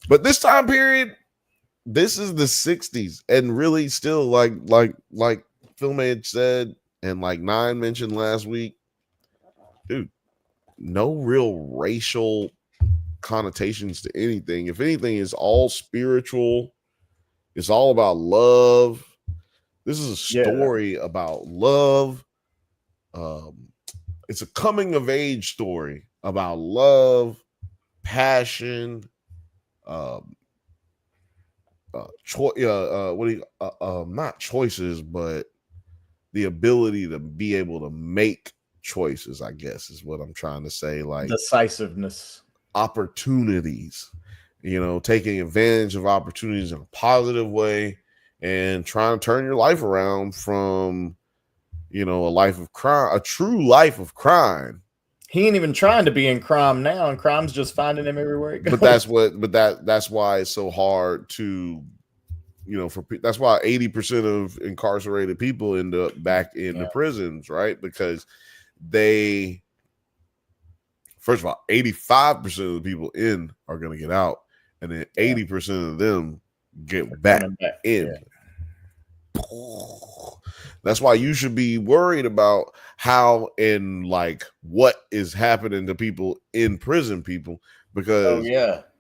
But this time period, this is the 60s, and really still like Phil had said, and like Nine mentioned last week, dude, no real racial connotations to anything. If anything, it's all spiritual. It's all about love. This is a story about love. It's a coming of age story about love, passion, not choices, but the ability to be able to make choices, I guess is what I'm trying to say. Like
decisiveness,
opportunities, taking advantage of opportunities in a positive way and trying to turn your life around from, a life of crime, a true life of crime.
He ain't even trying to be in crime now, and crime's just finding him everywhere it goes.
But that's why it's so hard to, that's why 80% of incarcerated people end up back in the prisons, right? Because first of all, 85% of the people in are going to get out, and then 80% of them get back in. Yeah. That's why you should be worried about how and like what is happening to people in prison, because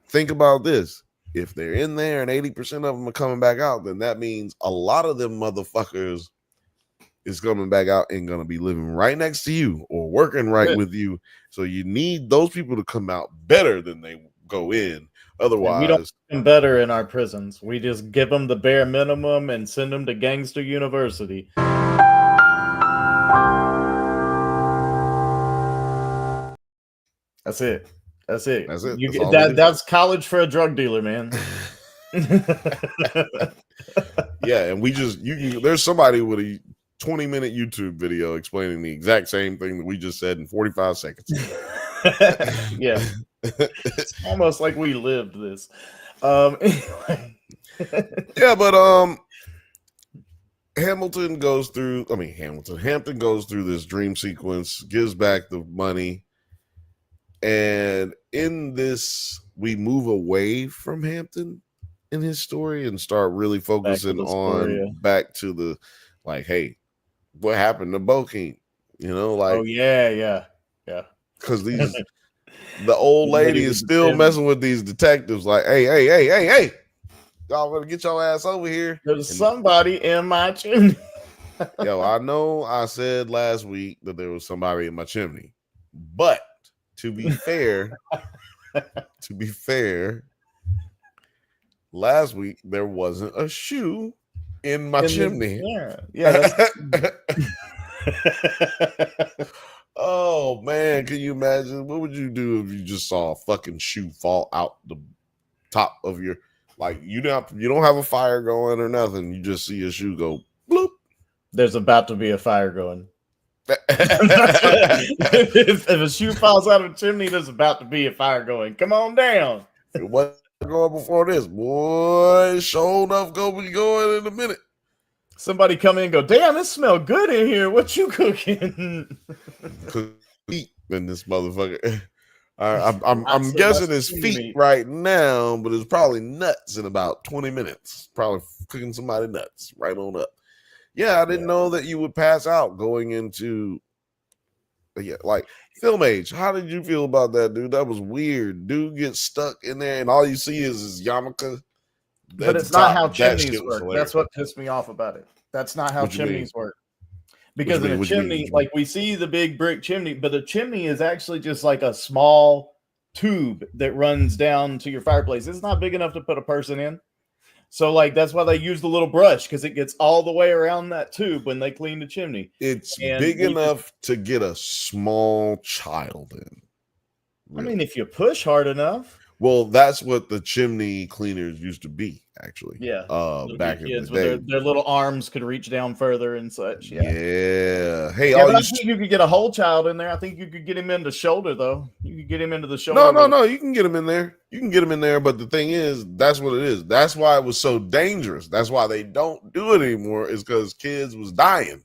think about this. If they're in there and 80% of them are coming back out, then that means a lot of them motherfuckers is coming back out and going to be living right next to you or working with you. So you need those people to come out better than they go in. Otherwise,
we don't make them better in our prisons. We just give them the bare minimum and send them to gangster university. That's it. That's it.
That's it.
That's college for a drug dealer, man.
Yeah, and there's somebody with a 20-minute YouTube video explaining the exact same thing that we just said in 45 seconds.
Yeah. It's almost like we lived this. Anyway.
Yeah, but Hampton goes through this dream sequence, gives back the money, and in this we move away from Hampton in his story and start really focusing back to the like, hey, what happened to Bokeem?
Oh yeah.
Because the old lady is still messing with these detectives, like, hey, y'all better get your ass over here.
There's somebody in my chimney.
Yo, I know I said last week that there was somebody in my chimney, but to be fair, last week there wasn't a shoe in my chimney.
Yeah.
Oh man, can you imagine? What would you do if you just saw a fucking shoe fall out the top of your, like, you don't have a fire going or nothing, you just see a shoe go bloop.
There's about to be a fire going. If a shoe falls out of a chimney, there's about to be a fire going. Come on down.
It wasn't going before this, boy. Sure enough, go be going in a minute.
Somebody come in and go, damn, it smells good in here. What you cooking?
Feet in this motherfucker. I'm guessing it's feet right now, but it's probably nuts in about 20 minutes. Probably cooking somebody nuts right on up. Yeah, I didn't know that you would pass out going into like Film Age. How did you feel about that, dude? That was weird. Dude gets stuck in there and all you see is his yarmulke.
But it's not how chimneys work. That's what pissed me off about it. That's not how chimneys work. Because in a chimney, like we see the big brick chimney, but the chimney is actually just like a small tube that runs down to your fireplace. It's not big enough to put a person in. So like that's why they use the little brush, because it gets all the way around that tube when they clean the chimney.
It's big enough to get a small child in.
Really. I mean, if you push hard enough.
Well, that's what the chimney cleaners used to be, actually.
Yeah.
Back in the day.
Their little arms could reach down further and such.
Yeah. Hey,
but I think you could get a whole child in there. I think you could get him into the shoulder, though. You could get him into the shoulder.
No. You can get him in there. But the thing is, that's what it is. That's why it was so dangerous. That's why they don't do it anymore, is because kids was dying.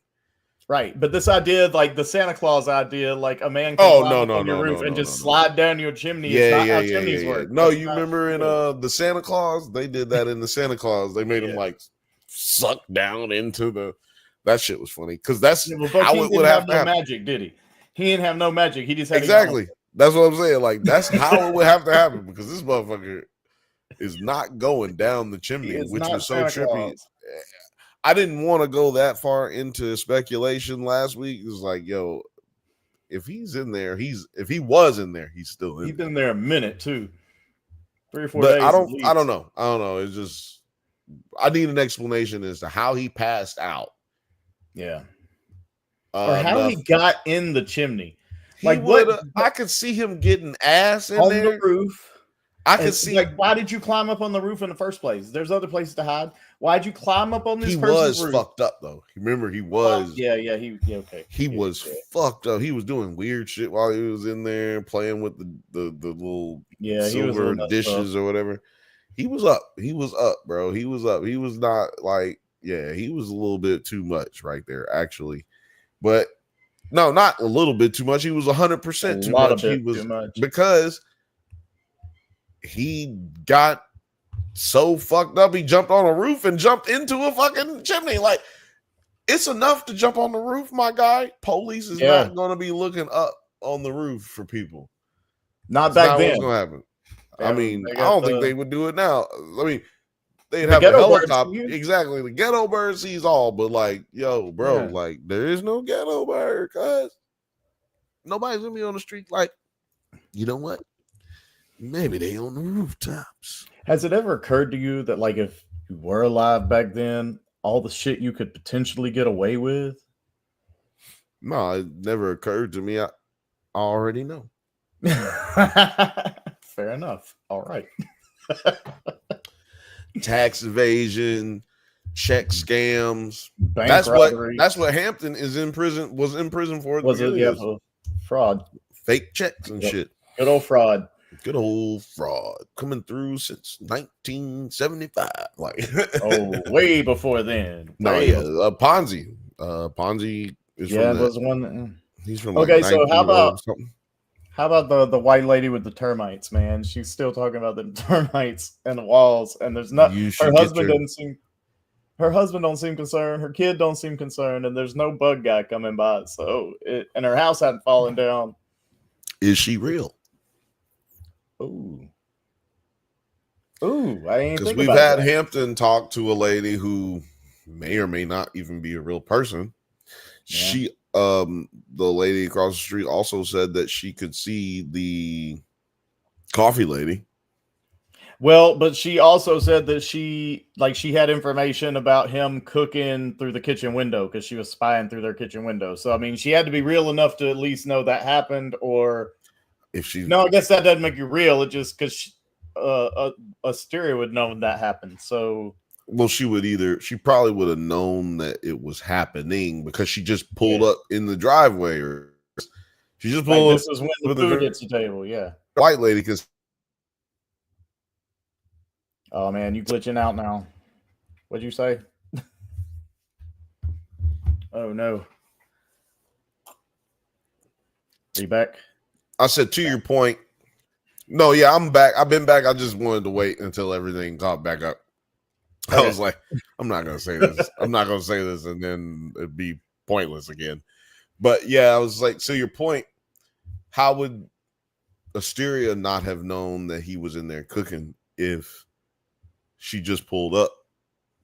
Right, but this idea, like the Santa Claus idea, like a man can climb on your roof and just slide down your chimney. It's not how chimneys work.
No, you remember in the Santa Claus, they did that in the Santa Claus. They made him like suck down into that shit was funny because that's how it would have
no magic, did he? He didn't have no magic. He just had
exactly. That's what I'm saying. Like that's how it would have to happen because this motherfucker is not going down the chimney, which was so trippy. I didn't want to go that far into speculation last week. It was like, yo, if he's in there, if he was in there, he's still in
He's
there.
been there a minute too. 3 or 4
But
days.
I don't know. It's just I need an explanation as to how he passed out.
Yeah. Or how he got in the chimney.
Like what? I could see him getting ass in
on
there.
the roof.
I could see.
Like, why did you climb up on the roof in the first place? There's other places to hide. Why'd you climb up on this person's roof?
He was fucked up though. Remember, he was.
Okay.
He was fucked up. He was doing weird shit while he was in there playing with the little silver dishes or whatever. He was up. He was up, bro. He was up. He was not like, he was a little bit too much right there, actually. But no, not a little bit too much. He was 100% too much. He was too much because he got so fucked up. He jumped on a roof and jumped into a fucking chimney. Like, it's enough to jump on the roof, my guy. Police is not going to be looking up on the roof for people.
Not back then.
What's going to happen? I mean, I don't think they would do it now. I mean, they'd have a helicopter. Exactly. The ghetto bird sees all, but like, yo, bro, like, there is no ghetto bird, cuz nobody's gonna be on the street. Like, you know what? Maybe they on the rooftops.
Has it ever occurred to you that, like, if you were alive back then, all the shit you could potentially get away with?
No, it never occurred to me. I already know.
Fair enough. All right.
Tax evasion, check scams.
Bank
robbery. That's what Hampton was in prison for.
Was it? Yeah, fraud.
Fake checks and shit.
Good old fraud.
Good old fraud coming through since 1975. Like,
way before then.
Ponzi. Ponzi is from
was the one that,
he's from.
Okay, so how about the white lady with the termites, man? She's still talking about the termites and the walls, and there's not her husband don't seem concerned, her kid don't seem concerned, and there's no bug guy coming by. So and her house hadn't fallen down.
Is she real?
Ooh, I ain't
because we've had Hampton talk to a lady who may or may not even be a real person. Yeah. She, the lady across the street, also said that she could see the coffee lady.
Well, but she also said that she had information about him cooking through the kitchen window because she was spying through their kitchen window. So I mean, she had to be real enough to at least know that happened, or. No, I guess that doesn't make you real. It just because Asteria would know when that happened. So,
well, she probably would have known that it was happening because she just pulled up in the driveway, or she just pulled.
This is when the food hits the table. Yeah,
white lady. Because
oh man, you glitching out now. What'd you say? Oh no, are you back?
I said, to your point. No, yeah, I'm back. I've been back. I just wanted to wait until everything got back up. I was like, I'm not going to say this. I'm not going to say this, and then it'd be pointless again. But yeah, I was like, so your point, how would Asteria not have known that he was in there cooking if she just pulled up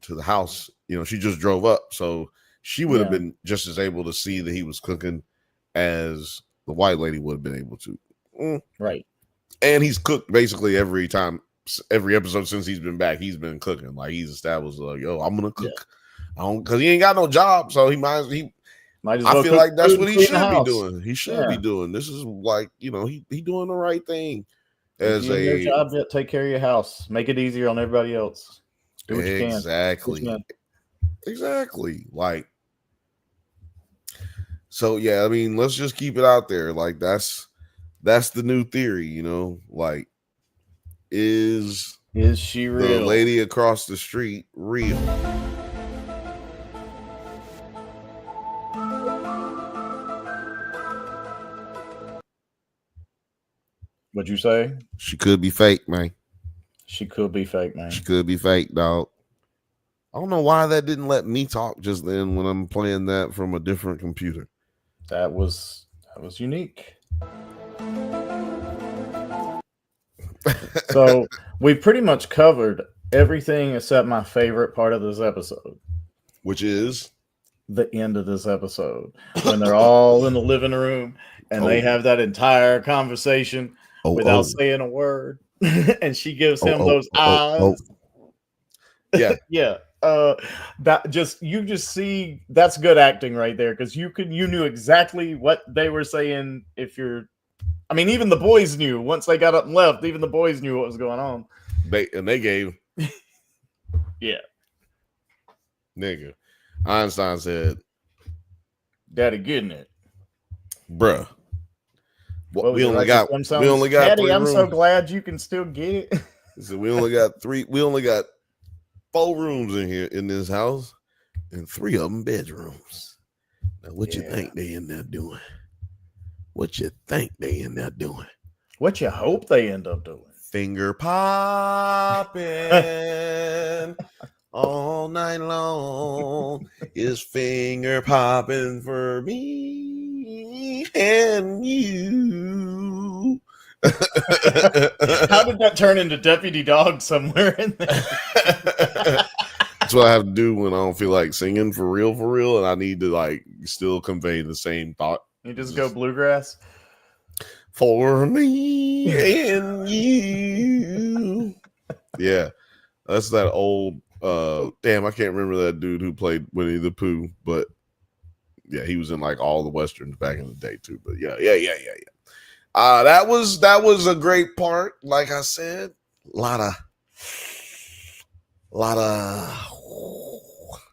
to the house? You know, she just drove up. So she would have been just as able to see that he was cooking as the white lady would have been able to.
Right.
And he's cooked basically every episode since he's been back. He's been cooking. Like, he's established, like, yo, I'm going to cook. Because he ain't got no job. So he might as well. I feel like that's what he should be doing. He should be doing. This is like, you know, he doing the right thing. As
your job, take care of your house. Make it easier on everybody else. Do what you can.
Exactly. Like, so yeah, I mean, let's just keep it out there. Like, that's the new theory, you know. Like, is
she real?
The lady across the street real?
What'd you say?
She could be fake, man.
She could be fake, man.
She could be fake, dog. I don't know why that didn't let me talk just then when I'm playing that from a different computer.
That was unique. So we pretty much covered everything except my favorite part of this episode.
which is
the end of this episode when they're all in the living room and they have that entire conversation without saying a word, and she gives him those eyes.
Yeah,
yeah. That you just see that's good acting right there, because you knew exactly what they were saying. I mean, even the boys knew once they got up and left. Even the boys knew what was going on.
They gave.
Yeah.
Nigga. Einstein said,
Daddy getting it.
Bruh. We only got
Daddy,
3
I'm
rooms.
so glad you can still get it.
So we only got 4 rooms in here in this house, and 3 of them bedrooms. Now what you think they in there doing? What you think they in there doing?
What you hope they end up doing?
Finger popping all night long is finger popping for me and you.
How did that turn into Deputy Dog somewhere in there?
That's what I have to do when I don't feel like singing for real, and I need to like still convey the same thought.
You just go bluegrass.
For me and you. Yeah. That's that old damn, I can't remember that dude who played Winnie the Pooh, but yeah, he was in like all the westerns back in the day too. But yeah. That was a great part. Like I said, a lot of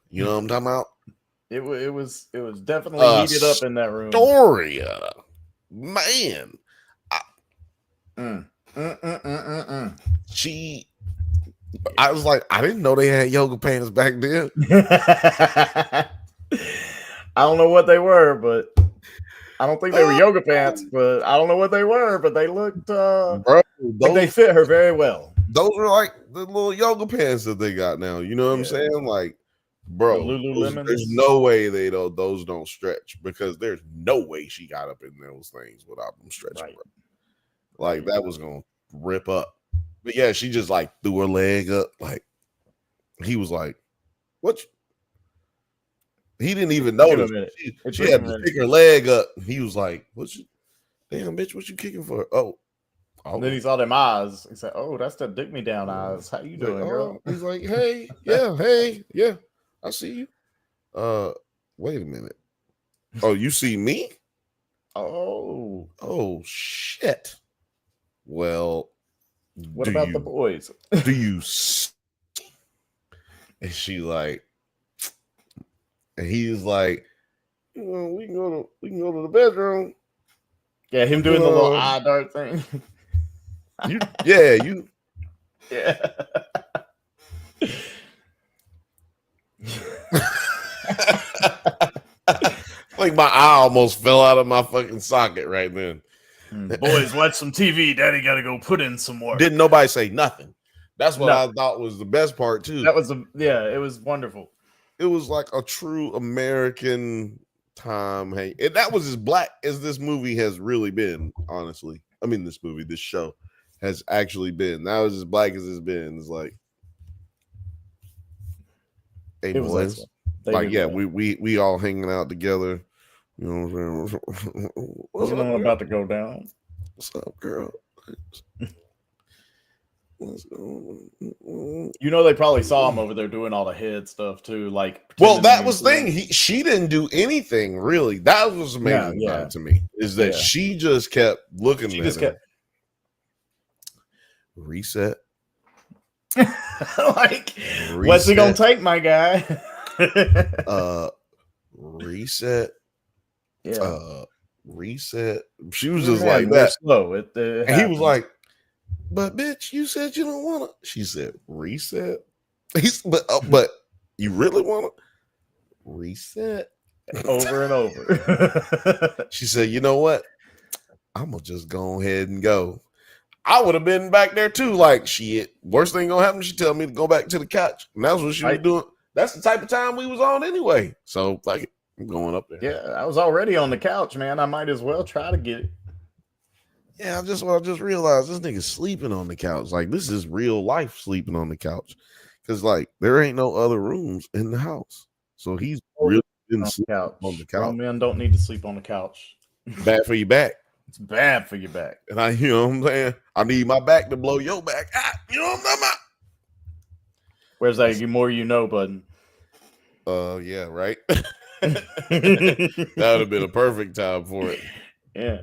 you know what I'm talking about? It
was definitely heated up in that room.
Storia, man. I was like, I didn't know they had yoga pants back then.
I don't know what they were, but I don't think they were yoga pants, but I don't know what they were, but they looked
bro,
like they fit her very well.
Those were like the little yoga pants that they got now. You know what I'm saying? Like, bro, there's no way those don't stretch, because there's no way she got up in those things without them stretching. Right. Like that was gonna rip up. But yeah, she just like threw her leg up. Like he was like, "What?" He didn't even notice. She had to pick her leg up. He was like, "What you? Damn, bitch, what you kicking for?" Oh.
And then he saw them eyes. He said, "Oh, that's the dick me down eyes. How you doing, girl?"
He's like, "Hey, yeah, I see you." Wait a minute. Oh, you see me? Oh, shit. Well,
what about the boys?
Do you see? And she like, and he's like, we can go to the bedroom.
Yeah, him doing the little eye dart thing.
Yeah. Like my eye almost fell out of my fucking socket right then.
Boys, watch some TV. Daddy got to go put in some work.
Didn't nobody say nothing. That's what I thought was the best part too.
That was it was wonderful.
It was like a true American time. Hey, and that was as black as this movie has really been. Honestly, I mean, this show has actually been. That was as black as it's been. It's like, hey boys, like yeah, we all hanging out together. You know what I'm saying?
What's about to go down?
What's up, girl?
You know, they probably saw him over there doing all the head stuff too. Like,
well, that was the thing. She didn't do anything really. That was amazing to me. Is that she just kept looking at him. Reset.
Like, reset. What's he gonna take, my guy?
Reset.
Yeah.
Reset. She was just like that.
Slow.
And he was like, "But bitch, you said you don't want to." She said, "Reset." But you really want to reset
over and over.
She said, "You know what? I'm gonna just go ahead and go." I would have been back there too. Like, shit, worst thing gonna happen. She tell me to go back to the couch, and that's what she was doing. That's the type of time we was on anyway. So like, I'm going up there.
Yeah, I was already on the couch, man. I might as well try to get it.
Yeah, I just realized this nigga's sleeping on the couch. Like, this is real life sleeping on the couch, because like there ain't no other rooms in the house. So he's really been
On the
sleeping
couch.
on the
Grown
couch.
men don't need to sleep on the couch.
Bad for your back.
It's bad for your back.
And you know what I'm saying? I need my back to blow your back. You know what I'm talking
Where's that more you know button?
Yeah, right. That would have been a perfect time for it.
Yeah.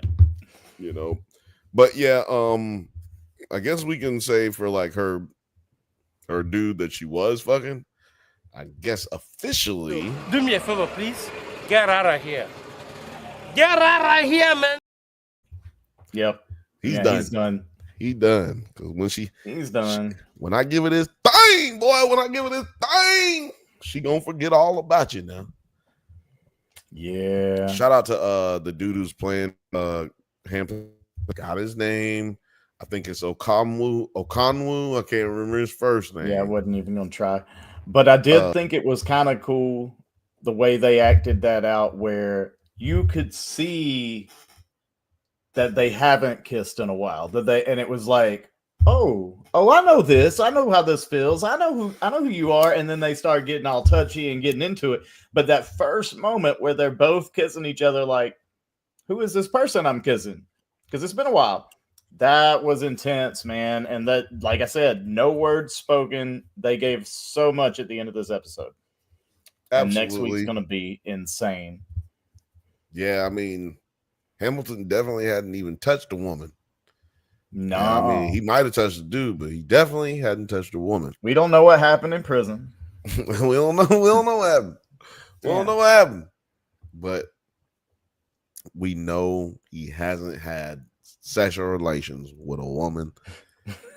You know. But yeah, I guess we can say for like her dude that she was fucking, I guess officially.
Do me a favor, please. Get out of here. Get out of here, man.
Yep.
He's
Yeah,
done.
He's done.
He's done. Because
He's done.
when I give her this thing, boy, she gonna forget all about you now.
Yeah.
Shout out to the dude who's playing Hampton. Got his name. I think it's Okanwu. I can't remember his first name.
Yeah, I wasn't even gonna try. But I did think it was kind of cool the way they acted that out, where you could see that they haven't kissed in a while. And it was like, oh, I know this. I know how this feels. I know who you are. And then they start getting all touchy and getting into it. But that first moment where they're both kissing each other, like, who is this person I'm kissing? Because it's been a while. That was intense, man. And that, like I said, no words spoken. They gave so much at the end of this episode.
Absolutely.
And next week's going to be insane.
Yeah, I mean, Hamilton definitely hadn't even touched a woman.
No.
I mean, he might have touched a dude, but he definitely hadn't touched a woman.
We don't know what happened in prison.
We don't know what happened. We don't know what happened. But we know he hasn't had sexual relations with a woman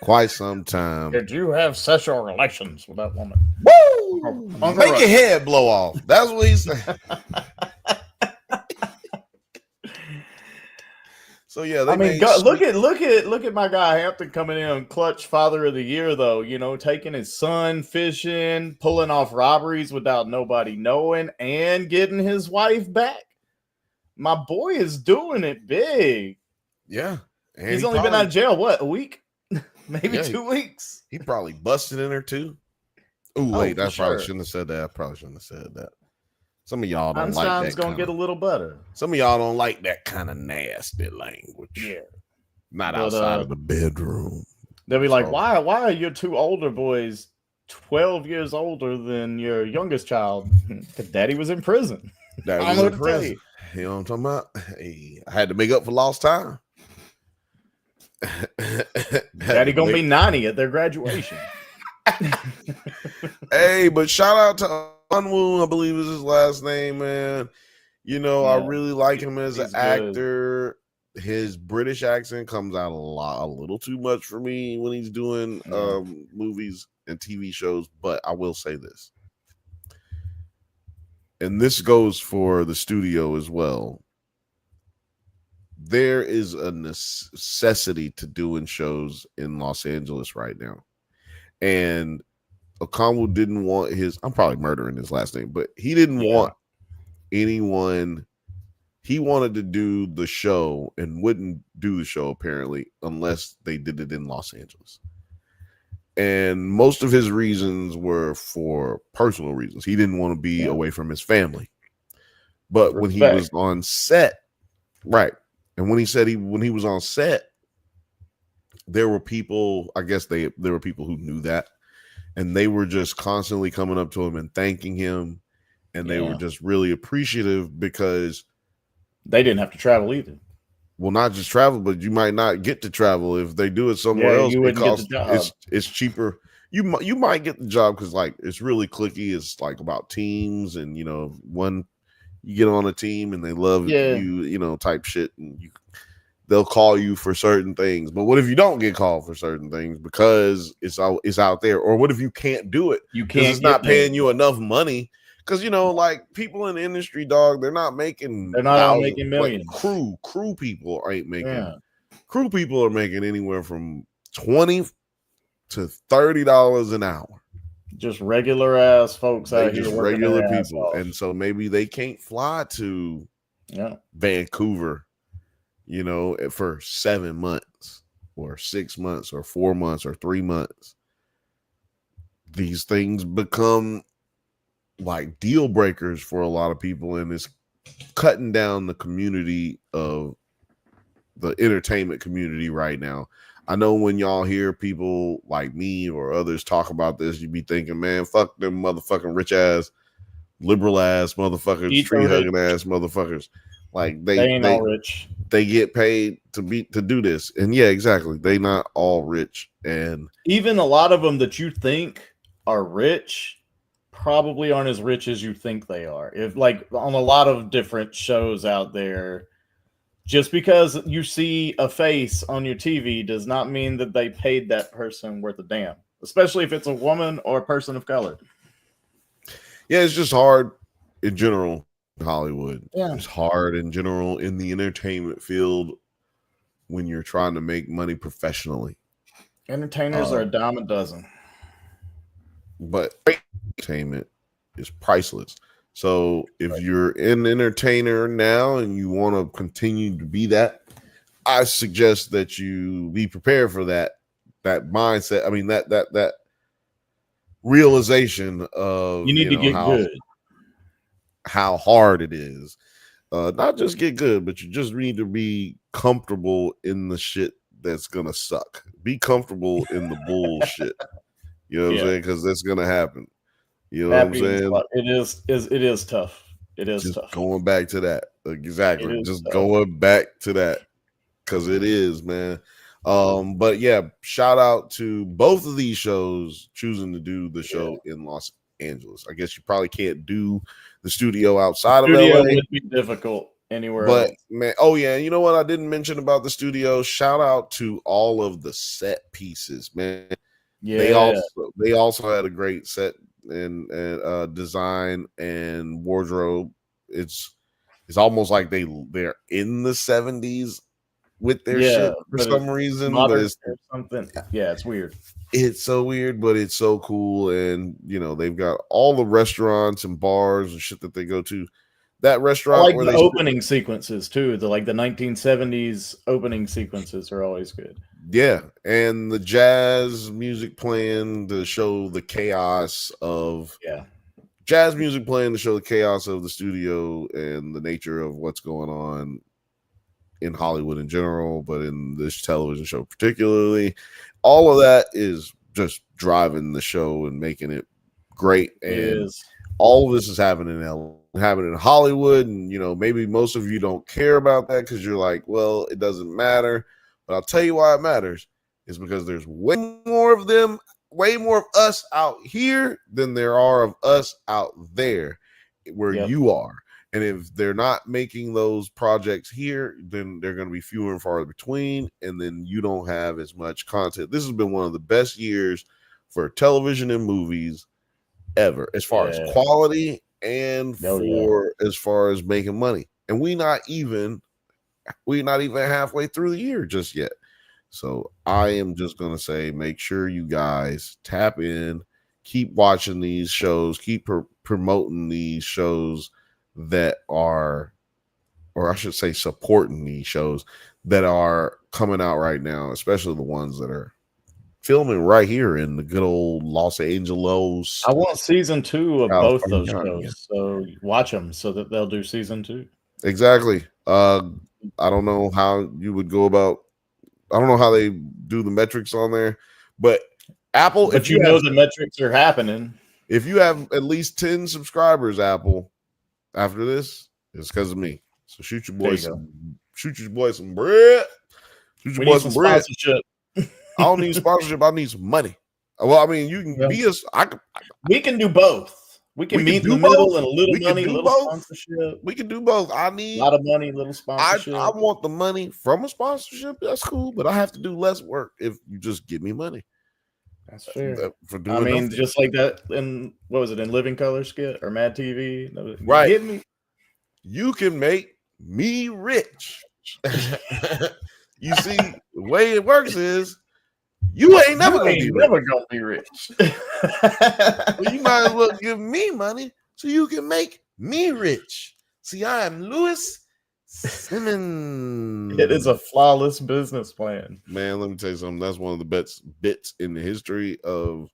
quite some time.
Did you have sexual relations with that woman?
Woo! Make your head blow off. That's what he said. So yeah,
I mean, look at my guy Hampton coming in on clutch father of the year, though. You know, taking his son fishing, pulling off robberies without nobody knowing, and getting his wife back. My boy is doing it big.
Yeah, and
he's only been out of jail a week, maybe 2 weeks.
He probably busted in her too. Ooh, wait, I probably shouldn't have said that. Some of y'all don't like that.
Einstein's gonna get a little better.
Some of y'all don't like that kind of nasty language.
Yeah,
not outside of the bedroom.
They'll be like, why are your two older boys 12 years older than your youngest child? Because daddy was in prison.
Daddy was in prison. You know what I'm talking about? Hey, I had to make up for lost time.
Daddy gonna be 90 at their graduation.
Hey, but shout out to Unwoo, I believe is his last name, man. You know, I really like him as an actor. His British accent comes out a little too much for me when he's doing movies and TV shows. But I will say this, and this goes for the studio as well. There is a necessity to doing shows in Los Angeles right now. And Okanwo didn't want I'm probably murdering his last name, but he didn't want anyone. He wanted to do the show and wouldn't do the show apparently unless they did it in Los Angeles. And most of his reasons were for personal reasons. He didn't want to be away from his family. But when he was on set, right. And when he said when he was on set, there were people, I guess there were people who knew that, and they were just constantly coming up to him and thanking him, and they were just really appreciative because
they didn't have to travel either.
Well, not just travel, but you might not get to travel if they do it somewhere else.
You wouldn't get the job.
It's cheaper. You might get the job because like it's really cliquey. It's like about teams, and you know, you get on a team and they love you know, type shit, and they'll call you for certain things. But what if you don't get called for certain things because it's out there? Or what if you can't do it?
You can't.
It's not paying you enough money. Because, you know, like people in the industry, dog, they're not making
millions.
Like crew people ain't making. Crew people are making anywhere from $20 to $30 an hour.
Just regular ass folks out here.
Just regular people. And so maybe they can't fly to Vancouver, you know, for 7 months or 6 months or 4 months or 3 months. These things become like deal breakers for a lot of people, and it's cutting down the community of the entertainment community right now. I know when y'all hear people like me or others talk about this, you be thinking, man, fuck them motherfucking rich ass, liberal ass motherfuckers, tree hugging ass motherfuckers. Like
they ain't all rich.
They get paid to do this. And yeah, exactly. They not all rich. And
even a lot of them that you think are rich probably aren't as rich as you think they are. If like on a lot of different shows out there, just because you see a face on your TV does not mean that they paid that person worth a damn, especially if it's a woman or a person of color.
Yeah, it's just hard in general in Hollywood.
Yeah.
It's hard in general in the entertainment field when you're trying to make money professionally.
Entertainers are a dime a dozen.
But entertainment is priceless. So if you're an entertainer now and you want to continue to be that, I suggest that you be prepared for that mindset. I mean, that realization of
you need to get good.
How hard it is. Not just get good, but you just need to be comfortable in the shit that's gonna suck. Be comfortable in the bullshit. You know what I'm saying? Because that's gonna happen. You know what I'm saying?
It is tough. It is
just
tough.
Going back to that. Exactly. Just tough. Going back to that. Because it is, man. But yeah, shout out to both of these shows choosing to do the show in Los Angeles. I guess you probably can't do the studio outside of LA.
Would be difficult anywhere
else.
Man,
oh yeah, you know what I didn't mention about the studio? Shout out to all of the set pieces, man.
Yeah,
they also had a great set and design and wardrobe. It's almost like they're in the 70s with their shit for some reason. But it's
something. Yeah, it's weird.
It's so weird, but it's so cool. And you know, they've got all the restaurants and bars and shit that they go to. That restaurant,
I like the opening sequences too. The 1970s opening sequences are always good.
Yeah, and the jazz music playing to show the chaos of jazz music playing to show the chaos of the studio and the nature of what's going on in Hollywood in general, but in this television show particularly. All of that is just driving the show and making it great. And all of this is happening in Hollywood. And, you know, maybe most of you don't care about that because you're like, well, it doesn't matter. But I'll tell you why it matters is because there's way more of them, way more of us out here than there are of us out there where you are. And if they're not making those projects here, then they're going to be fewer and farther between. And then you don't have as much content. This has been one of the best years for television and movies ever, as far as quality and as far as making money. And we're not even halfway through the year just yet. So I am just going to say, make sure you guys tap in, keep watching these shows, keep promoting these shows that are, or I should say supporting these shows that are coming out right now, especially the ones that are filming right here in the good old Los Angeles.
I want season 2 of both those shows, so watch them so that they'll do season 2.
Exactly. I don't know how you would go about, I don't know how they do the metrics on there, but Apple,
but if you know the metrics are happening,
if you have at least 10 subscribers, Apple, after this, it's because of me. So shoot your boy some bread. Shoot your boy some bread.
Sponsorship.
I don't need sponsorship. I need some money. Well, I mean, you can be us.
We can do both. We can meet in the middle and a little money, little sponsorship.
We can do both. I need
a lot of money, little sponsorship.
I want the money from a sponsorship. That's cool, but I have to do less work if you just give me money.
That's fair. I mean, just like that in, what was it, in Living Color skit or Mad TV?
Right.
Get me.
You can make me rich. You see, the way it works is you ain't never gonna
be rich.
Well, you might as well give me money so you can make me rich. See, I am Louis Simmons.
It is a flawless business plan.
Man, let me tell you something. That's one of the best bits in the history of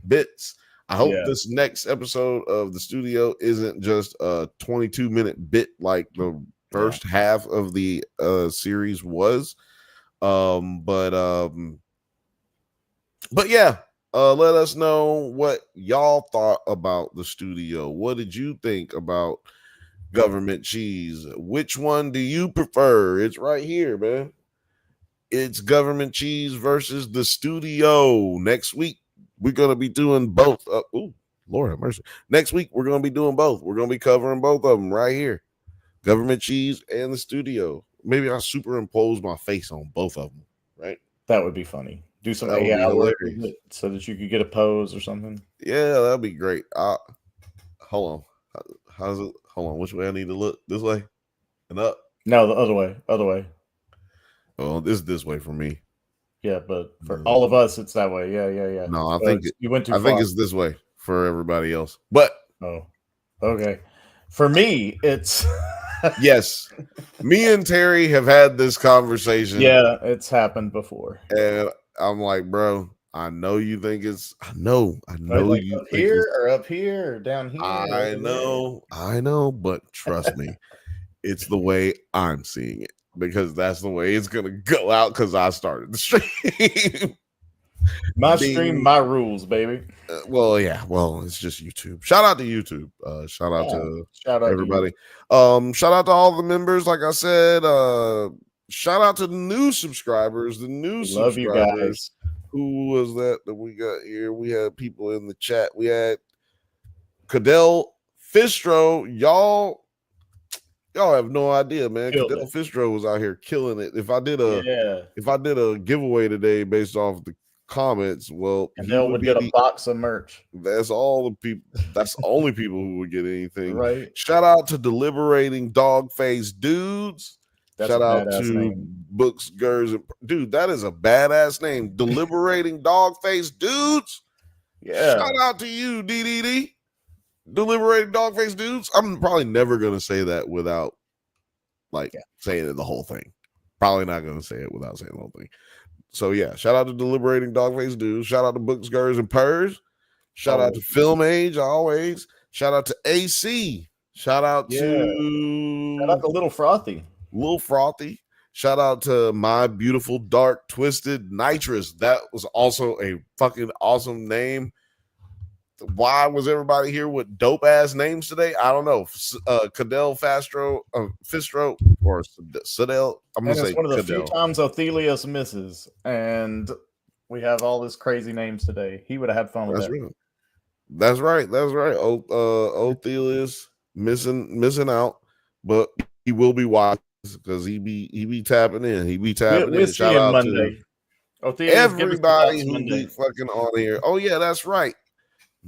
bits. I hope
Yeah.
this next episode of the studio isn't just a 22-minute bit like the first half of the series was. But yeah, let us know what y'all thought about the studio. What did you think about Government Cheese? Which one do you prefer? It's right here, man. It's Government Cheese versus the studio. Next week, we're going to be doing both. Ooh, Lord have mercy. Next week, we're going to be doing both. We're going to be covering both of them right here. Government Cheese and the studio. Maybe I'll superimpose my face on both of them, right?
That would be funny. Do some
That would be
AI work
hilarious.
with it so that you could get a pose or something.
Yeah, that'd be great. Hold on. How's it? Hold on. Which way I need to look? This way and up?
No, the other way. Other way.
Oh, this way for me.
Yeah, but for all of us, it's that way. Yeah.
No, I think
you went too
I
far.
think it's this way for everybody else. But
Oh, okay. For me, it's
yes, me and Terry have had this conversation.
yeah, it's happened before.
And I'm like, bro, I know you think it's. I know
Right, like
you
up
think
here
it's.
or up here or down here.
I know, but trust me, it's the way I'm seeing it because that's the way it's gonna go out. Because I started the stream.
My stream, my rules, baby.
Well, yeah. Well, it's just YouTube. Shout out to YouTube. Shout out to everybody. Shout out to all the members. Like I said, shout out to the new subscribers. The new
Love
subscribers.
you guys.
Who was that we got here? We had people in the chat. We had Cadell Fistro. Y'all have no idea, man. Cadell Fistro was out here killing it. If I did a giveaway today based off the comments, well,
and they would get a box of merch.
That's all the people. That's the only people who would get anything.
Right.
Shout out to Deliberating Dog Face Dudes.
That's
Shout out to
name.
Books, Gers, and dude, that is a badass name. Deliberating Dog Face Dudes.
Yeah.
Shout out to you, DDD. Deliberating Dog Face Dudes. I'm probably never gonna say that without saying it the whole thing. Probably not gonna say it without saying the whole thing. So yeah, shout out to Deliberating Dogface Dudes. Shout out to Books, Gers, and Purrs. Shout out to Film Age always. Shout out to AC. Shout out to
Little Frothy.
Little Frothy. Shout out to My Beautiful Dark Twisted Nitrous. That was also a fucking awesome name. Why was everybody here with dope ass names today? I don't know. Cadell Fistro or Sadell. I'm gonna say
it's one of the
Cadell.
few times Othelius misses, and we have all this crazy names today. He would have had fun with that.
That's right. Othelius missing out, but he will be wise because he be tapping in. He be tapping in. Shout out Monday. To everybody who be fucking on here. Oh yeah, that's right.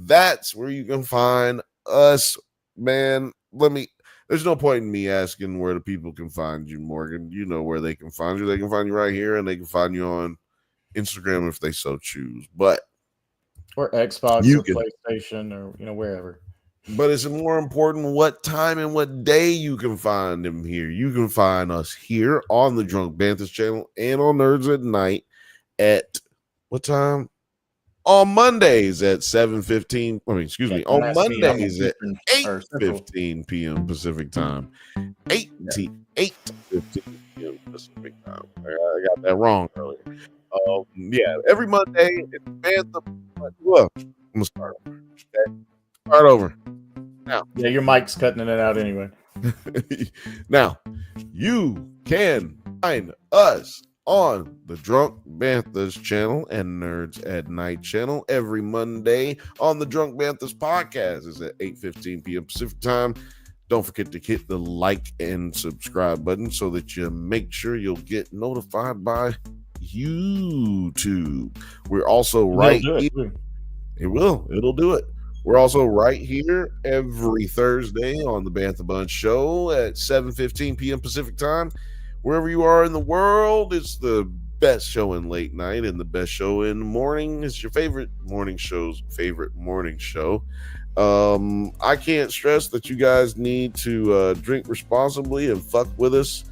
That's where you can find us, man. There's no point in me asking where the people can find you, Morgan. You know where they can find you. They can find you right here, and they can find you on Instagram if they so choose. But
or Xbox or PlayStation or wherever.
But it's more important what time and what day you can find them here. You can find us here on the Drunk Banthas channel and on Nerds at Night at what time? On Mondays at 7:15. On Mondays at 8:15 p.m. Pacific time. 8:15 p.m. Pacific time. I got that wrong earlier. Yeah, every Monday it's Bantha. Well, I'm gonna start over. Okay? Start over. Now.
Yeah, your mic's cutting it out anyway.
Now, you can find us on the Drunk Banthas channel and Nerds at Night channel every Monday on the Drunk Banthas podcast. It's at 8:15 p.m. Pacific time. Don't forget to hit the like and subscribe button so that you make sure you'll get notified by YouTube. We're also right here. It'll do it. We're also right here every Thursday on the Bantha Bunch show at 7:15 p.m. Pacific time. Wherever you are in the world, it's the best show in late night and the best show in the morning. It's your favorite morning show's favorite morning show. I can't stress that you guys need to drink responsibly and fuck with us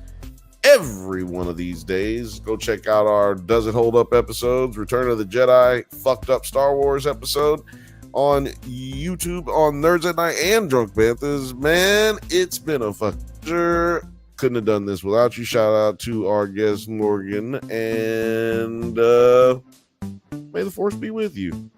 every one of these days. Go check out our Does It Hold Up episodes, Return of the Jedi, Fucked Up Star Wars episode on YouTube on Nerds at Night and Drunk Banthas. Man, it's been a fucker. Couldn't have done this without you. Shout out to our guest Morgan, and may the force be with you.